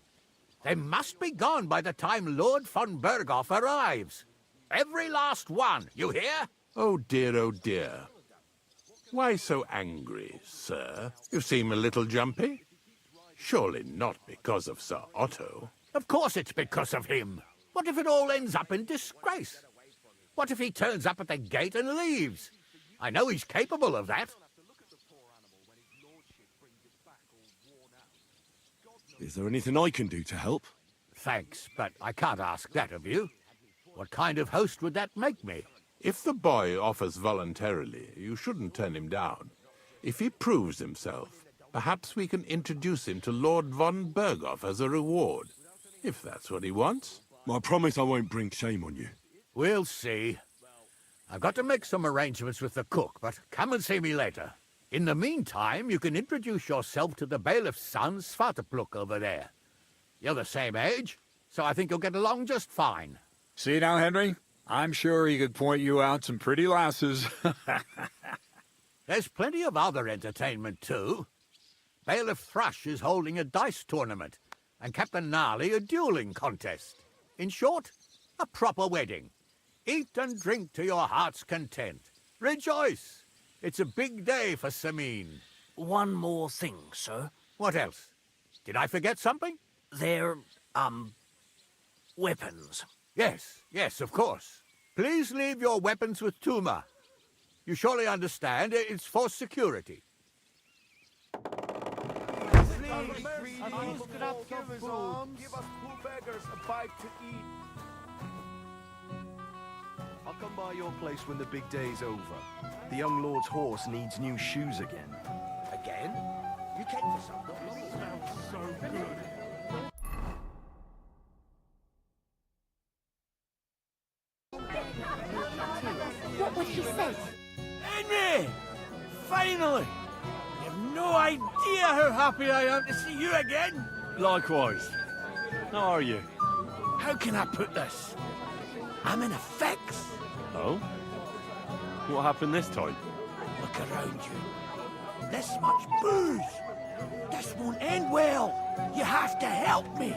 They must be gone by the time Lord von Berghoff arrives. Every last one, you hear? Oh dear, oh dear. Why so angry, sir? You seem a little jumpy. Surely not because of Sir Otto. Of course it's because of him. What if it all ends up in disgrace? What if he turns up at the gate and leaves? I know he's capable of that. Is there anything I can do to help? Thanks, but I can't ask that of you. What kind of host would that make me? If the boy offers voluntarily, you shouldn't turn him down. If he proves himself, perhaps we can introduce him to Lord von Berghoff as a reward, if that's what he wants. I promise I won't bring shame on you. We'll see. I've got to make some arrangements with the cook, but come and see me later. In the meantime, you can introduce yourself to the bailiff's son, Svartepluk, over there. You're the same age, so I think you'll get along just fine. See now, Henry? I'm sure he could point you out some pretty lasses. There's plenty of other entertainment, too. Bailiff Thrush is holding a dice tournament, and Captain Gnarly a dueling contest. In short, a proper wedding. Eat and drink to your heart's content. Rejoice! It's a big day for Samin. One more thing, sir. What else? Did I forget something? They're, weapons. Yes, of course. Please leave your weapons with Tuma. You surely understand it's for security. Give us poor beggars a bite to eat. I'll come by your place when the big day's over. The young lord's horse needs new shoes again. Again? You came for some not long ago. Smells so good. What would he say? Henry! Finally! You have no idea how happy I am to see you again! Likewise. How are you? How can I put this? I'm in a fix. Oh? What happened this time? Look around you. This much booze. This won't end well. You have to help me.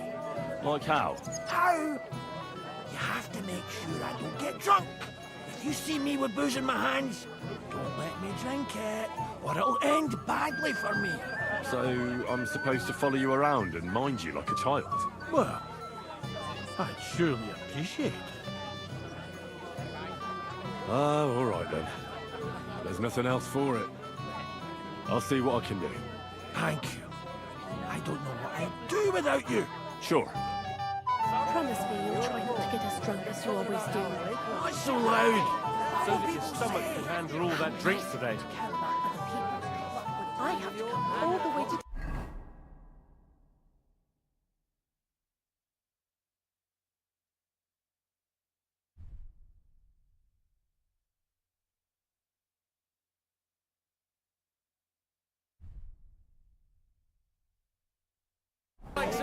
Like how? How? You have to make sure I don't get drunk. If you see me with booze in my hands, don't let me drink it, or it'll end badly for me. So I'm supposed to follow you around and mind you like a child? Well, I'd surely appreciate it. Oh, all right then. There's nothing else for it. I'll see what I can do. Thank you. I don't know what I'd do without you. Sure. Promise me you'll try not to get as drunk as you always do. What's so loud? So that your stomach can handle all that drink today. Care about other people. I have to come all the way to...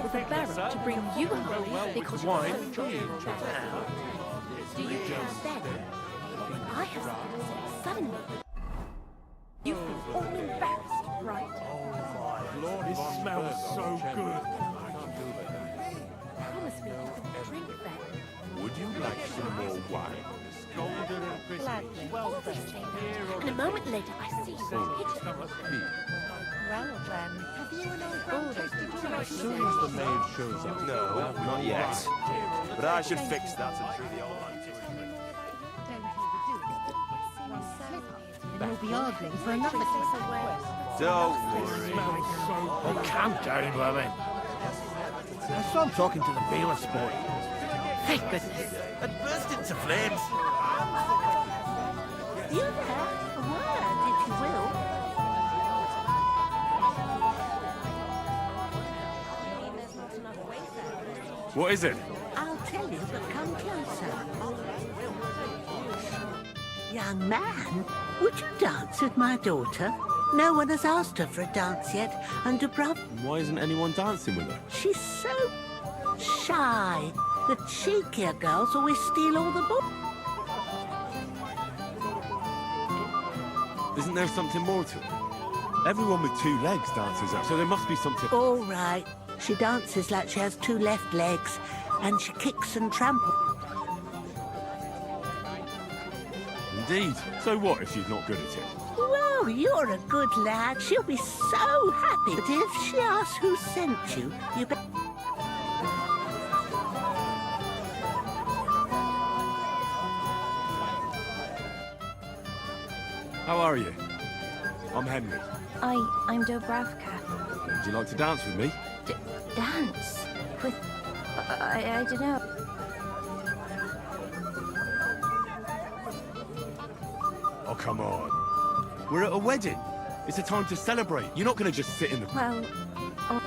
with a barrel to bring you home because you're so drunk. Do you understand? When I have something to say suddenly, you feel all embarrassed, right? This smells so good. Promise me you can drink then. Would you like some more wine? Golden and crispy. Gladly. Well Always done. say that. And a moment later I see you hitting. Well then, have you an old grandchild? As soon as the maid shows up. No, not yet. But I should fix that and treat the old man to a drink. And you'll be arguing for another kiss away. Don't It smells so Oh, good. calm down, woman. I saw him talking to the bailiff's boy. Thank goodness. It burst into flames. You there? A word, if you will. What is it? I'll tell you, but come closer. Young man, would you dance with my daughter? No one has asked her for a dance yet, and Dubrovnik, Why isn't anyone dancing with her? she's so shy. The cheekier girls always steal all the boys. Isn't there something more to it? Everyone with two legs dances up, so there must be something... All right. She dances like she has two left legs, and she kicks and tramples. Indeed. So what if she's not good at it? Well, you're a good lad. She'll be so happy. But if she asks who sent you, you better... How are you? I'm Henry. I'm Dobravka. Would you like to dance with me? Dance? With... I don't know. Oh, come on. We're at a wedding. It's a time to celebrate. You're not going to just sit in the... Well... Ow.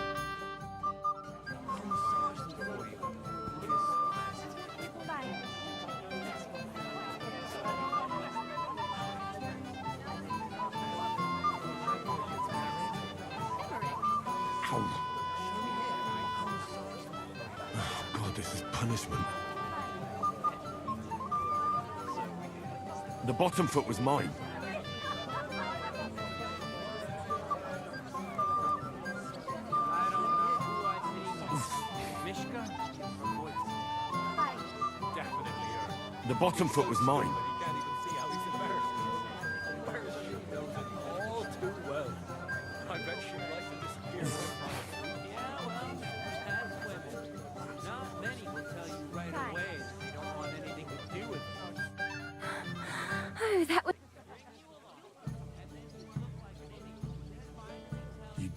Oh, God, this is punishment. The bottom foot was mine. The bottom foot was mine.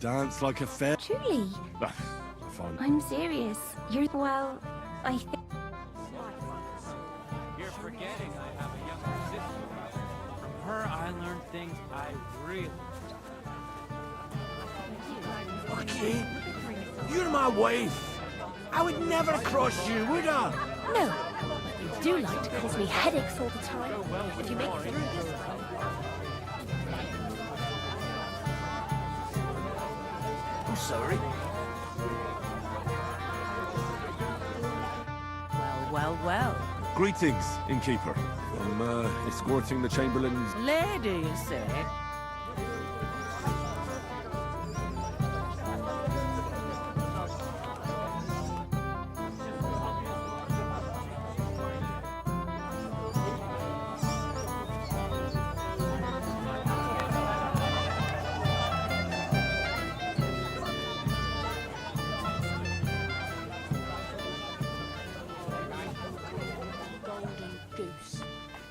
dance like a fair... Truly. Ah, fine. I'm serious. You're, well, I think... You're forgetting I have a younger sister. From her, I learned things I really... Okay, you're my wife. I would never cross you, would I? No, but you do like to cause me headaches all the time. If you make it through this time. I'm sorry. Well. Greetings, innkeeper. I'm escorting the Chamberlain's... Lady, you say?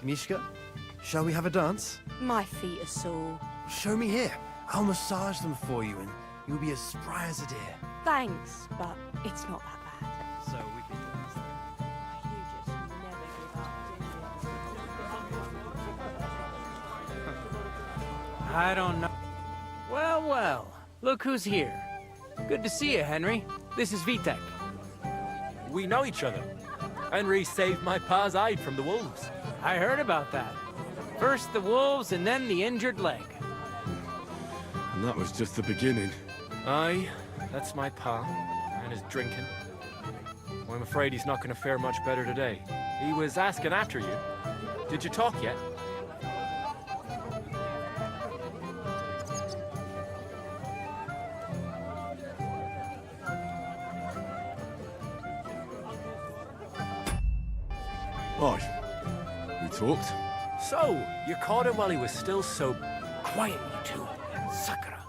Mishka, shall we have a dance? My feet are sore. Show me here. I'll massage them for you and you'll be as spry as a deer. Thanks, but it's not that bad. So we can dance I don't know. Well. Look who's here. Good to see you, Henry. This is Vitek. We know each other. Henry saved my pa's hide from the wolves. I heard about that. First the wolves and then the injured leg. And that was just the beginning. Aye, that's my pa, and his drinking. Well, I'm afraid he's not going to fare much better today. He was asking after you. Did you talk yet? Aye. We talked. So, you caught him while he was still so... Quiet, you two. Sakura.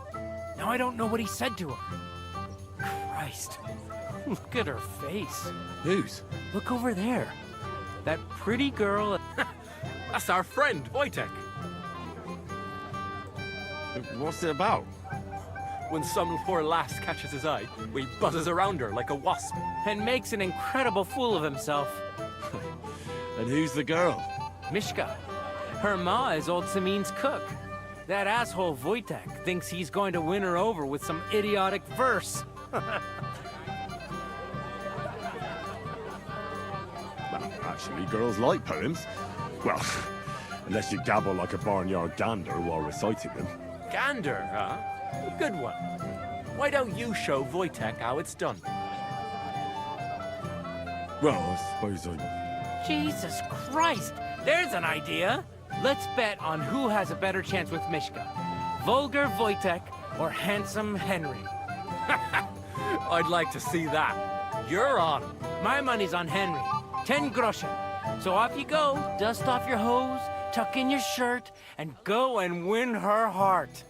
Now I don't know what he said to her. Christ. Look at her face. Whose? Look over there. That pretty girl... That's our friend, Wojtek. What's it about? When some poor lass catches his eye, we buzzes around her like a wasp. And makes an incredible fool of himself. And who's the girl? Mishka. Her ma is old Samin's cook. That asshole Wojtek thinks he's going to win her over with some idiotic verse. Well, actually, girls like poems. Well, unless you gabble like a barnyard gander while reciting them. Gander, huh? Good one. Why don't you show Wojtek how it's done? Well, I suppose I... Jesus Christ! There's an idea! Let's bet on who has a better chance with Mishka. Vulgar Wojtek or handsome Henry. I'd like to see that. You're on. My money's on Henry. 10 groschen. So off you go, dust off your hose, tuck in your shirt, and go and win her heart.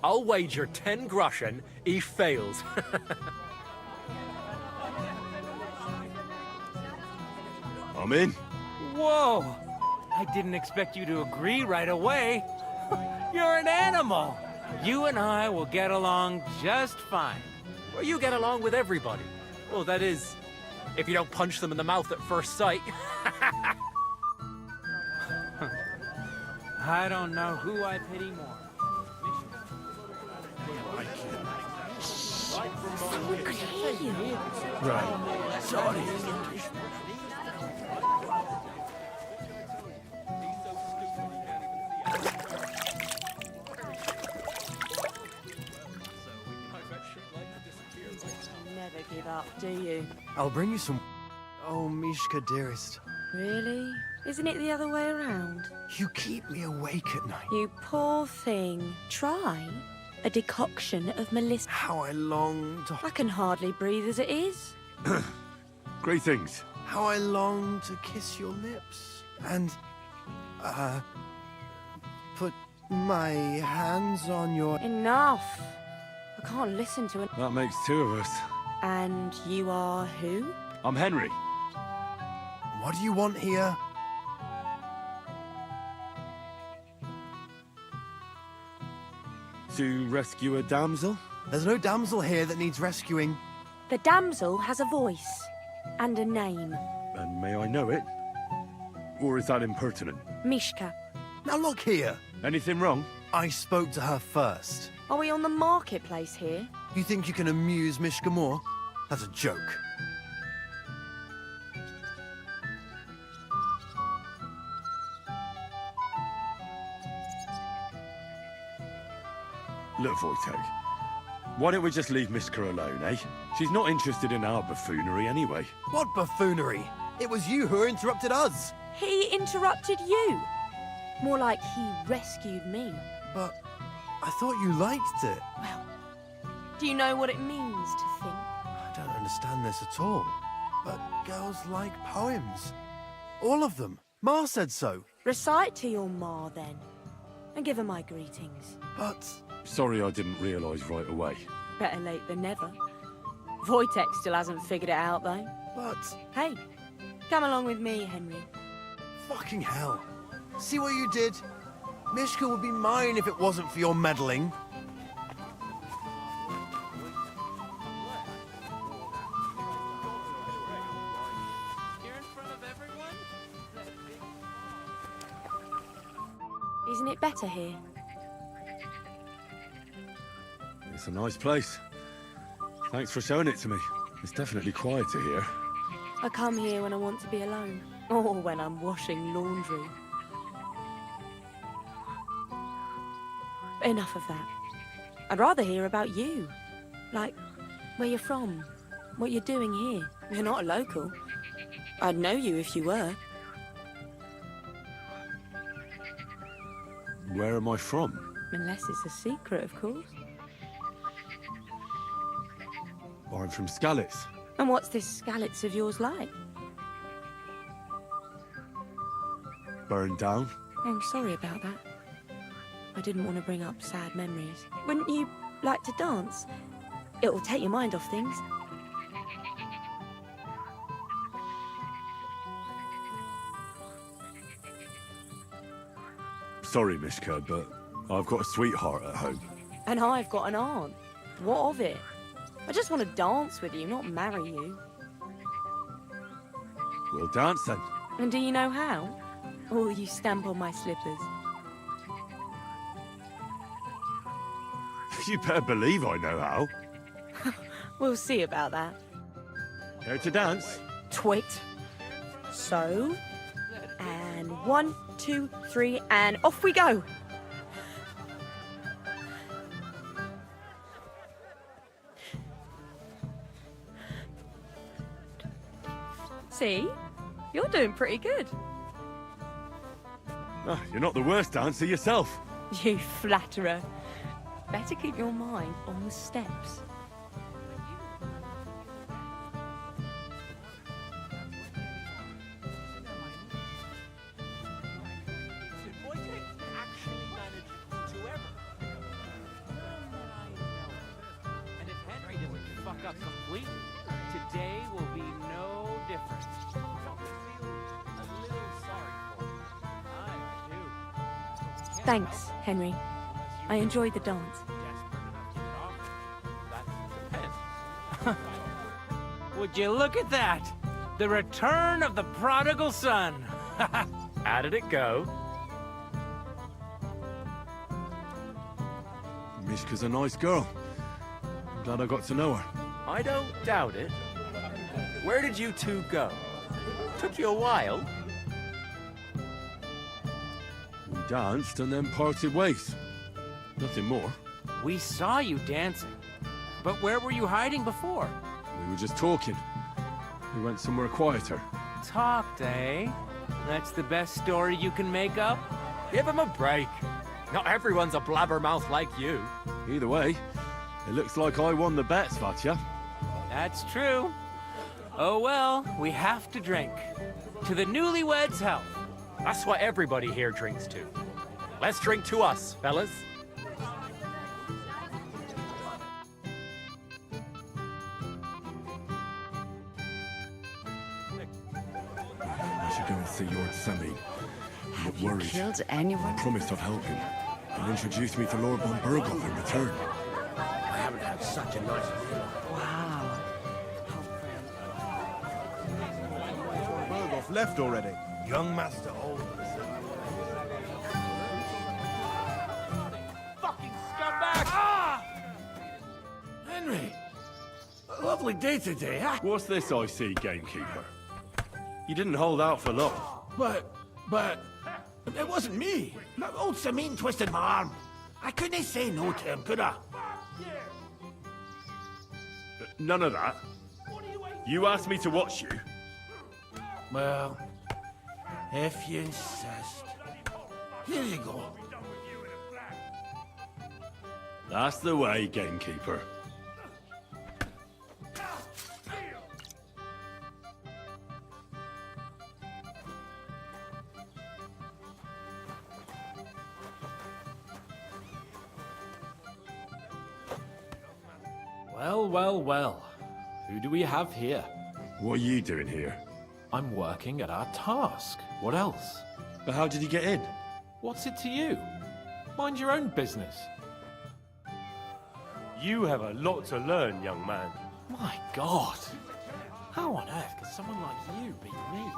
I'll wager 10 groschen he fails. I'm in. Whoa! I didn't expect you to agree right away. You're an animal. You and I will get along just fine. Well, you get along with everybody. Well, that is, if you don't punch them in the mouth at first sight. I don't know who I pity more. Someone could hear you. Right. Sorry. Never give up, do you? I'll bring you some... Oh, Mishka, dearest. Really? Isn't it the other way around? You keep me awake at night. You poor thing. Try a decoction of melissa. How I long to... I can hardly breathe as it is. Greetings. How I long to kiss your lips. And, put my hands on your... Enough. I can't listen to it. That makes two of us. And you are who? I'm Henry. What do you want here? To rescue a damsel? There's no damsel here that needs rescuing. The damsel has a voice and a name. And may I know it? Or is that impertinent? Mishka. Now look here. Anything wrong? I spoke to her first. Are we on the marketplace here? You think you can amuse Mishka more? That's a joke. Look, Wojtek, why don't we just leave Mishka alone, eh? She's not interested in our buffoonery anyway. What buffoonery? It was you who interrupted us. He interrupted you. More like he rescued me. But I thought you liked it. Well, do you know what it means to think? I don't understand this at all. But girls like poems. All of them. Ma said so. Recite to your ma, then. And give her my greetings. But... Sorry I didn't realise right away. Better late than never. Wojtek still hasn't figured it out, though. But... Hey, come along with me, Henry. Fucking hell. See what you did? Mishka would be mine if it wasn't for your meddling. Isn't it better here? It's a nice place. Thanks for showing it to me. It's definitely quieter here. I come here when I want to be alone. Or when I'm washing laundry. Enough of that. I'd rather hear about you. Like, where you're from. What you're doing here. You're not a local. I'd know you if you were. Where am I from? Unless it's a secret, of course. I'm from Skalitz. And what's this Skalitz of yours like? Burned down. I'm sorry about that. I didn't want to bring up sad memories. Wouldn't you like to dance? It'll take your mind off things. Sorry, Mishka, but I've got a sweetheart at home. And I've got an aunt. What of it? I just want to dance with you, not marry you. We'll dance then. And do you know how? Or will you stamp on my slippers? You better believe I know how. We'll see about that. Care to dance? Twit. So. And 1, 2, 3, and off we go. See? You're doing pretty good. Oh, you're not the worst dancer yourself. You flatterer. Better keep your mind on the steps. And if Henry doesn't fuck up completely, today will be no different. Don't you feel a little sorry for him? I do. Thanks, Henry. I enjoyed the dance. Would you look at that? The return of the prodigal son. How did it go? Mishka's a nice girl. I'm glad I got to know her. I don't doubt it. Where did you two go? Took you a while. We danced and then parted ways. Nothing more. We saw you dancing. But where were you hiding before? We were just talking. We went somewhere quieter. Talked, eh? That's the best story you can make up? Give him a break. Not everyone's a blabbermouth like you. Either way, it looks like I won the bet, Svatya. That's true. Oh well, we have to drink. To the newlyweds' health. That's what everybody here drinks to. Let's drink to us, fellas. I should go and see Lord Semi. I'm not worried. Killed anyone? I promised I'd help him. He'll introduce me to Lord von Berghoff in return. I haven't had such a nice meal. Wow. Berghoff left already. Young Master Old. Fucking scumbag! Ah! Henry! A lovely day today, huh? What's this I see, gamekeeper? You didn't hold out for long. But, it wasn't me. That old Samin twisted my arm. I couldn't say no to him, could I? None of that. You asked me to watch you. Well, if you insist. Here you go. That's the way, gamekeeper. Well, well, well. Who do we have here? What are you doing here? I'm working at our task. What else? But how did you get in? What's it to you? Mind your own business. You have a lot to learn, young man. My God! How on earth could someone like you beat me?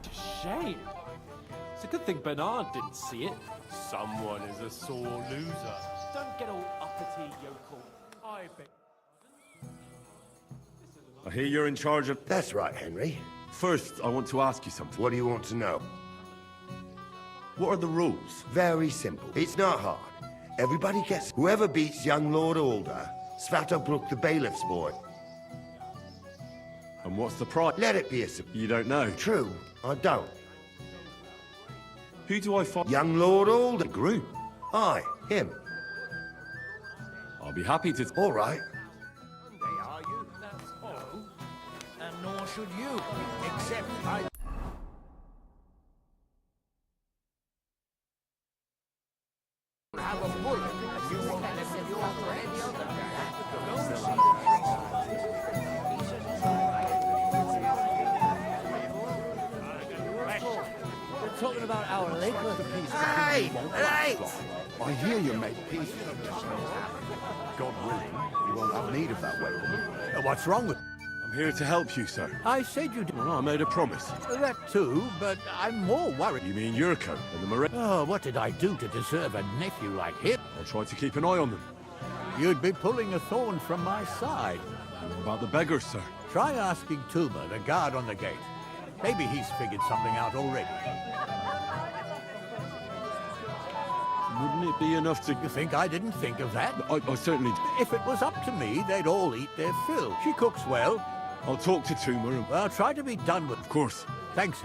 It's a shame. It's a good thing Bernard didn't see it. Someone is a sore loser. Don't get all uppity, yokel. I bet. I hear you're in charge of... That's right, Henry. First, I want to ask you something. What do you want to know? What are the rules? Very simple. It's not hard. Everybody gets... Whoever beats young Lord Alder, Svatobrook the bailiff's boy. And what's the price? Let it be a... You don't know? True, I don't. Who do I fight? Young Lord Alder. The group. Aye, him. I'll be happy to... All right. Monday, are you? That's all. And nor should you. Except I... have a bullet, and you won't let me do it for any other guy. Go see We're talking about our Lakewood piece. Hey! Right! I hear you made peace with them. God willing, you won't have need of that weapon. What's wrong with... I'm here to help you, sir. I said you did. Well, I made a promise. That too, but I'm more worried. You mean Yurko and the Moray? Oh, what did I do to deserve a nephew like him? I'll try to keep an eye on them. You'd be pulling a thorn from my side. What about the beggars, sir? Try asking Tuma, the guard on the gate. Maybe he's figured something out already. Wouldn't it be enough to... You think I didn't think of that? I certainly... If it was up to me, they'd all eat their fill. She cooks well. I'll talk to Tuma and... Well, try to be done with... Of course. Thanks.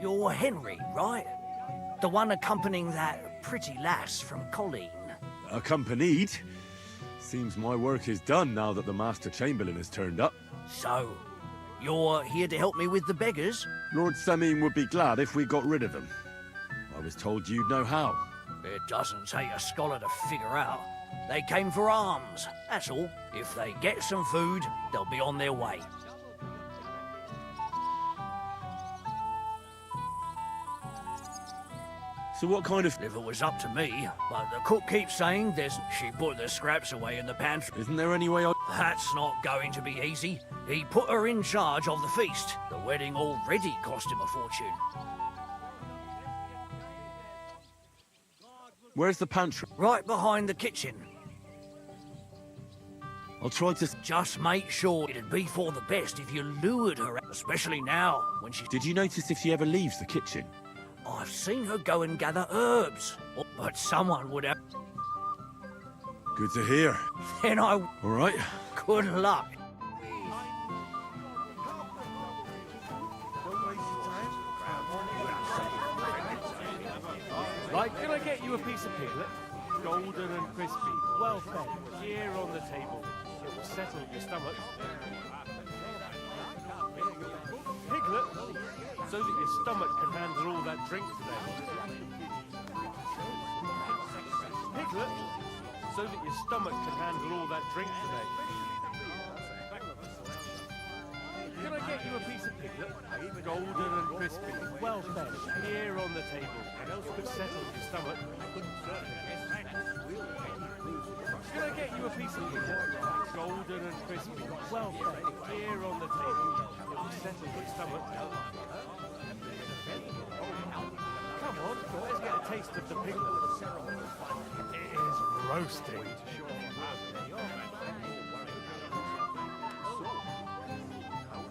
You're Henry, right? The one accompanying that pretty lass from Colleen. Accompanied? Seems my work is done now that the Master Chamberlain has turned up. So, you're here to help me with the beggars? Lord Samin would be glad if we got rid of them. I was told you'd know how. It doesn't take a scholar to figure out. They came for alms, that's all. If they get some food, they'll be on their way. So what kind of... If it was up to me, but the cook keeps saying she put the scraps away in the pantry. Isn't there any way I... That's not going to be easy. He put her in charge of the feast. The wedding already cost him a fortune. Where's the pantry? Right behind the kitchen. I'll try to... Just make sure it'd be for the best if you lured her out, especially now, when she... Did you notice if she ever leaves the kitchen? I've seen her go and gather herbs, but someone would have... Good to hear. Then I... All right. Good luck. Right, can I get you a piece of piglet? Golden and crispy, well fed, here on the table. It will settle your stomach. Piglet, so that your stomach can handle all that drink today. Piglet, so that your stomach can handle all that drink today. Can I get you a piece of piglet? Golden and crispy, well fed, here on the table. What else could settle your stomach? Can I get you a piece of piglet? Golden and crispy, well fed, here on the table. It will settle your stomach. Come on, let's get a taste of the piglet. It is roasting.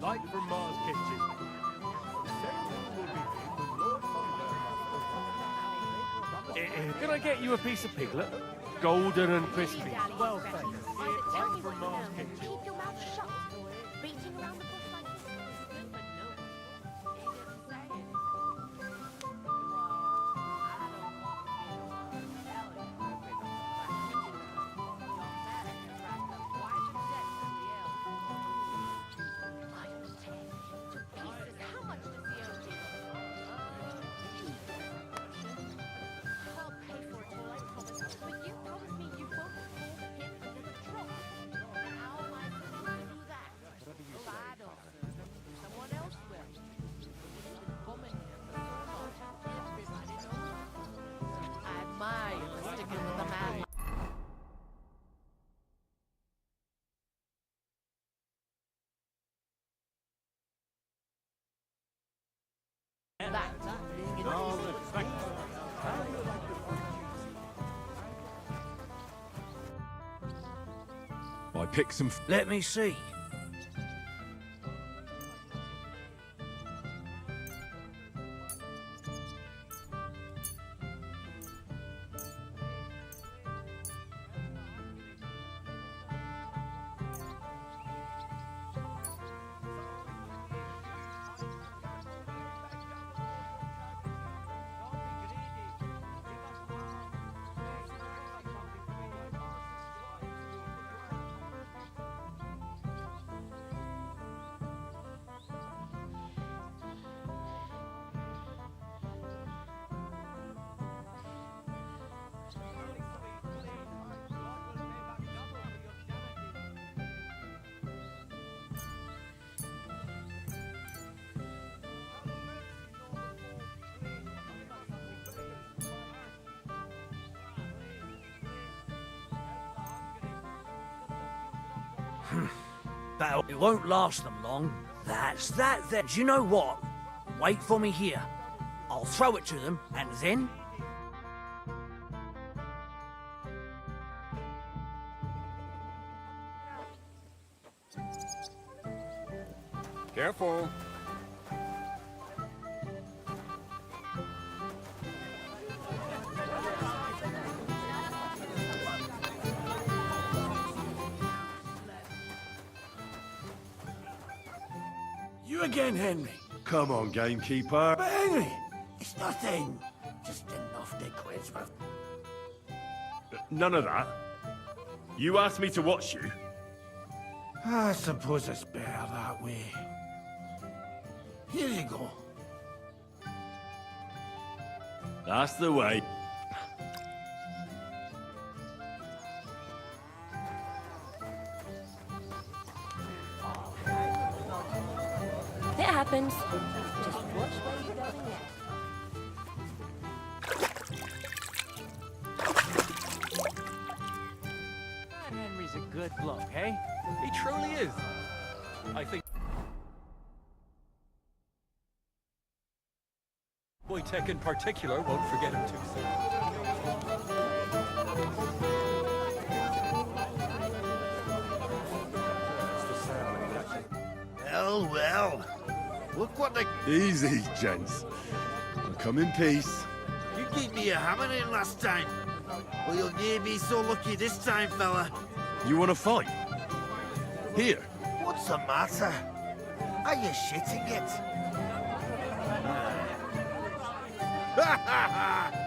Like from Mars Kitchen. Can I get you a piece of piglet? Golden and crispy, well fed. Like from Mars Kitchen. Keep your mouth shut. Beating around the bush like this. How much does he owe you? I'll pay for it all, I promise. But you promised me you won't fall him into the trough. How am I supposed to do that? Oh, I don't. Someone else will. The woman here, everybody knows. I admire you for sticking with the man. I picked some. Let me see. But it won't last them long. That's that then. Do you know what? Wait for me here. I'll throw it to them, and then... Careful. You again, Henry. Come on, gamekeeper. But Henry, it's nothing. Just enough to quits with. None of that. You asked me to watch you. I suppose it's better that way. Here you go. That's the way. It happens. Just watch where you're going next. Man, Henry's a good bloke, eh? He truly is. I think Wojtek in particular won't forget him too soon. Well, well. Look what they... Easy, gents. I'll come in peace. You gave me a hammering last time. Well, you'll near be so lucky this time, fella. You want to fight? Here. What's the matter? Are you shitting it?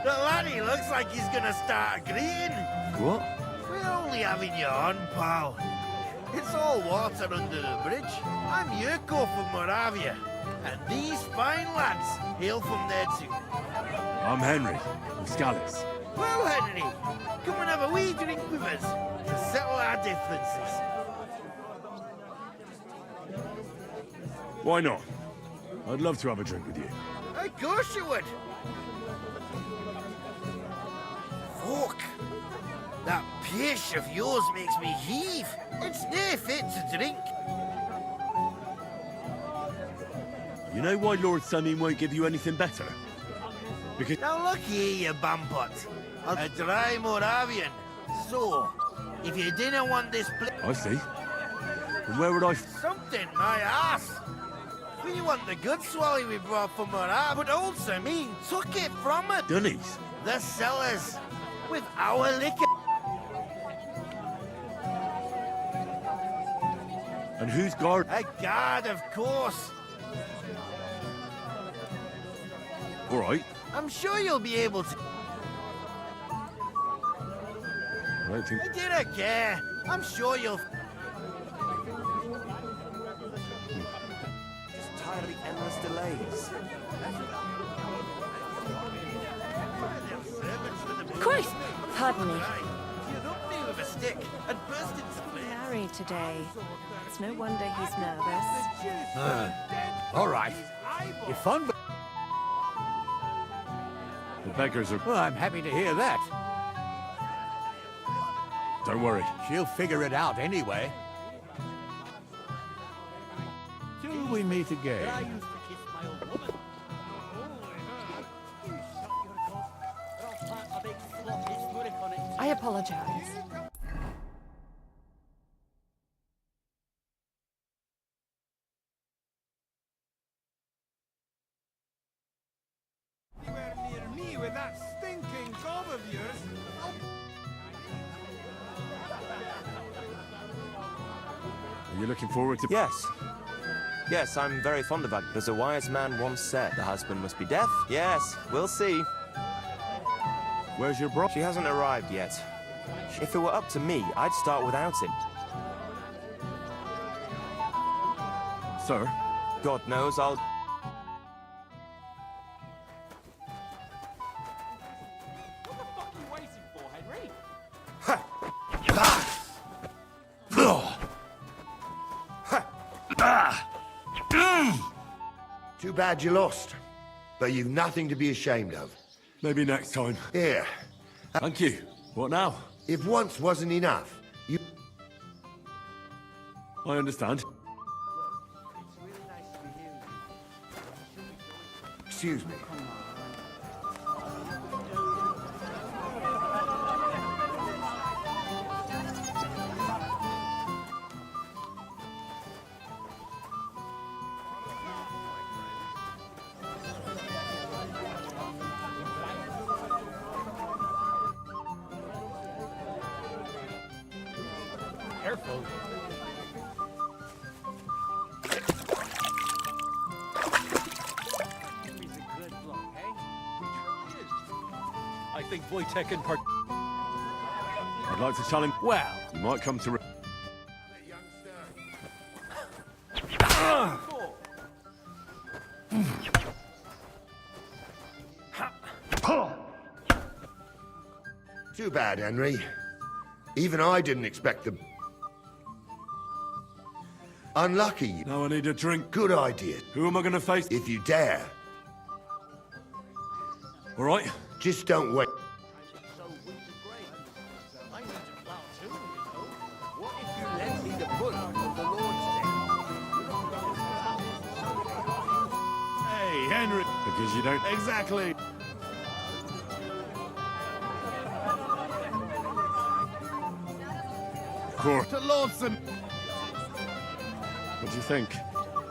The laddie looks like he's gonna start agreeing. What? We're only having you on, pal. It's all water under the bridge. I'm Yurko from Moravia, and these fine lads hail from there too. I'm Henry, of Scallis. Well, Henry, come and have a wee drink with us to settle our differences. Why not? I'd love to have a drink with you. Of course you would. Fuck. That pish of yours makes me heave. It's near fit to drink. You know why Lord Samin won't give you anything better? Because... Now look here, you bumpot. A dry Moravian. So, if you didn't want this place... I see. And where would I... Something, my ass. We want the good swally we brought from Moravia, but old Samin took it from it. Dunnies? The cellars. With our liquor. And who's guard? A guard, of course. All right. I'm sure you'll be able to... I don't think... I didn't care. I'm sure you'll... Just tired of the endless delays. Christ! Pardon me. You'd up me with a stick and burst into flames. Married today. It's no wonder he's nervous. All right. You're fun, but... The beggars are... Well, I'm happy to hear that. Don't worry. She'll figure it out anyway. Till we meet again. I apologize. Anywhere near me with that stinking gob of yours. Are you looking forward to... Yes. Yes, I'm very fond of that. As a wise man once said, the husband must be deaf. Yes, we'll see. Where's your bro? She hasn't arrived yet. If it were up to me, I'd start without him. Sir? God knows I'll... Too bad you lost. But you've nothing to be ashamed of. Maybe next time. Here. Thank you. What now? If once wasn't enough, you... I understand. Excuse me. Careful. He's a good bloke, eh? He truly is. I think Wojtek and part... I'd like to challenge... Well, You might come to... Too bad, Henry. Even I didn't expect the... Unlucky. Now I need a drink. Good idea. Who am I going to face? If you dare. All right. Just don't wait. What if you lent me the bull of the Lord's Day? Hey, Henry. Because you don't... Exactly. Of course. To Lordson. What do you think?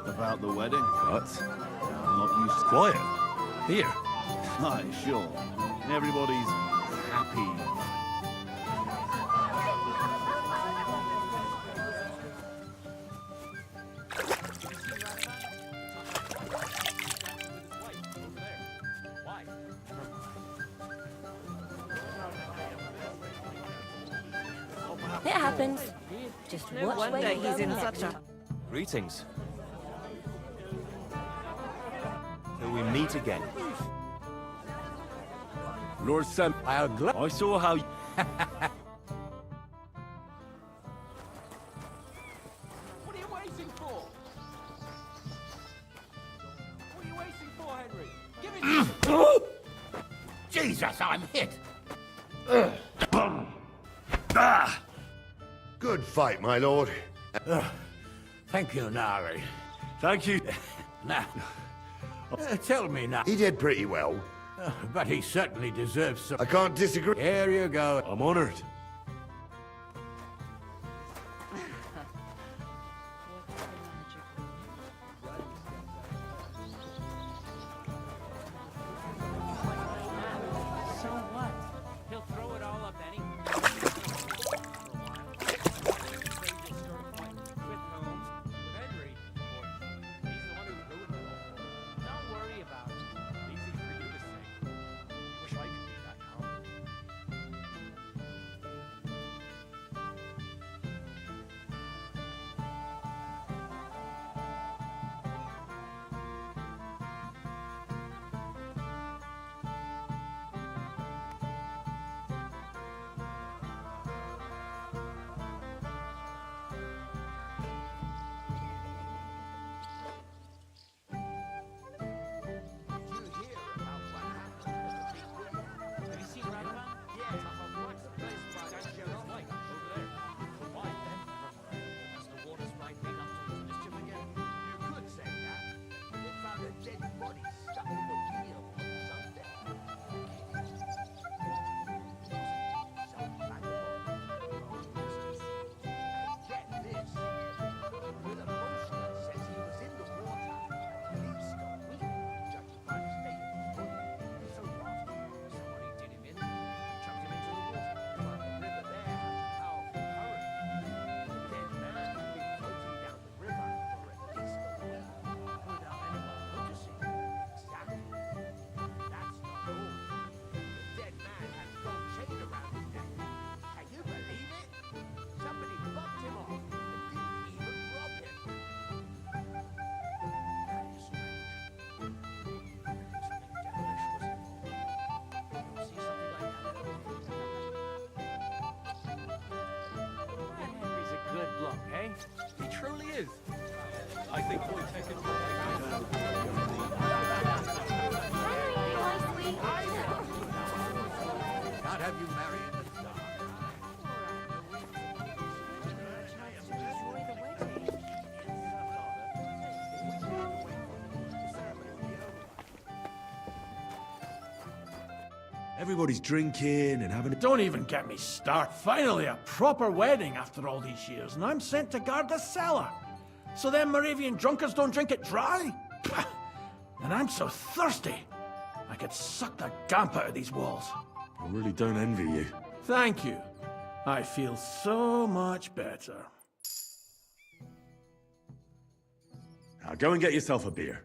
About the wedding? What? Not used to... Quiet. Here. Aye, sure. Everybody's happy. It happens. Just No watch wonder where you he's go in next. such a... Greetings. Till we meet again. Lord Sam, I saw how... What are you waiting for? What are you waiting for, Henry? Give it to me! Jesus, I'm hit! Good fight, my lord. Thank you, Nari. Thank you. Now, tell me now. He did pretty well. But he certainly deserves some... I can't disagree. Here you go. I'm honored. So what? He'll throw it all up anyway. With Holmes, with Henry, he's the one who ruined it all. Don't worry about it. Easy for you to say. Wish I could be that calm. Have you seen Radaman? Yeah. What's the place by Sheriff's Lake over there? Why then? Has the water sprite been up to his mischief again? You could say that. They found a dead body stuck in the wheel on Sunday. Some vagabond. Get this. With a motion that says he was in the water at least a week, judging by the state of his body. So what? Somebody did him in, chucked him into the water. But the river there has a powerful current. The dead man had been floating down the river for at least a week without anyone noticing. Exactly. That's not all. The dead man had a gold chain around his neck. Can you believe it? Somebody bumped him off and didn't even rob him. That is strange. I reckon something devilish was involved. You ever see something like that at all? That Henry's a good bloke, eh? He truly is. I think we'll take it Can't have you marry in the dark. Everybody's drinking and having... Don't even get me started. Finally, a proper wedding after all these years, and I'm sent to guard the cellar. So them Moravian drunkards don't drink it dry? Pah! And I'm so thirsty. I could suck the damp out of these walls. I really don't envy you. Thank you. I feel so much better. Now go and get yourself a beer.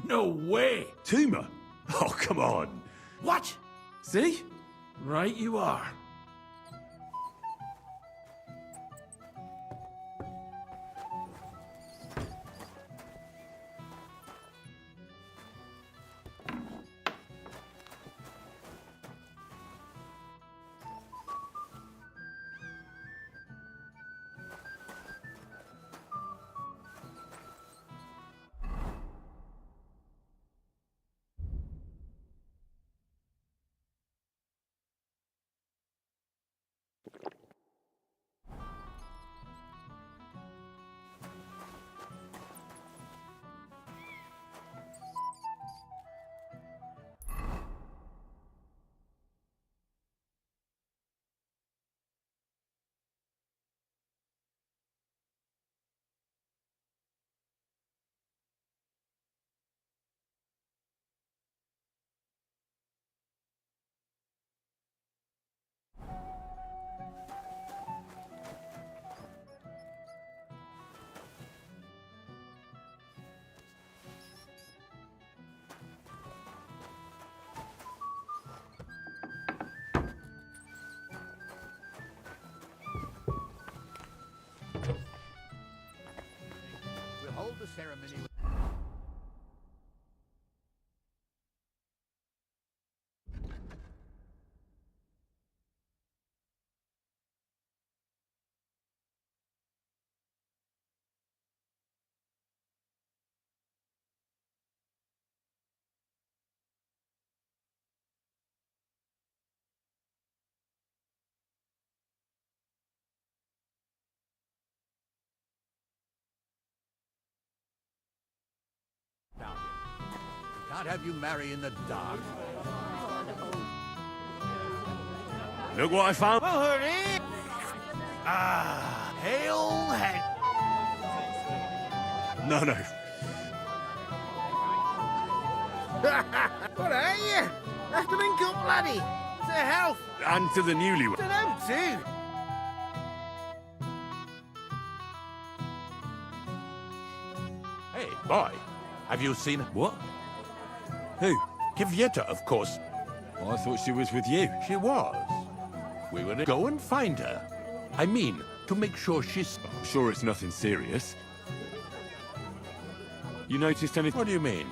No way! Tuma? Oh, come on. What? See? Right you are. Hold the ceremony. Can't have you marry in the dark. Look what I found. Well, hurry! Ah, hail head. No. What are you? After been good, laddie. To health. And to the newlywed. To them too. Hey, boy. Have you seen... What? Who? Kivieta, of course. Oh, I thought she was with you. She was. We were to go and find her. I mean, to make sure she's... I'm sure it's nothing serious. You noticed anything? What do you mean?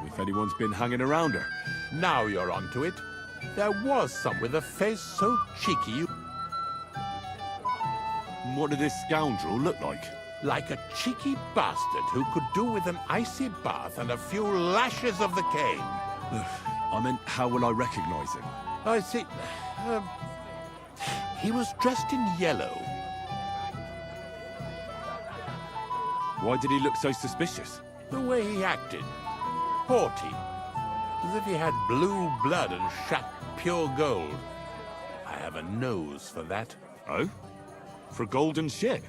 If anyone's been hanging around her. Now you're onto it. There was some with a face so cheeky you... What did this scoundrel look like? Like a cheeky bastard who could do with an icy bath and a few lashes of the cane. I meant, how will I recognize him? I see. He was dressed in yellow. Why did he look so suspicious? The way he acted. Haughty. As if he had blue blood and shat pure gold. I have a nose for that. Oh? For golden shit?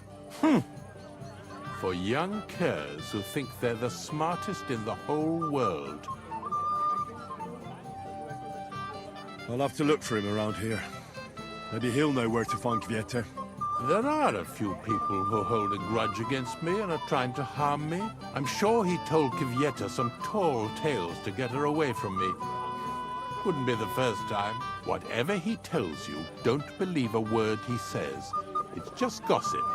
For young curs who think they're the smartest in the whole world. I'll have to look for him around here. Maybe he'll know where to find Kvieta. There are a few people who hold a grudge against me and are trying to harm me. I'm sure he told Kvieta some tall tales to get her away from me. Wouldn't be the first time. Whatever he tells you, don't believe a word he says. It's just gossip.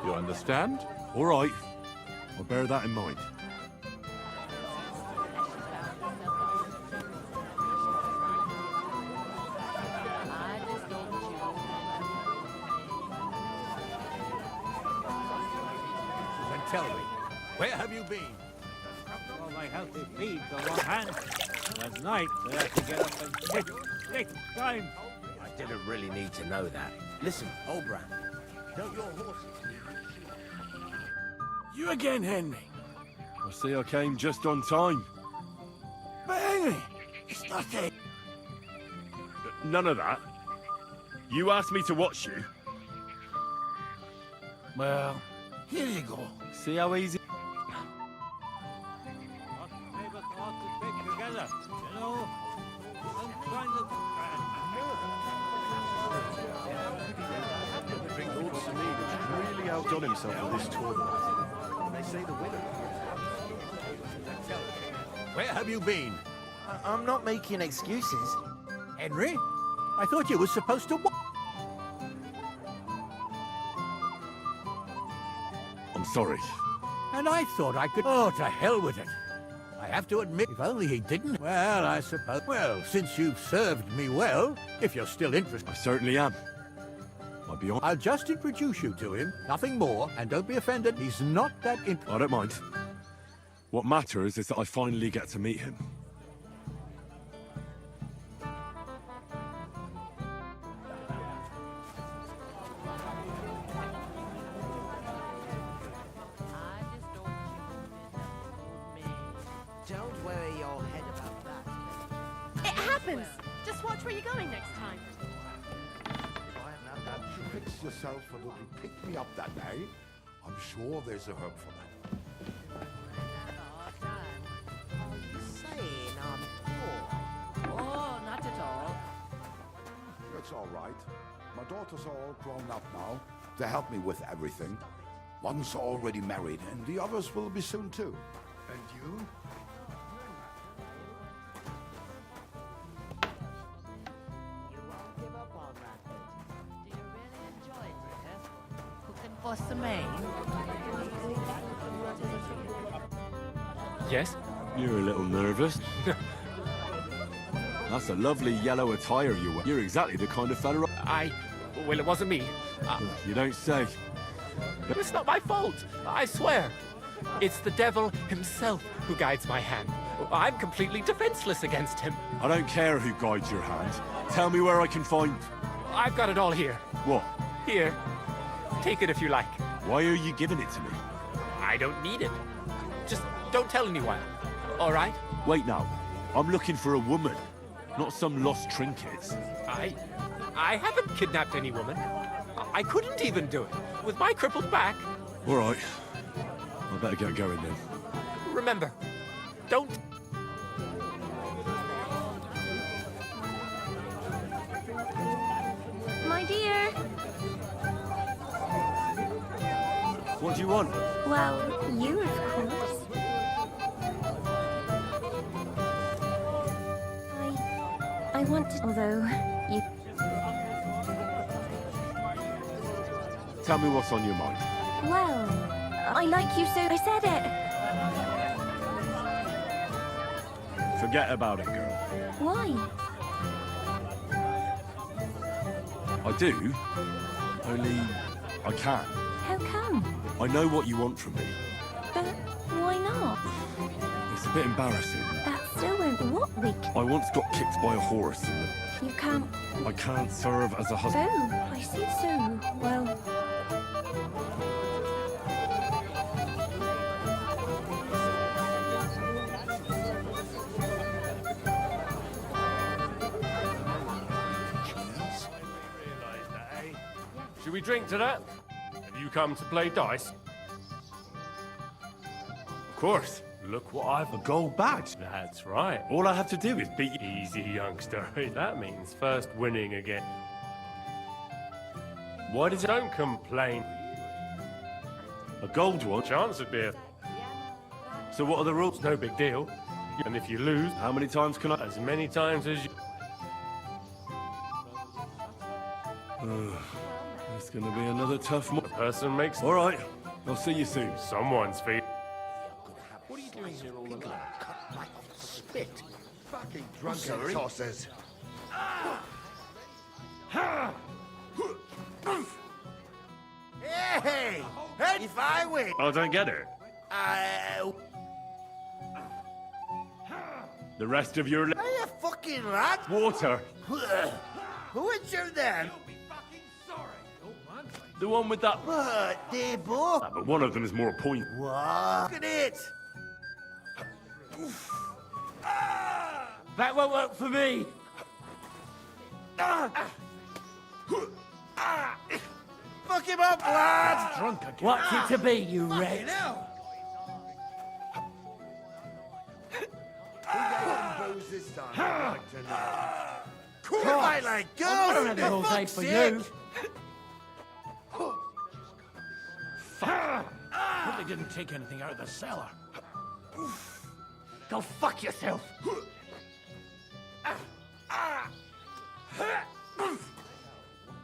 You understand? All right. I'll bear that in mind. Then tell me, where have you been? Well, my healthy feeds on one hand, and at night they have to get up and 6 times. I didn't really need to know that. Listen, Obran, don't your horses... You again, Henry. I see I came just on time. But Henry, it's nothing. None of that. You asked me to watch you. Well, here you go. See how easy... Never thought to stick together, you know? Some kind of... I think Lord Samid has really outdone himself with this tournament. They say the winner. Where have you been? I'm not making excuses. Henry? I thought you were supposed to... I'm sorry. And I thought I could... Oh, to hell with it. I have to admit, if only he didn't... Well, I suppose... Well, since you've served me well, if you're still interested... I certainly am. I'll be on... I'll just introduce you to him, nothing more, and don't be offended, he's not that I don't mind. What matters is that I finally get to meet him. Don't worry your head about that. It happens. Just watch where you're going next time. Fix yourself a little pick-me-up that day. I'm sure there's a herb for that. Saying I'm poor. Oh, not at all. That's all right. My daughters are all grown up now. They help me with everything. One's already married, and the others will be soon too. And you? What's the main? Yes? You're a little nervous. That's a lovely yellow attire you wear. You're exactly the kind of fella Well, it wasn't me. You don't say. It's not my fault, I swear. It's the devil himself who guides my hand. I'm completely defenseless against him. I don't care who guides your hand. Tell me where I can find... I've got it all here. What? Here. Take it if you like. Why are you giving it to me? I don't need it. Just don't tell anyone. All right? Wait now. I'm looking for a woman, not some lost trinkets. I haven't kidnapped any woman. I couldn't even do it with my crippled back. All right. I better get going then. Remember, don't. My dear. What do you want? Well, you, of course. I wanted, although you. Tell me what's on your mind. Well, I like you so. I said it. Forget about it, girl. Why? I do, only I can't. How come? I know what you want from me. But why not? It's a bit embarrassing. That still won't what we I once got kicked by a horse and You can't. I can't serve as a husband. Oh, I see so. Well. Should we drink to that? Have you come to play dice? Of course. Look what I've... A gold badge. That's right. All I have to do is beat you. Easy, youngster. That means first winning again. Why does it... Don't complain. A gold one? Chance of beer. So what are the rules? No big deal. And if you lose... How many times can I... As many times as you... It's gonna be another tough The person makes... All right. I'll see you soon. Someone's feet. What are you doing here all alone? Cut right off the spit. Fucking drunken tossers. Hey! Hey! If I win... I don't get it. The rest of your... Hey, you fucking lad! Water. Who is you then? The one with that... What? They both... But one of them is more point. What? Look at it! That won't work for me. Fuck him up, lad! Drunk again. What's it to be, you wretch? Who gave them booze this time, I'd like to know. You fight like girls! I don't have the whole day for you. Hope they didn't take anything out of the cellar. Go fuck yourself.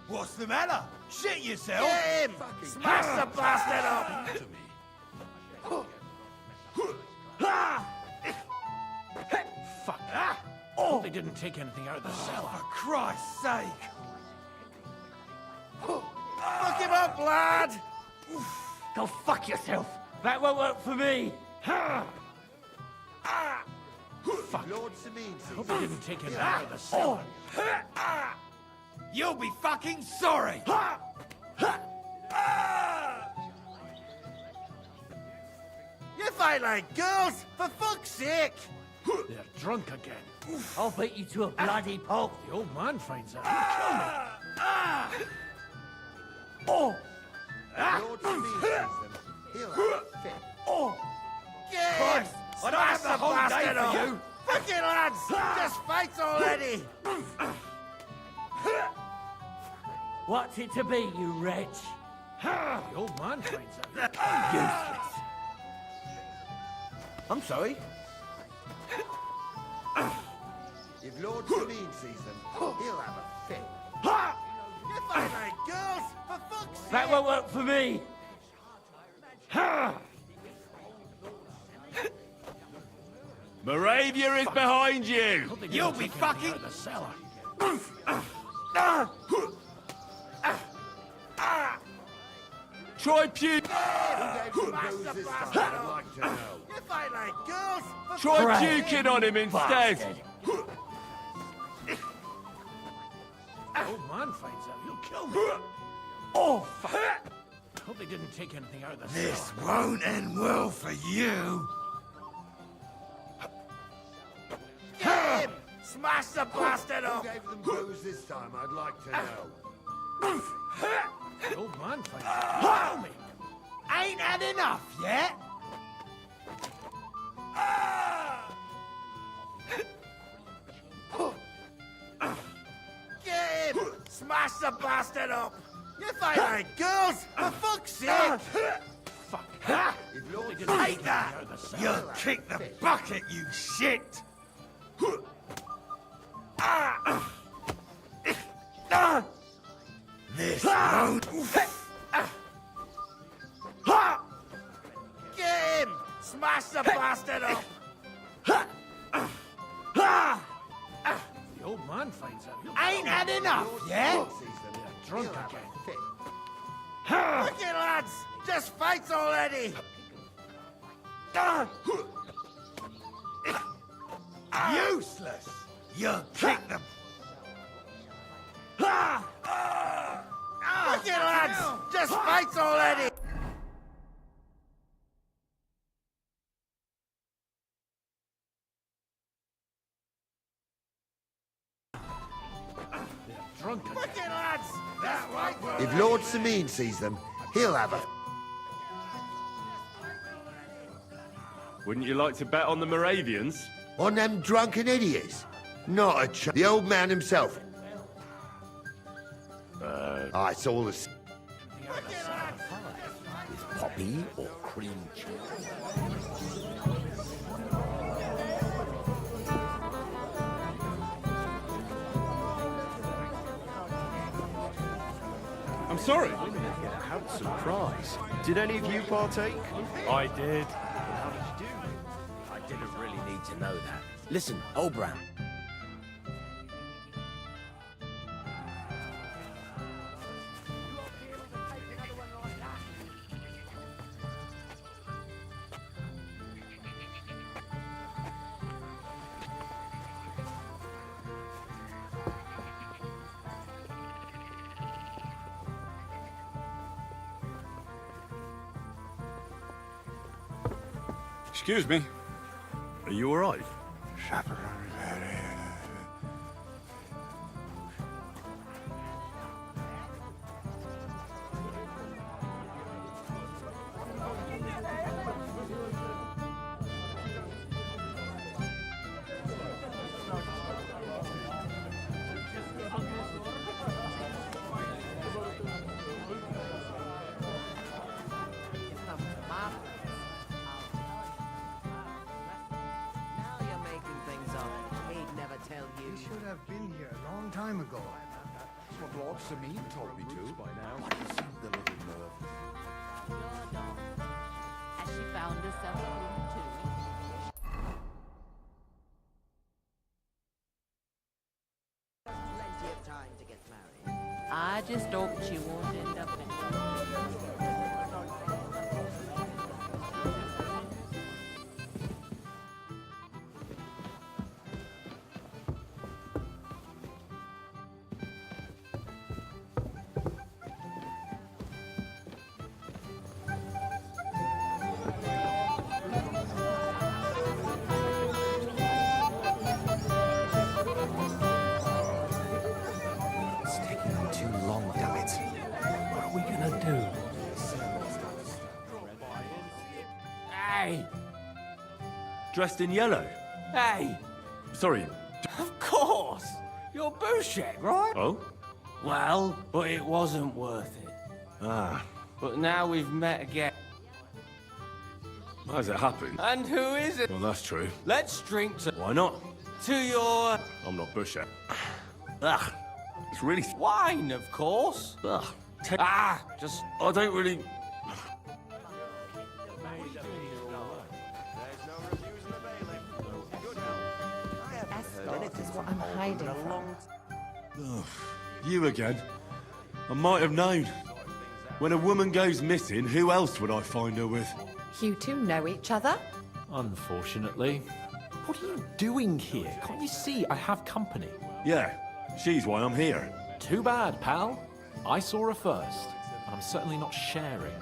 What's the matter? Shit yourself! Get him! Smash the bastard up! Fuck. Hope they didn't take anything out of the cellar. For Christ's sake! Fuck him up, lad! Go fuck yourself. That won't work for me. Fuck. Lord Semean Hope they didn't take anything out of the cellar. You'll be fucking sorry! You fight like girls, for fuck's sake! They're drunk again. I'll beat you to a bloody pulp. The old man finds out. He'll kill me. Lord Semean sees them. He'll have a fit. Get him! I don't have the whole day for you. Fuck it, lads! Just fight already! What's it to be, you wretch? The old man finds out. Useless. I'm sorry. If Lord Semean sees them, he'll have a fit. You fight like girls, for fuck's sake! That won't work for me. Moravia is behind you! You'll be fucking... Out of the cellar. Try puke! Who gave them booze this time, I'd like to know. You fight like girls, for Try Pray. puking on him instead! Bastard. The old man finds out. He'll kill me. Fuck. Hope they didn't take anything out of the cellar. This won't end well for you. Smash the bastard up! Who gave them booze this time, I'd like to know. The old man finds out. Me. Ain't had enough yet? Get him! Smash the bastard up! You think I ain't girls? For fuck's sake! Fuck. Take that! You kick the bucket, you shit! This won't... Get him! Smash the bastard up! The old man finds out. Ain't had enough yet? They're drunk again. Look it, lads! Just fights already! Useless! You kick them! Look it, lads! Just fights already! Drunk again. Look it, lads! Just fights If Lord Sameen sees them, he'll have a... Wouldn't you like to bet on the Moravians? On them drunken idiots? Not a chance. The old man himself. It's all the... Is poppy or cream cheese? I'm sorry. How surprise. Did any of you partake? I did. How did you do? I didn't really need to know that. Listen, Obram. Excuse me. Are you all right? Time ago. That's what Lord Sameen told me to. By now. Why you seem the little nerve? Has she found herself a room too? Plenty of time to get married. I just hope she won't end up in... Hey! Dressed in yellow? Hey! Sorry. Of course! You're Bouchek, right? Oh? Well, but it wasn't worth it. Ah. But now we've met again. How's it happen? And who is it? Well, that's true. Let's drink to... Why not? To your... I'm not Busher. Ugh. It's really... Wine, of course. Ugh. Just... I don't really... Escort is what I'm hiding from. Ugh. You again. I might have known. When a woman goes missing, who else would I find her with? You two know each other? Unfortunately. What are you doing here? Can't you see I have company? Yeah, she's why I'm here. Too bad, pal. I saw her first, and I'm certainly not sharing.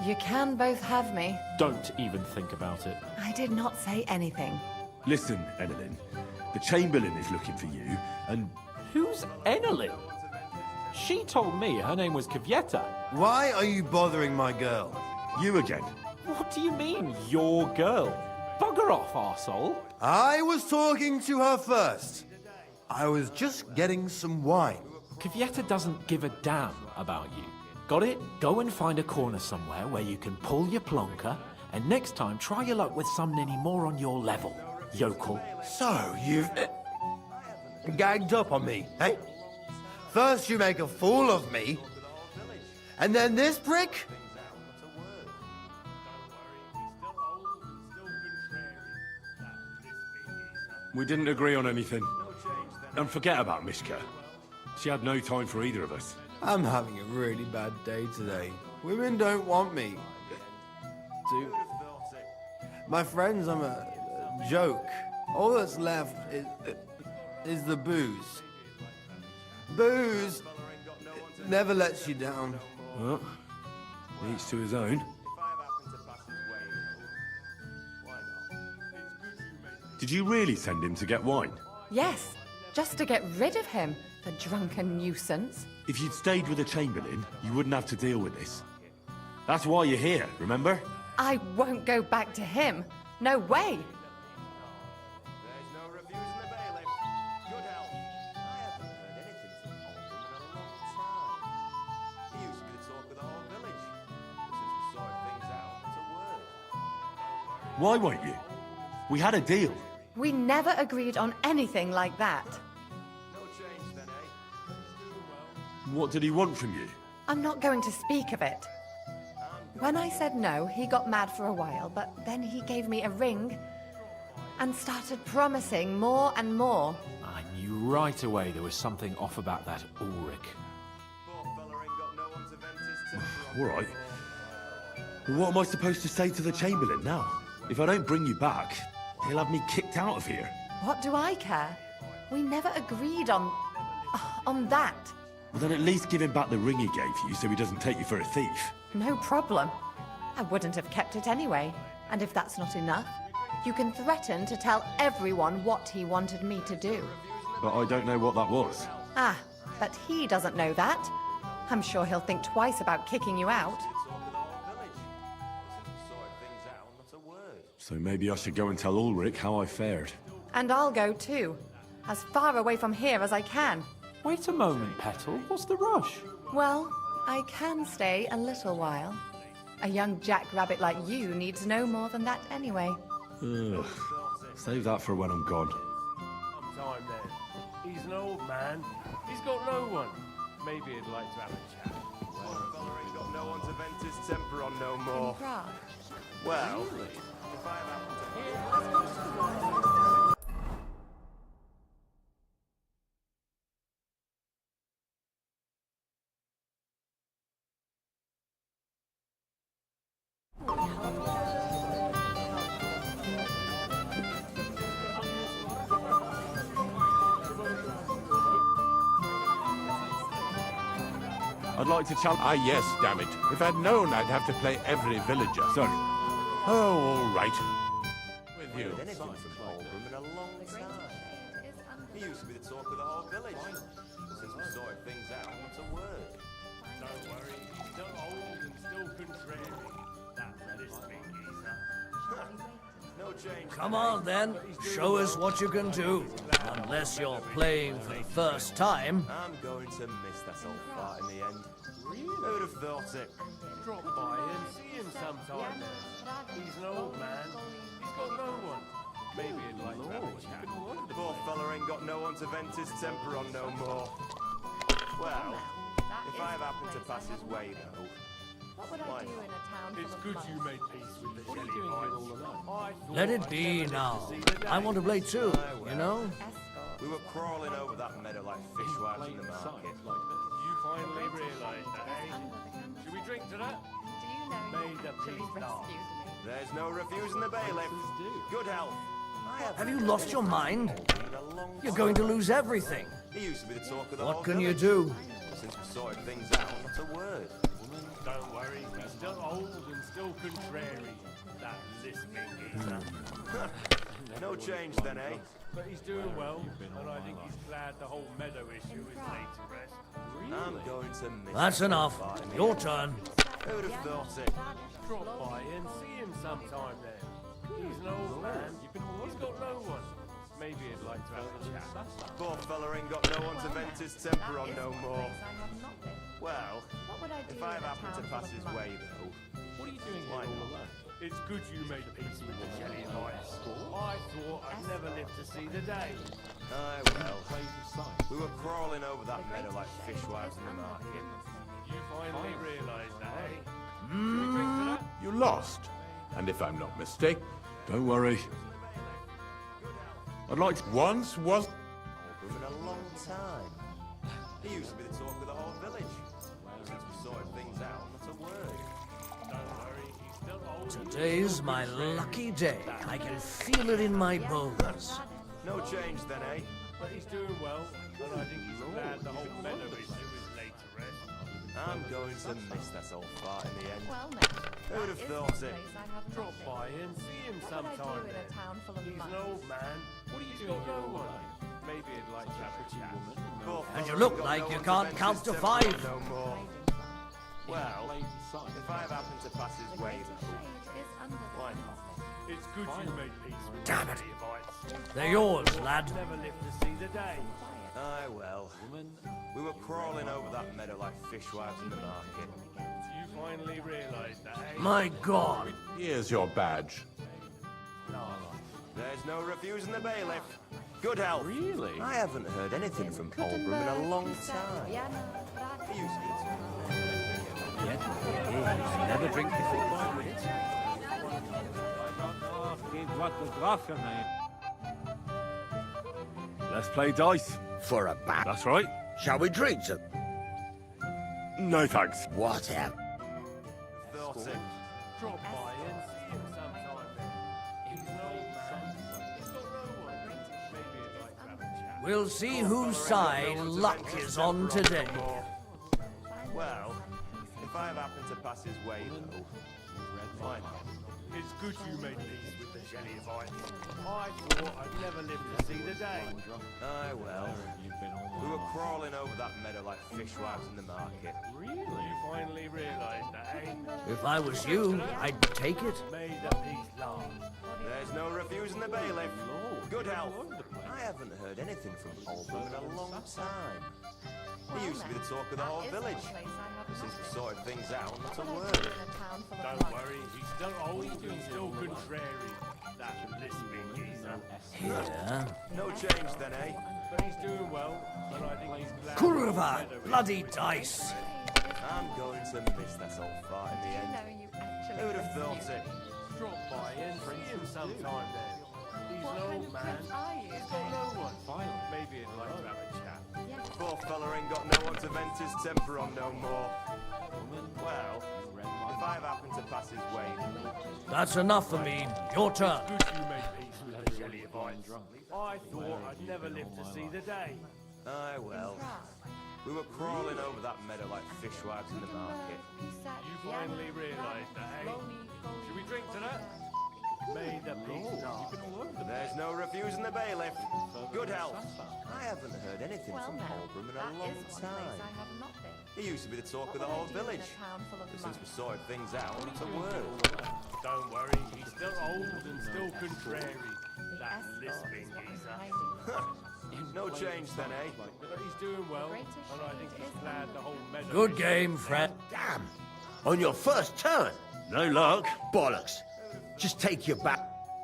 You can both have me. Don't even think about it. I did not say anything. Listen, Enelin. The Chamberlain is looking for you, and... Who's Enelin? She told me her name was Kvieta. Why are you bothering my girl? You again. What do you mean, your girl? Bugger off, arsehole. I was talking to her first. I was just getting some wine. Kvieta doesn't give a damn about you. Got it? Go and find a corner somewhere where you can pull your plonker, and next time try your luck with someone any more on your level, yokel. So, you've... gagged up on me, eh? First you make a fool of me, and then this prick? We didn't agree on anything. And forget about Mishka. She had no time for either of us. I'm having a really bad day today. Women don't want me. To my friends, I'm a joke. All that's left is the booze. Booze never lets you down. Well, each to his own. Did you really send him to get wine? Yes, just to get rid of him, the drunken nuisance. If you'd stayed with the Chamberlain, you wouldn't have to deal with this. That's why you're here, remember? I won't go back to him. No way. Why won't you? We had a deal. We never agreed on anything like that. What did he want from you? I'm not going to speak of it. When I said no, he got mad for a while, but then he gave me a ring and started promising more and more. I knew right away there was something off about that Ulrich. All right. What am I supposed to say to the Chamberlain now? If I don't bring you back, he'll have me kicked out of here. What do I care? We never agreed on that. Well, then at least give him back the ring he gave you so he doesn't take you for a thief. No problem. I wouldn't have kept it anyway. And if that's not enough, you can threaten to tell everyone what he wanted me to do. But I don't know what that was. Ah, but he doesn't know that. I'm sure he'll think twice about kicking you out. So maybe I should go and tell Ulrich how I fared. And I'll go too. As far away from here as I can. Wait a moment, Petal. What's the rush? Well, I can stay a little while. A young jackrabbit like you needs no more than that anyway. Ugh. Save that for when I'm gone. Time then. He's an old man. He's got no one. Maybe he'd like to have a chat. Well, fella ain't got no one to vent his temper on no more. Well, if I I'd like to challenge... Ah, yes, damn it. If I'd known I'd have to play every villager. Sorry. Oh, all right. With you. anything from Holbrook in a long time. He used to be the talk of the whole village. But since we sorted things out, not a word. Don't worry, he's still old and still contrary. That lisping geezer. No change. Come on, then. Show us what you can do. Unless you're playing for the first time. I'm going to miss that old fart in the end. Who'd have thought it? Drop by and see him sometime then. He's an old man. He's got no one. Maybe he'd like to have a chat. The poor fella ain't got no one to vent his temper on no more. Well, if I happen to pass his way, though... What would I do in a town It's good you made peace with the Shelly boys. Let it be now. I want to play too, you know? We were crawling over that meadow like fishwives in the market. You finally realised that, eh? Should we drink to that? Do you know May the peace last. There's no refusing the bailiff. Good health. Have you lost your mind? You're going to lose everything. He used to be the talk of the whole What can you village. do? Since we sorted things out, not a word. Don't worry, he's still old and still contrary. That lisping geezer. No change then, eh? But he's doing well, and I think he's glad the whole meadow issue is laid to rest. I'm going to miss That's enough. Your turn. Who'd have thought it? Drop by and see him sometime then. He's an old man. He's got no one. Maybe he'd like to have a chat. Poor fella ain't got no one to vent his temper on no more. Well, if I happen to pass his way, though, what are you doing here all alone? It's good you made peace with the jelly lights. I thought I'd never live to see the day. Aye, well, we were crawling over that meadow like fishwives in the market. You finally realised that, eh? Should we drink to that? You lost. And if I'm not mistaken... Don't worry. I'd like to... Once was... In a long time. He used to be the talk of the whole village. Since we sorted things out, not a word. Don't worry, he's still old. Today's my lucky day. I can feel it in my bones. No change then, eh? But he's doing well, and I think he's glad the whole meadow issue is laid to rest. I'm going to miss that old fart in the end. Well, mate, Who'd have that is thought a it? place I haven't Drop been. by and see him What would I sometime do in then. a town full of He's an monks? old man. What are you doing? No one. Maybe he'd like to have a chat. Poor And you fella look ain't got like no you one can't vent count his to temper on 5. No more. Well, if I happen to pass his way, though, why not? It's good you made peace with Damn it. the Levites. They're yours, lad. Never lived to see the day. Aye, well, we were crawling over that meadow like fishwives in the market. You finally realised that, eh? My God. Here's your badge. There's no refusing the bailiff. Good health. Really? I haven't heard anything from Oldham in a long time. He used to Never drink before. Let's play dice. For a bat. That's right. Shall we drink to... No thanks. Whatever. thought it. Drop by and see him sometime then. He's an old man. He's got no one. Maybe he'd like to have a chat. We'll see whose side luck is on today. Well, if I happen to pass his way, though, why not? It's good you made peace with the Jellyvites. I thought I'd never live to see the day. Aye, well, we were crawling over that meadow like fishwives in the market. Really? You finally realised that, eh? If I was you, I'd take it. May the peace last. There's no refusing the bailiff. Good health. I haven't heard anything from Oldham in a long time. He used to be the talk of the whole village. Since we sorted things out, not a word. Don't worry, he's still old and still contrary. That lisping geezer. Yeah. No change then, eh? But he's doing well, and I think he's glad. Kurva, bloody dice. I'm going to miss that old fart in the end. Who would have thought it? Drop by and see him sometime then. He's an old man. He's got no one. Maybe he'd like to have a chat. Poor fella ain't got no one to vent his temper on no more. Well, if I happen to pass his way... That's enough for me. Your turn. Good you made peace with the Jellyvites. I thought I'd never live to see the day. Aye, well, we were crawling over that meadow like fishwives in the market. You finally realised that, eh? Should we drink to that? May the peace last. There's no refusing the bailiff. Good health. I haven't heard anything from Oldham in a long time. He used to be the talk of the whole village. But since we sorted things out, not a word. Don't worry, he's still old and still contrary. That lisping geezer. No change then, eh? But he's doing well, and I think he's glad the whole meadow... Good game, Fred. Damn. On your first turn. No luck. Bollocks. Just take your back.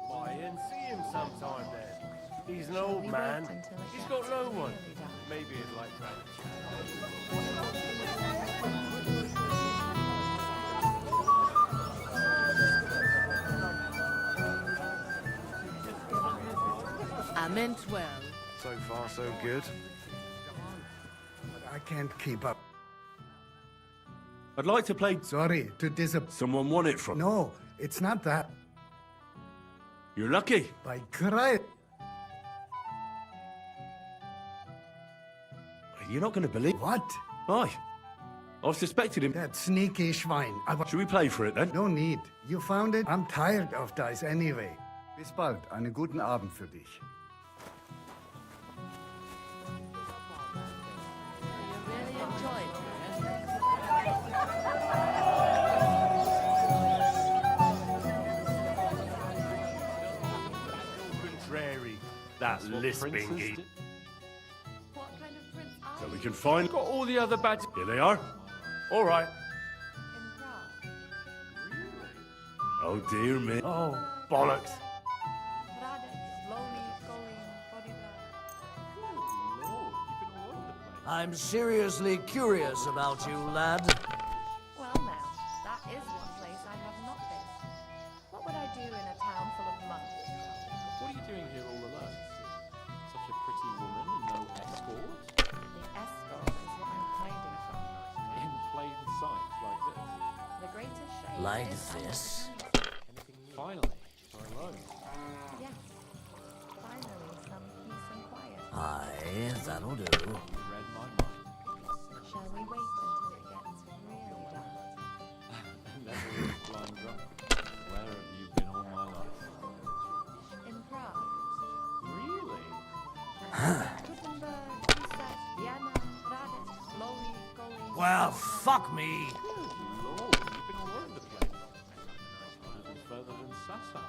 By and see him sometime then. He's an old man. He's got no one. Maybe he'd like to have a chat. I meant well. So far, so good. I can't keep up. I'd like to play... Sorry to disappoint. Someone won it from... No, it's not that. You're lucky. By Christ. You're not going to believe... What? Aye. I've suspected him... That sneaky swine. Should we play for it then? No need. You found it? I'm tired of dice anyway. Bis bald. Einen guten Abend für dich. Contrary, that lisping geek. So we can find... Got all the other badges. Here they are. All right. Oh, dear me. Oh, bollocks. I'm seriously curious about you, lad. Well now, that is one place I have not been. What would I do in a town full of monks? What are you doing here all alone? Such a pretty woman and no escort? The escort is what I'm hiding from. In plain sight, like this. The greatest shame Like is this? Finally, we're alone. Yes. Finally, some peace and quiet. Aye, that'll do. You read my mind. Shall we wait until it gets really dark? Never was blind drunk. Where have you been all my life? In Prague. Really? Gutenberg, Pisa, Vienna, Radek, Lowly, Goli. Well, fuck me. Good lord, you've been all over the place. A little further than Sasau.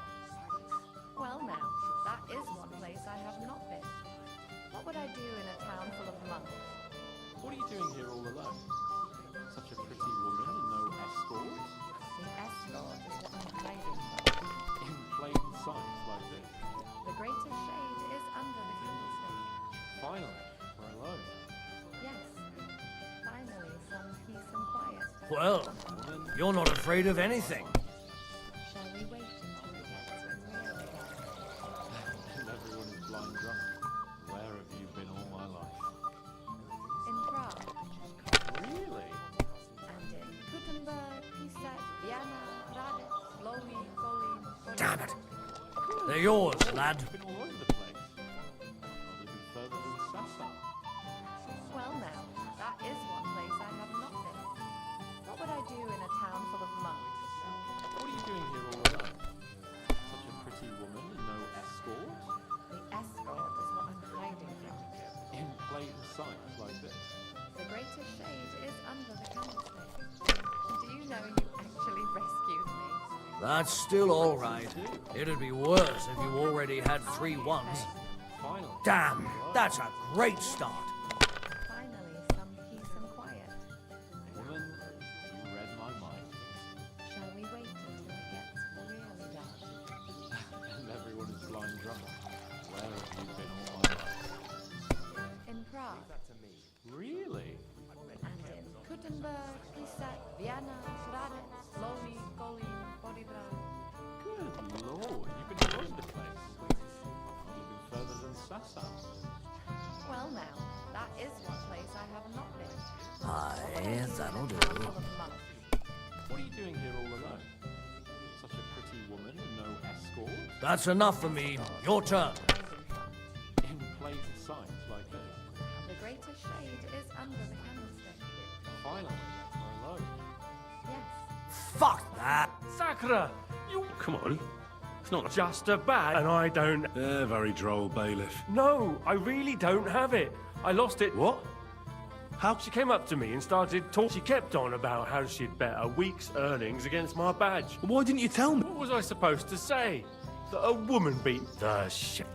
Well now, that is one place I have not been. What would I do in a town full of monks? What are you doing here all alone? Such a pretty woman and no escort? The escort is what I'm hiding from. In plain sight, like this. The greatest shade is under the candlestick. Finally, we're alone. Yes. Finally, some peace and quiet. Well, you're not afraid of anything. Shall we wait until it gets really dark? And everyone is blind drunk. Where have you been all my life? In Prague. Really? And in Gutenberg, Pisa, Vienna, Radek, Lowly, Goli. Damn it. They're yours, lad. You've been all over the place. Not even further than Sasau. Well now, that is one place I have not been. What would I do in a town full of monks? What are you doing here all alone? Such a pretty woman and no escort? The escort is what I'm hiding from. In plain sight, like this. The greatest shade is under the candlestick. Do you know you actually rescued me? That's still all right. It'd be worse if you already had 3 ones. Finally. Damn, that's a great start. Finally, some peace and quiet. Woman, you read my mind. Shall we wait until it gets really dark? And everyone is blind drunk. Where have you been all my life? In Prague. Really? And in Gutenberg, Pisa, Vienna, Radek, Lowly, Goli, Bodibra. Good lord, you've been all over the place. Not even further than Sasau. Well now, that is one place I have not been. Aye, that'll do. Full of monks. What are you doing here all alone? Such a pretty woman and no escort? That's enough for me. Your turn. In plain sight, like this. The greatest shade is under the candlestick. Finally, we're alone. Yes. Fuck that. Sakura, you Come on. It's not... just a bad, and I don't. Very droll, bailiff. No, I really don't have it. I lost it. What? How she came up to me and started talking. She kept on about how she'd bet a week's earnings against my badge. Why didn't you tell me? What was I supposed to say? That a woman beat the shit.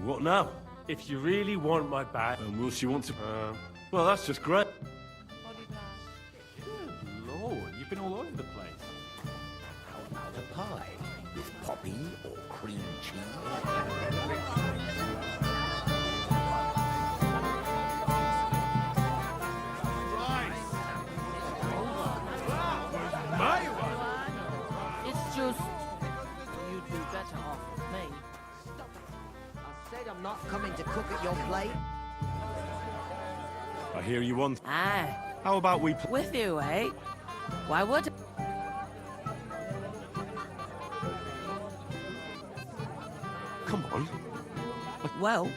What now? If you really want my badge, And will she want to... well, that's just great. Good lord, you've been all over the place. How about a pie with poppy or cream cheese? It's just you'd be better off with me. I said I'm not coming to cook at your plate. I hear you want... Aye. How about we... With you, eh? Why would... Come on. Well,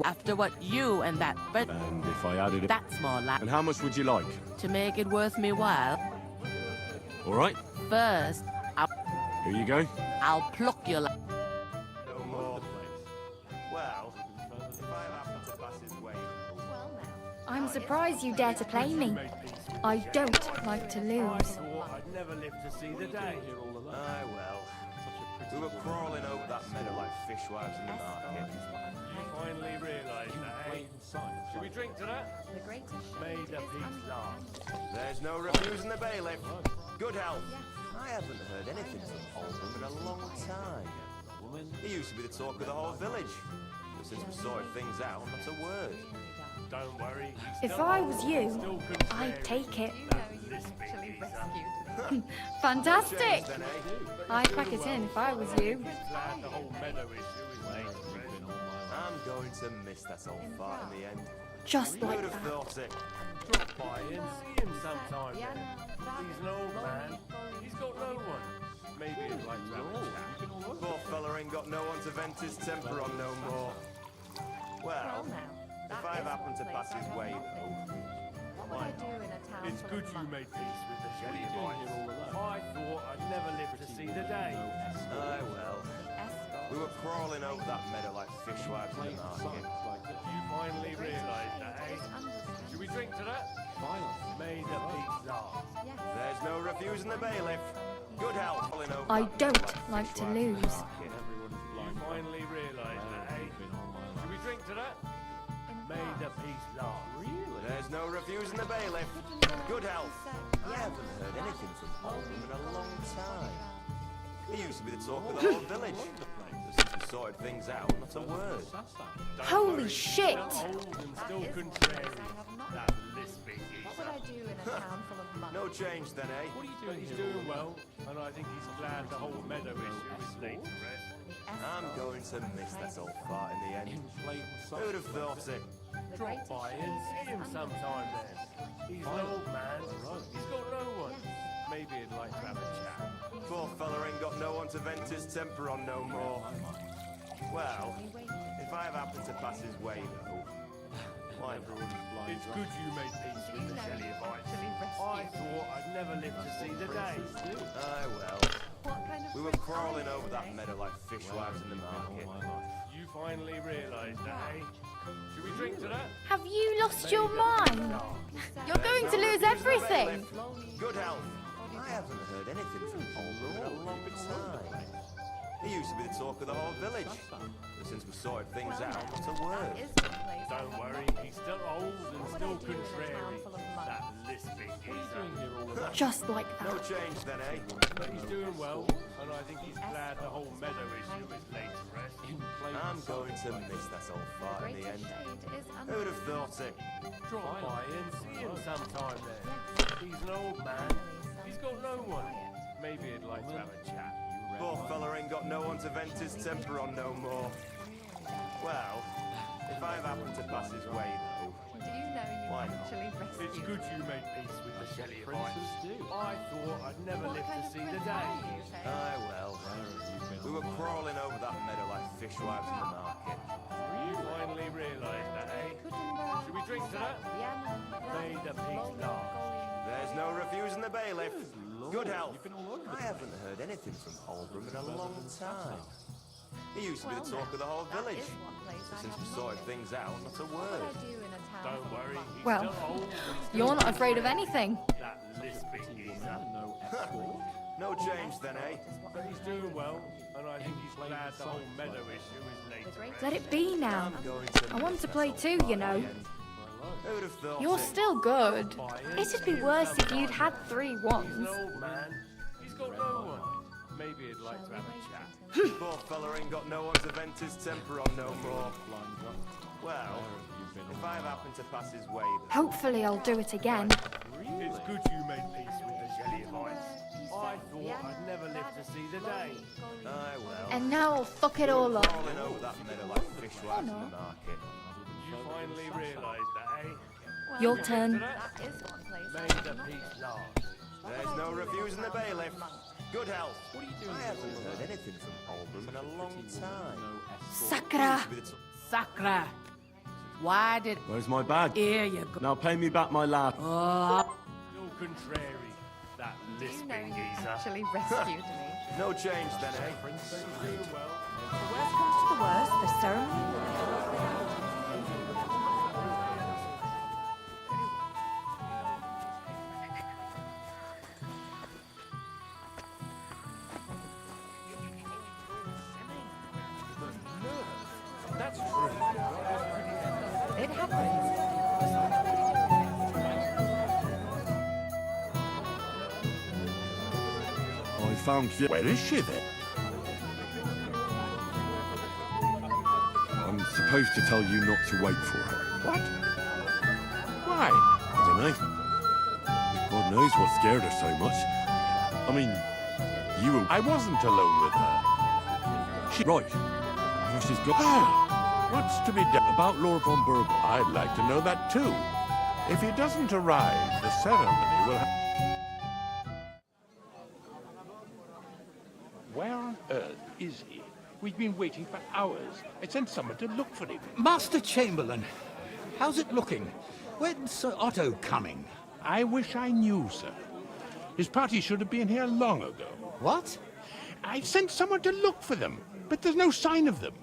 after what you and that... But And if I added it... that's more like... And how much would you like? To make it worth me while, All right? first, I... Here you go. I'll pluck you like... No more. Well, if I happen to pass his way... I'm surprised you dare to play me. I don't like to lose. I thought I'd never live to see the day. Aye, well. We were crawling over that meadow like fishwives in the market. You finally realised that, eh? Should we drink to that? May the peace last. There's no refusing the bailiff. Good health. I haven't heard anything from Oldham in a long time. He used to be the talk of the whole village. But since we sorted things out, not a word. Don't worry. If I was you, I'd take it. Fantastic! I'd pack it in if I was you. Glad the whole meadow issue is laid to rest. I'm going to miss that old fart in the end. Just Who'd like have that. thought it? Drop by and see him sometime then. He's an old man. He's got no one. Maybe he'd like to have a chat. Poor fella ain't got no one to vent his temper on no more. Well, if I've happened to pass his way, though, why not? It's good you made peace with the Shelley boys. I thought I'd never live to see the day. Aye, well. We were crawling over that meadow like fishwives in the market. You finally realised that, eh? Should we drink to that? May the peace last. There's no refusing the bailiff. Good health. I don't like to lose. You finally realised that, eh? Should we drink to that? May the peace last. There's no refusing the bailiff. Good health. I haven't heard anything from Oldham in a long time. He used to be the talk of the whole village. But since we sorted things out, not a word. Holy shit! Old and still contrary. That lisping No change then, eh? But he's doing well, and I think he's glad the whole meadow issue is laid to rest. I'm going to miss that old fart in the end. Who'd have thought it? Drop by and see him sometime then. He's an old man. He's got no one. Maybe he'd like to have a chat. Poor fella ain't got no one to vent his temper on no more. Well, if I've happened to pass his way, though, why not? It's good you made peace with the Shelleyites. I thought I'd never live to see the day. Aye, well. We were crawling over that meadow like fishwives in the market. You finally realised that, eh? Should we drink to that? Have you lost your mind? You're going to lose everything. Good health. I haven't heard anything from Oldham in a long time. He used to be the talk of the whole village. But since we sorted things out, not a word. Don't worry, he's still old and still contrary. That lisping geezer. Just like that. No change then, eh? But he's doing well, and I think he's glad the whole meadow issue is laid to rest. I'm going to miss that old fart in the end. Who'd have thought it? Drop by and see him sometime then. He's an old man. He's got no one. Maybe he'd like to have a chat. Poor fella ain't got no one to vent his temper on no more. Well, if I've happened to pass his way, though, why not? It's good you made peace with the Shelleyites. I thought I'd never live to see the day. Aye, well. We were crawling over that meadow like fishwives in the market. You finally realised that, eh? Should we drink to that? May the peace last. There's no refusing the bailiff. Good health. I haven't heard anything from Oldham in a long time. He used to be the talk of the whole village. But since we sorted things out, not a word. Don't worry, he's Well, still old and still you're not afraid of anything. that lisping geezer. No change then, eh? But he's doing well, and I think he's glad the whole meadow issue is laid to rest. Let it be now. I want to play too, you know. Who'd have thought You're it? still good. It'd be worse if you'd had 3 He's ones. an old man. He's got no one. Maybe he'd like to have a chat. Poor fella ain't got no one to vent his temper on no more. Well, if I've happened to pass his way, though, Hopefully I'll do it again. It's good you made peace with the Shelleyites. I thought I'd never live to see the day. aye, well. And now I'll fuck it all up. Crawling over that meadow like fishwives in the market. You finally realised that, eh? Your turn. May the peace last. There's no refusing the bailiff. Good health. I haven't heard anything from Oldham in a long time. Sakra. Sakra. Why did... Where's my bag? Here you go. Now pay me back my lad. Oh. Still contrary. That You know lisping you geezer. actually rescued me. No change then, eh? The worst comes to the worst, the ceremony. That's true. It happens. I found you. Where is she then? I'm supposed to tell you not to wait for her. What? Why? I don't know. God knows what scared her so much. I mean, you were... I wasn't alone with her. She... Right. Well, she's got... What's to be done? About Lord von Burgle. I'd like to know that too. If he doesn't arrive, the ceremony will Where on earth is he? We've been waiting for hours. I sent someone to look for him. Master Chamberlain, how's it looking? When's Sir Otto coming? I wish I knew, sir. His party should have been here long ago. What? I sent someone to look for them, but there's no sign of them.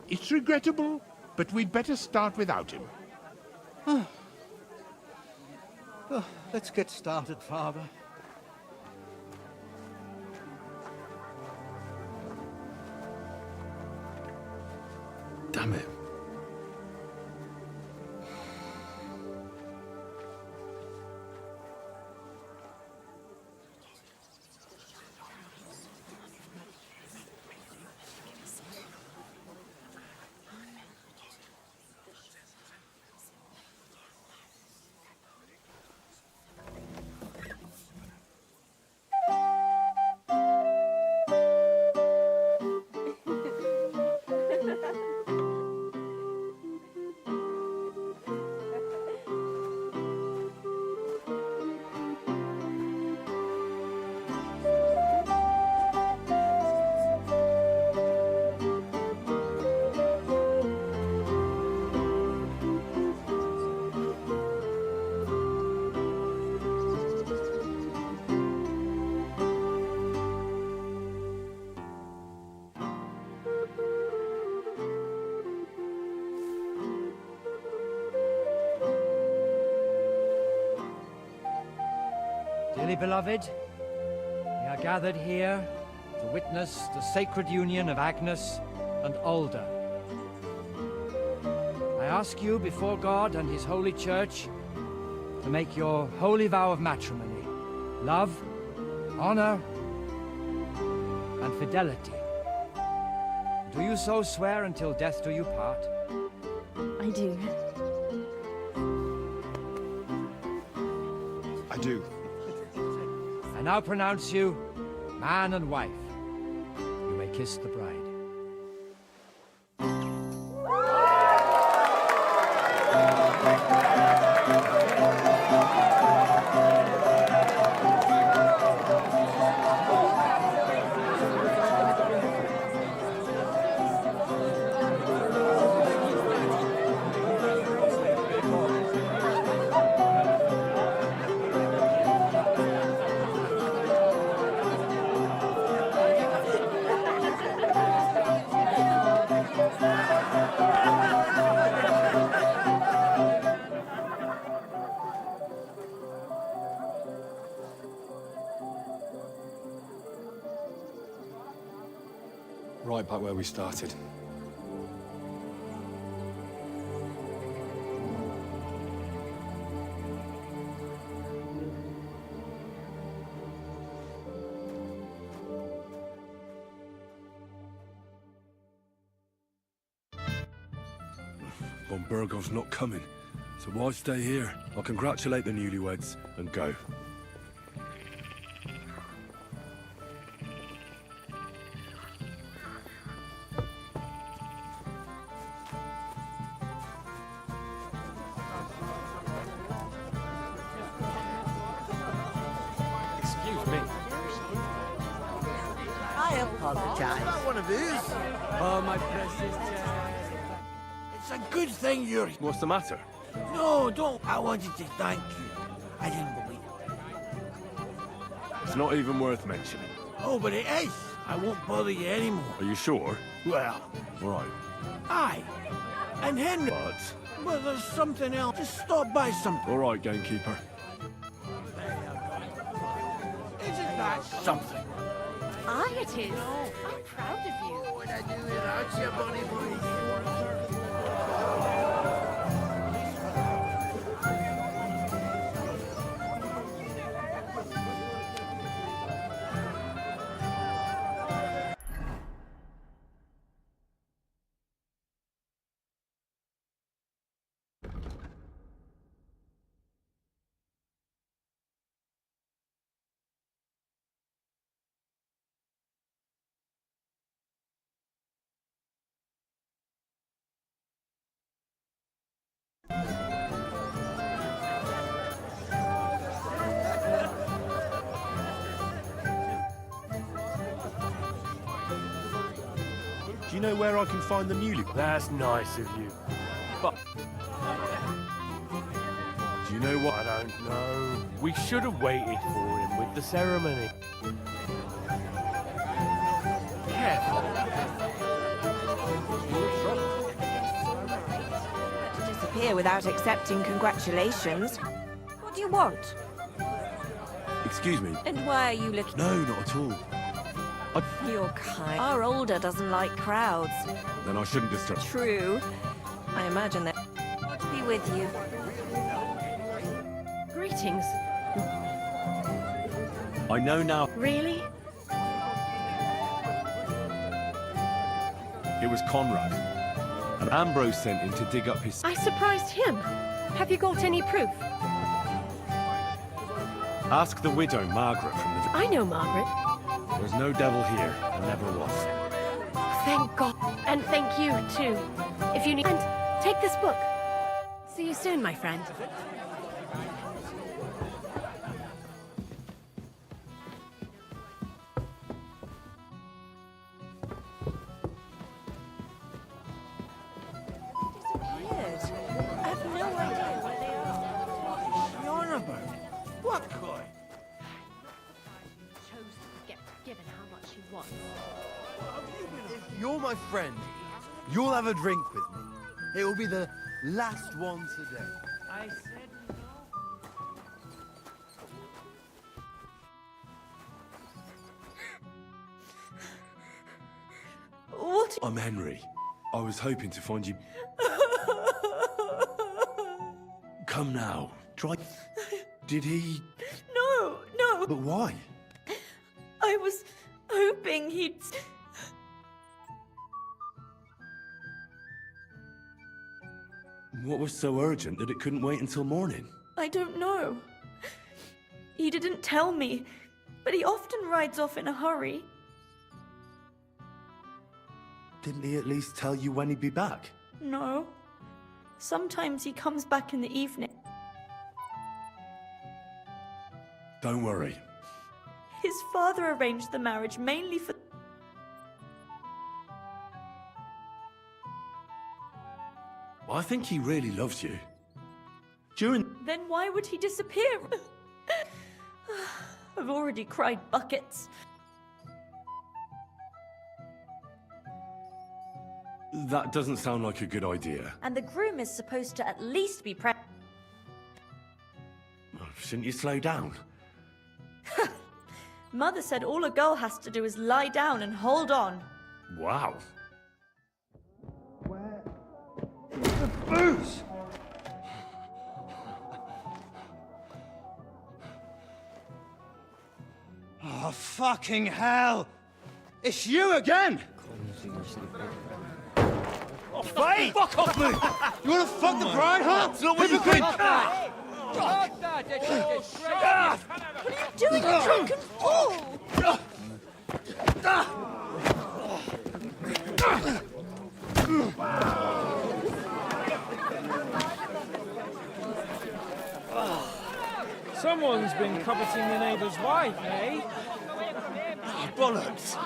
It's regrettable, but we'd better start without him. Oh, let's get started, Father. Damn it. Dearly beloved, we are gathered here to witness the sacred union of Agnes and Alda. I ask you before God and His holy church to make your holy vow of matrimony, love, honor, and fidelity. Do you so swear until death do you part? I do. I do. I now pronounce you man and wife. You may kiss the bride. Right back where we started. Von Burgo's not coming, so why stay here? I'll congratulate the newlyweds and go. Excuse me. I apologize. Not one of these. Oh, my precious child. It's a good thing you're here. What's the matter? No, don't. I wanted to thank you. I didn't believe it. It's not even worth mentioning. Oh, but it is. I won't bother you anymore. Are you sure? Well, All right. aye. And Henry. But... Well, there's something else. Just stop by something. All right, gamekeeper. Isn't that something? Aye, it is. I'm proud of you. What would I do without you, bunny boy? Do you know where I can find the newly... That's nice of you. But Do you know what... I don't know. We should have waited for him with the ceremony. Careful. To disappear without accepting congratulations. What do you want? Excuse me. And why are you looking? No, not at all. You're kind. Our older doesn't like crowds. Then I shouldn't disturb... True. I imagine that. Be with you. Greetings. I know now... Really? It was Conrad. And Ambrose sent him to dig up his... I surprised him. Have you got any proof? Ask the widow, Margaret, from the... I know Margaret. There's no devil here, and never was. Thank God. And thank you, too. If you need... And take this book. See you soon, my friend. Disappeared. I have no idea where they are. You're on about? What coin? Chose to get given how much he wants. If you're my friend, you'll have a drink with me. It will be the last one today. I said no. What? I'm Henry. I was hoping to find you... Come now. Try... Did he... No, no. But why? I was hoping he'd... What was so urgent that it couldn't wait until morning? I don't know. He didn't tell me, but he often rides off in a hurry. Didn't he at least tell you when he'd be back? No. Sometimes he comes back in the evening. Don't worry. His father arranged the marriage mainly for... I think he really loves you. During... Then why would he disappear? I've already cried buckets. That doesn't sound like a good idea. And the groom is supposed to at least be pregnant. Shouldn't you slow down? Mother said all a girl has to do is lie down and hold on. Wow. The booze! Oh, fucking hell! It's you again! Oh, fuck off me! You wanna fuck the bride, huh? It's not what you think! What are you doing, you drunken fool? Someone's been coveting the neighbour's wife, eh? Bollocks!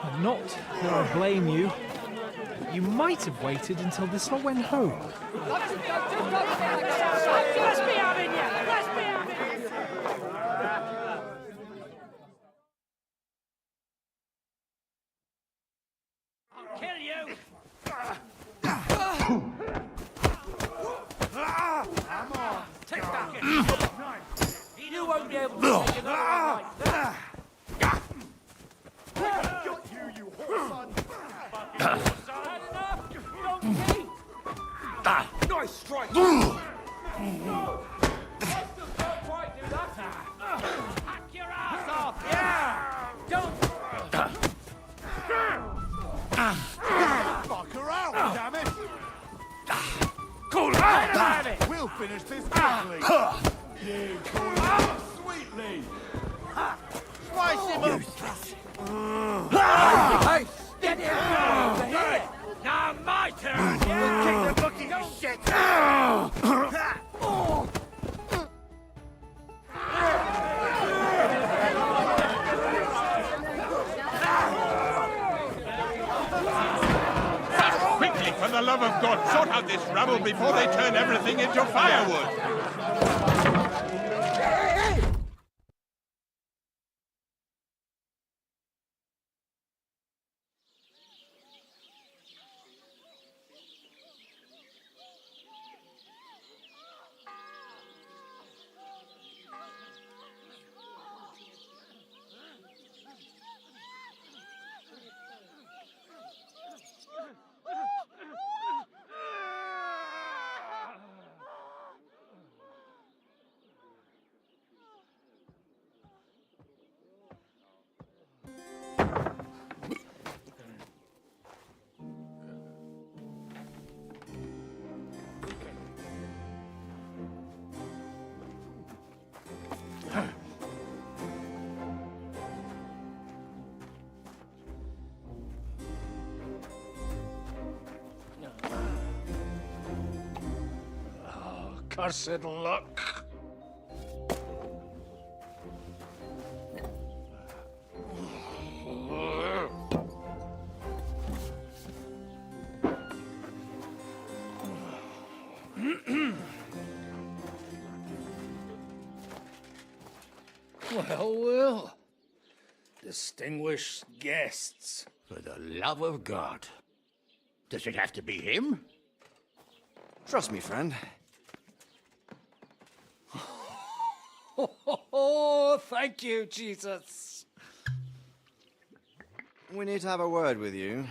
I'm not going to blame you. You might have waited until this lot went home. Let's be having you! Let's be having kill you! Come on. Take that, you won't be able to take another one like that. Got you whore son. Had enough? Donkey! Nice strike. No! I still can't quite do that. Hack your ass off! Yeah! Don't... Fuck her out, damn it. Cool out! We'll finish this quickly. Yeah, cool out sweetly. Slice him up. Hey! Steady over here! Now my turn! Kick the bookie, you shit. Quickly, for the love of God, sort out this rabble before they turn everything into firewood! Cursed luck. Well. Distinguished guests. For the love of God. Does it have to be him? Trust me, friend. Oh, thank you, Jesus. We need to have a word with you.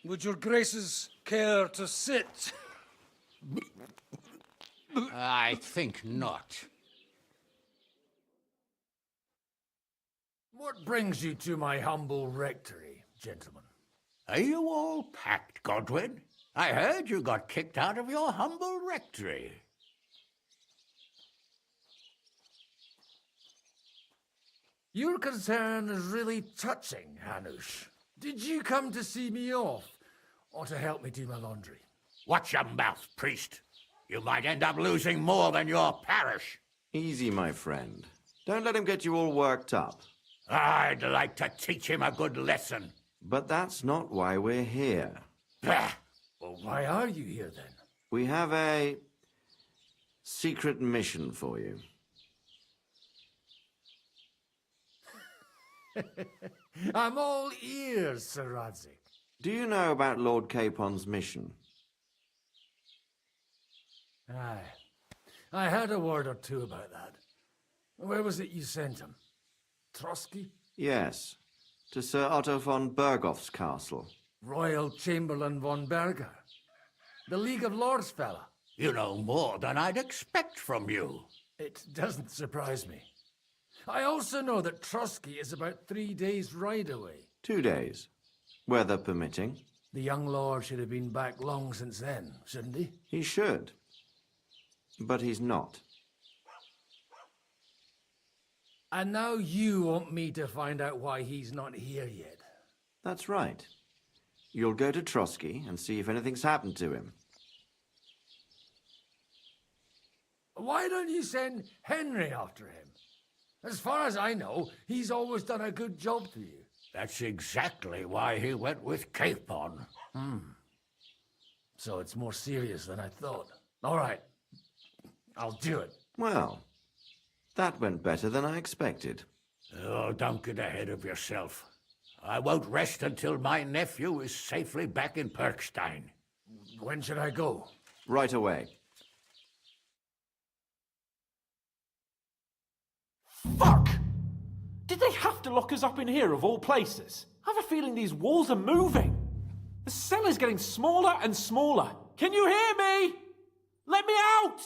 Would your graces care to sit? I think not. What brings you to my humble rectory, gentlemen? Are you all packed, Godwin? I heard you got kicked out of your humble rectory. Your concern is really touching, Hanush. Did you come to see me off, or to help me do my laundry? Watch your mouth, priest. You might end up losing more than your parish. Easy, my friend. Don't let him get you all worked up. I'd like to teach him a good lesson. But that's not why we're here. Bah! Well, why are you here, then? We have a secret mission for you. I'm all ears, Sir Radzik. Do you know about Lord Capon's mission? Aye. I heard a word or two about that. Where was it you sent him? Trotsky? Yes, to Sir Otto von Bergoff's castle. Royal Chamberlain von Berger. The League of Lords fella. You know more than I'd expect from you. It doesn't surprise me. I also know that Trotsky is about 3 days' ride away. 2 days, weather permitting. The young lord should have been back long since then, shouldn't he? He should. But he's not. And now you want me to find out why he's not here yet. That's right. You'll go to Trotsky and see if anything's happened to him. Why don't you send Henry after him? As far as I know, he's always done a good job for you. That's exactly why he went with Capon. So it's more serious than I thought. All right. I'll do it. Well, That went better than I expected. Oh, don't get ahead of yourself. I won't rest until my nephew is safely back in Perkstein. When should I go? Right away. Fuck! Did they have to lock us up in here, of all places? I have a feeling these walls are moving. The cell is getting smaller and smaller. Can you hear me? Let me out!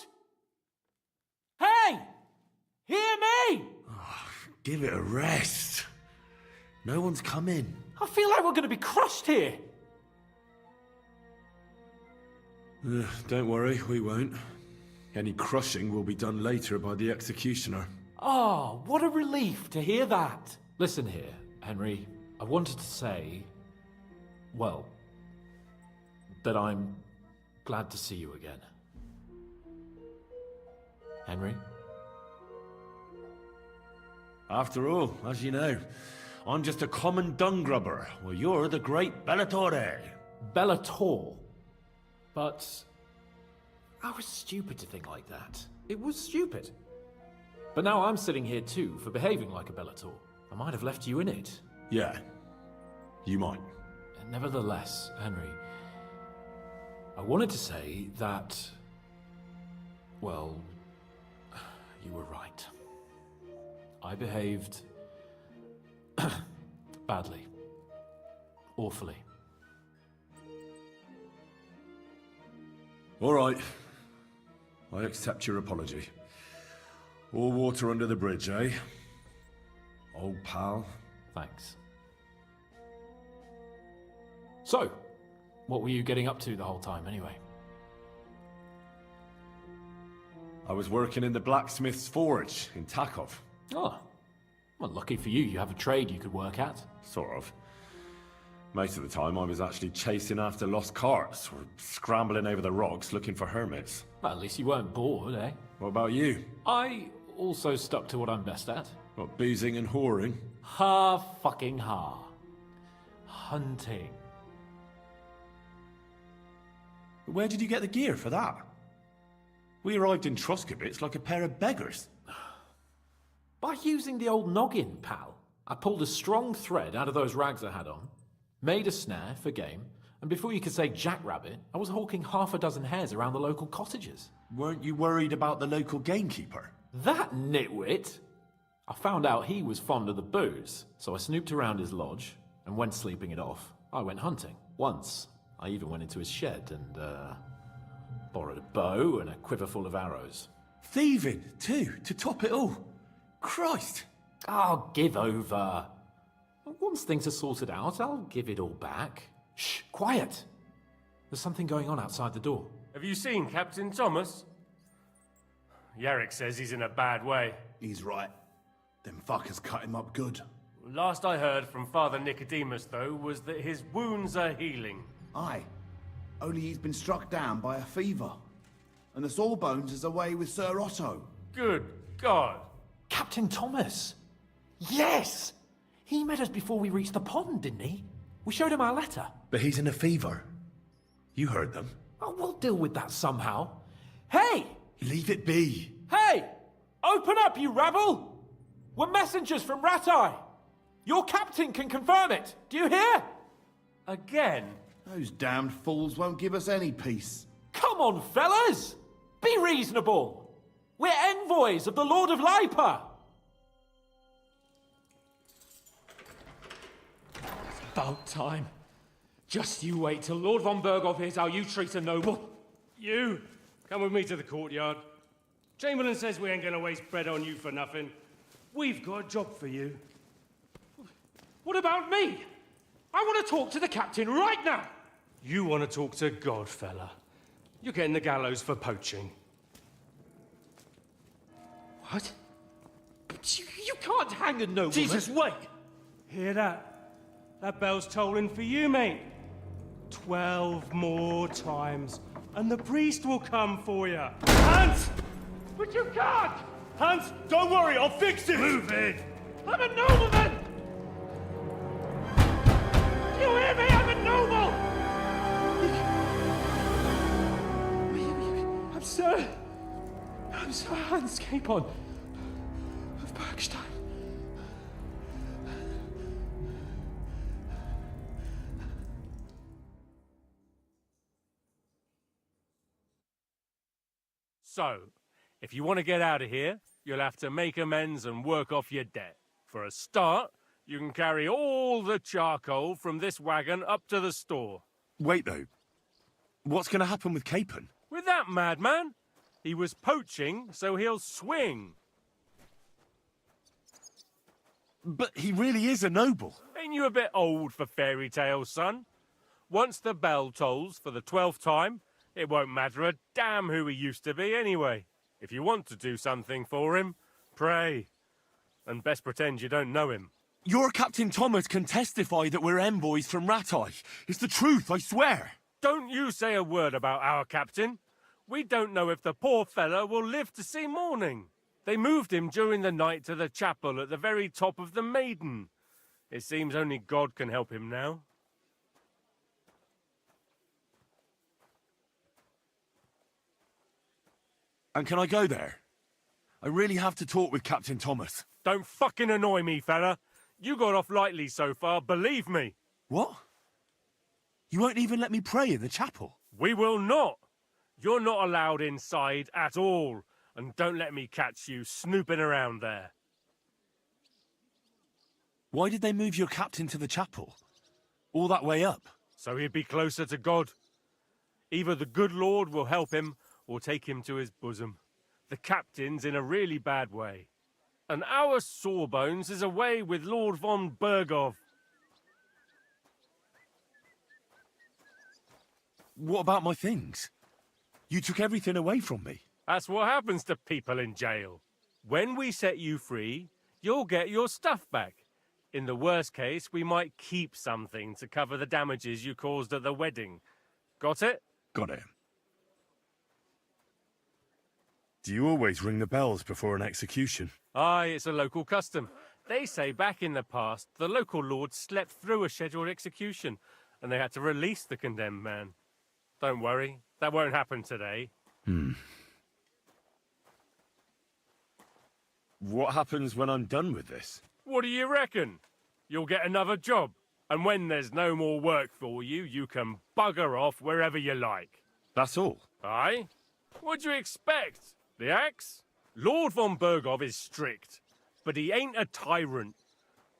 Hey! Hear me! Give it a rest. No one's coming. I feel like we're going to be crushed here. Don't worry, we won't. Any crushing will be done later by the executioner. Oh, what a relief to hear that. Listen here, Henry. I wanted to say, well, that I'm glad to see you again. Henry? After all, as you know, I'm just a common dung grubber, while you're the great Bellatore. Bellator? But I was stupid to think like that. It was stupid. But now I'm sitting here too for behaving like a Bellator. I might have left you in it. Yeah, you might. Nevertheless, Henry, I wanted to say that, well, you were right. I behaved badly. Awfully. All right. I accept your apology. All water under the bridge, eh? Old pal. Thanks. So, what were you getting up to the whole time, anyway? I was working in the blacksmith's forge in Takov. Oh. Well, lucky for you, you have a trade you could work at. Sort of. Most of the time I was actually chasing after lost carts, or scrambling over the rocks looking for hermits. Well, at least you weren't bored, eh? What about you? I also stuck to what I'm best at. What, boozing and whoring? Fucking hunting. Where did you get the gear for that? We arrived in Troskowitz like a pair of beggars. By using the old noggin, pal. I pulled a strong thread out of those rags I had on, made a snare for game, and before you could say jackrabbit, I was hawking half a dozen hares around the local cottages. Weren't you worried about the local gamekeeper? That nitwit! I found out he was fond of the booze, so I snooped around his lodge, and when sleeping it off, I went hunting. Once, I even went into his shed and, borrowed a bow and a quiver full of arrows. Thieving, too, to top it all. Christ! Oh, give over. Once things are sorted out, I'll give it all back. Shh, quiet! There's something going on outside the door. Have you seen Captain Thomas? Yarrick says he's in a bad way. He's right. Them fuckers cut him up good. Last I heard from Father Nicodemus, though, was that his wounds are healing. Aye. Only he's been struck down by a fever. And the Sawbones is away with Sir Otto. Good God. Captain Thomas! Yes! He met us before we reached the pond, didn't he? We showed him our letter. But he's in a fever. You heard them. Oh, we'll deal with that somehow. Hey! Leave it be. Hey! Open up, you rabble! We're messengers from Ratai. Your captain can confirm it. Do you hear? Again? Those damned fools won't give us any peace. Come on, fellas! Be reasonable! We're envoys of the Lord of Lipa! It's about time. Just you wait till Lord von Berghoff hears how you treat a noble. You, come with me to the courtyard. Chamberlain says we ain't gonna waste bread on you for nothing. We've got a job for you. What about me? I want to talk to the captain right now. You want to talk to God, fella. You're getting the gallows for poaching. What? But you can't hang a nobleman. Jesus, wait! Hear that? That bell's tolling for you, mate. 12 more times, and the priest will come for you. Hans! But you can't! Hans, don't worry, I'll fix it! Move it! I'm a nobleman! Do you hear me? I'm a noble! I'm Sir Hans Capon. Bergstein. So, if you want to get out of here, you'll have to make amends and work off your debt. For a start, you can carry all the charcoal from this wagon up to the store. Wait, though. What's going to happen with Capon? With that madman? He was poaching, so he'll swing. But he really is a noble. Ain't you a bit old for fairy tales, son? Once the bell tolls for the 12th time, it won't matter a damn who he used to be anyway. If you want to do something for him, pray. And best pretend you don't know him. Your Captain Thomas can testify that we're envoys from Rattay. It's the truth, I swear. Don't you say a word about our captain. We don't know if the poor fellow will live to see morning. They moved him during the night to the chapel at the very top of the Maiden. It seems only God can help him now. And can I go there? I really have to talk with Captain Thomas. Don't fucking annoy me, fella. You got off lightly so far, believe me. What? You won't even let me pray in the chapel? We will not. You're not allowed inside at all. And don't let me catch you snooping around there. Why did they move your captain to the chapel? All that way up? So he'd be closer to God. Either the good Lord will help him, or take him to his bosom. The captain's in a really bad way. And our Sawbones is away with Lord von Bergov. What about my things? You took everything away from me. That's what happens to people in jail. When we set you free, you'll get your stuff back. In the worst case, we might keep something to cover the damages you caused at the wedding. Got it? Got it. Do you always ring the bells before an execution? Aye, it's a local custom. They say back in the past, the local lord slept through a scheduled execution, and they had to release the condemned man. Don't worry, that won't happen today. What happens when I'm done with this? What do you reckon? You'll get another job, and when there's no more work for you, you can bugger off wherever you like. That's all? Aye? What do you expect? The axe? Lord von Bergov is strict, but he ain't a tyrant.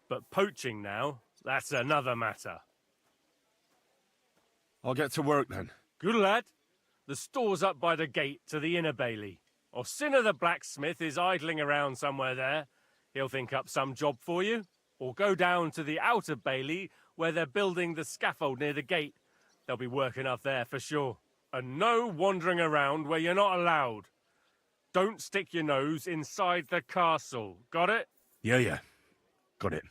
But poaching now, that's another matter. I'll get to work then. Good lad. The store's up by the gate to the inner bailey. Orsina the blacksmith is idling around somewhere there. He'll think up some job for you. Or go down to the outer bailey where they're building the scaffold near the gate. They'll be working up there for sure. And no wandering around where you're not allowed. Don't stick your nose inside the castle. Got it? Yeah. Got it.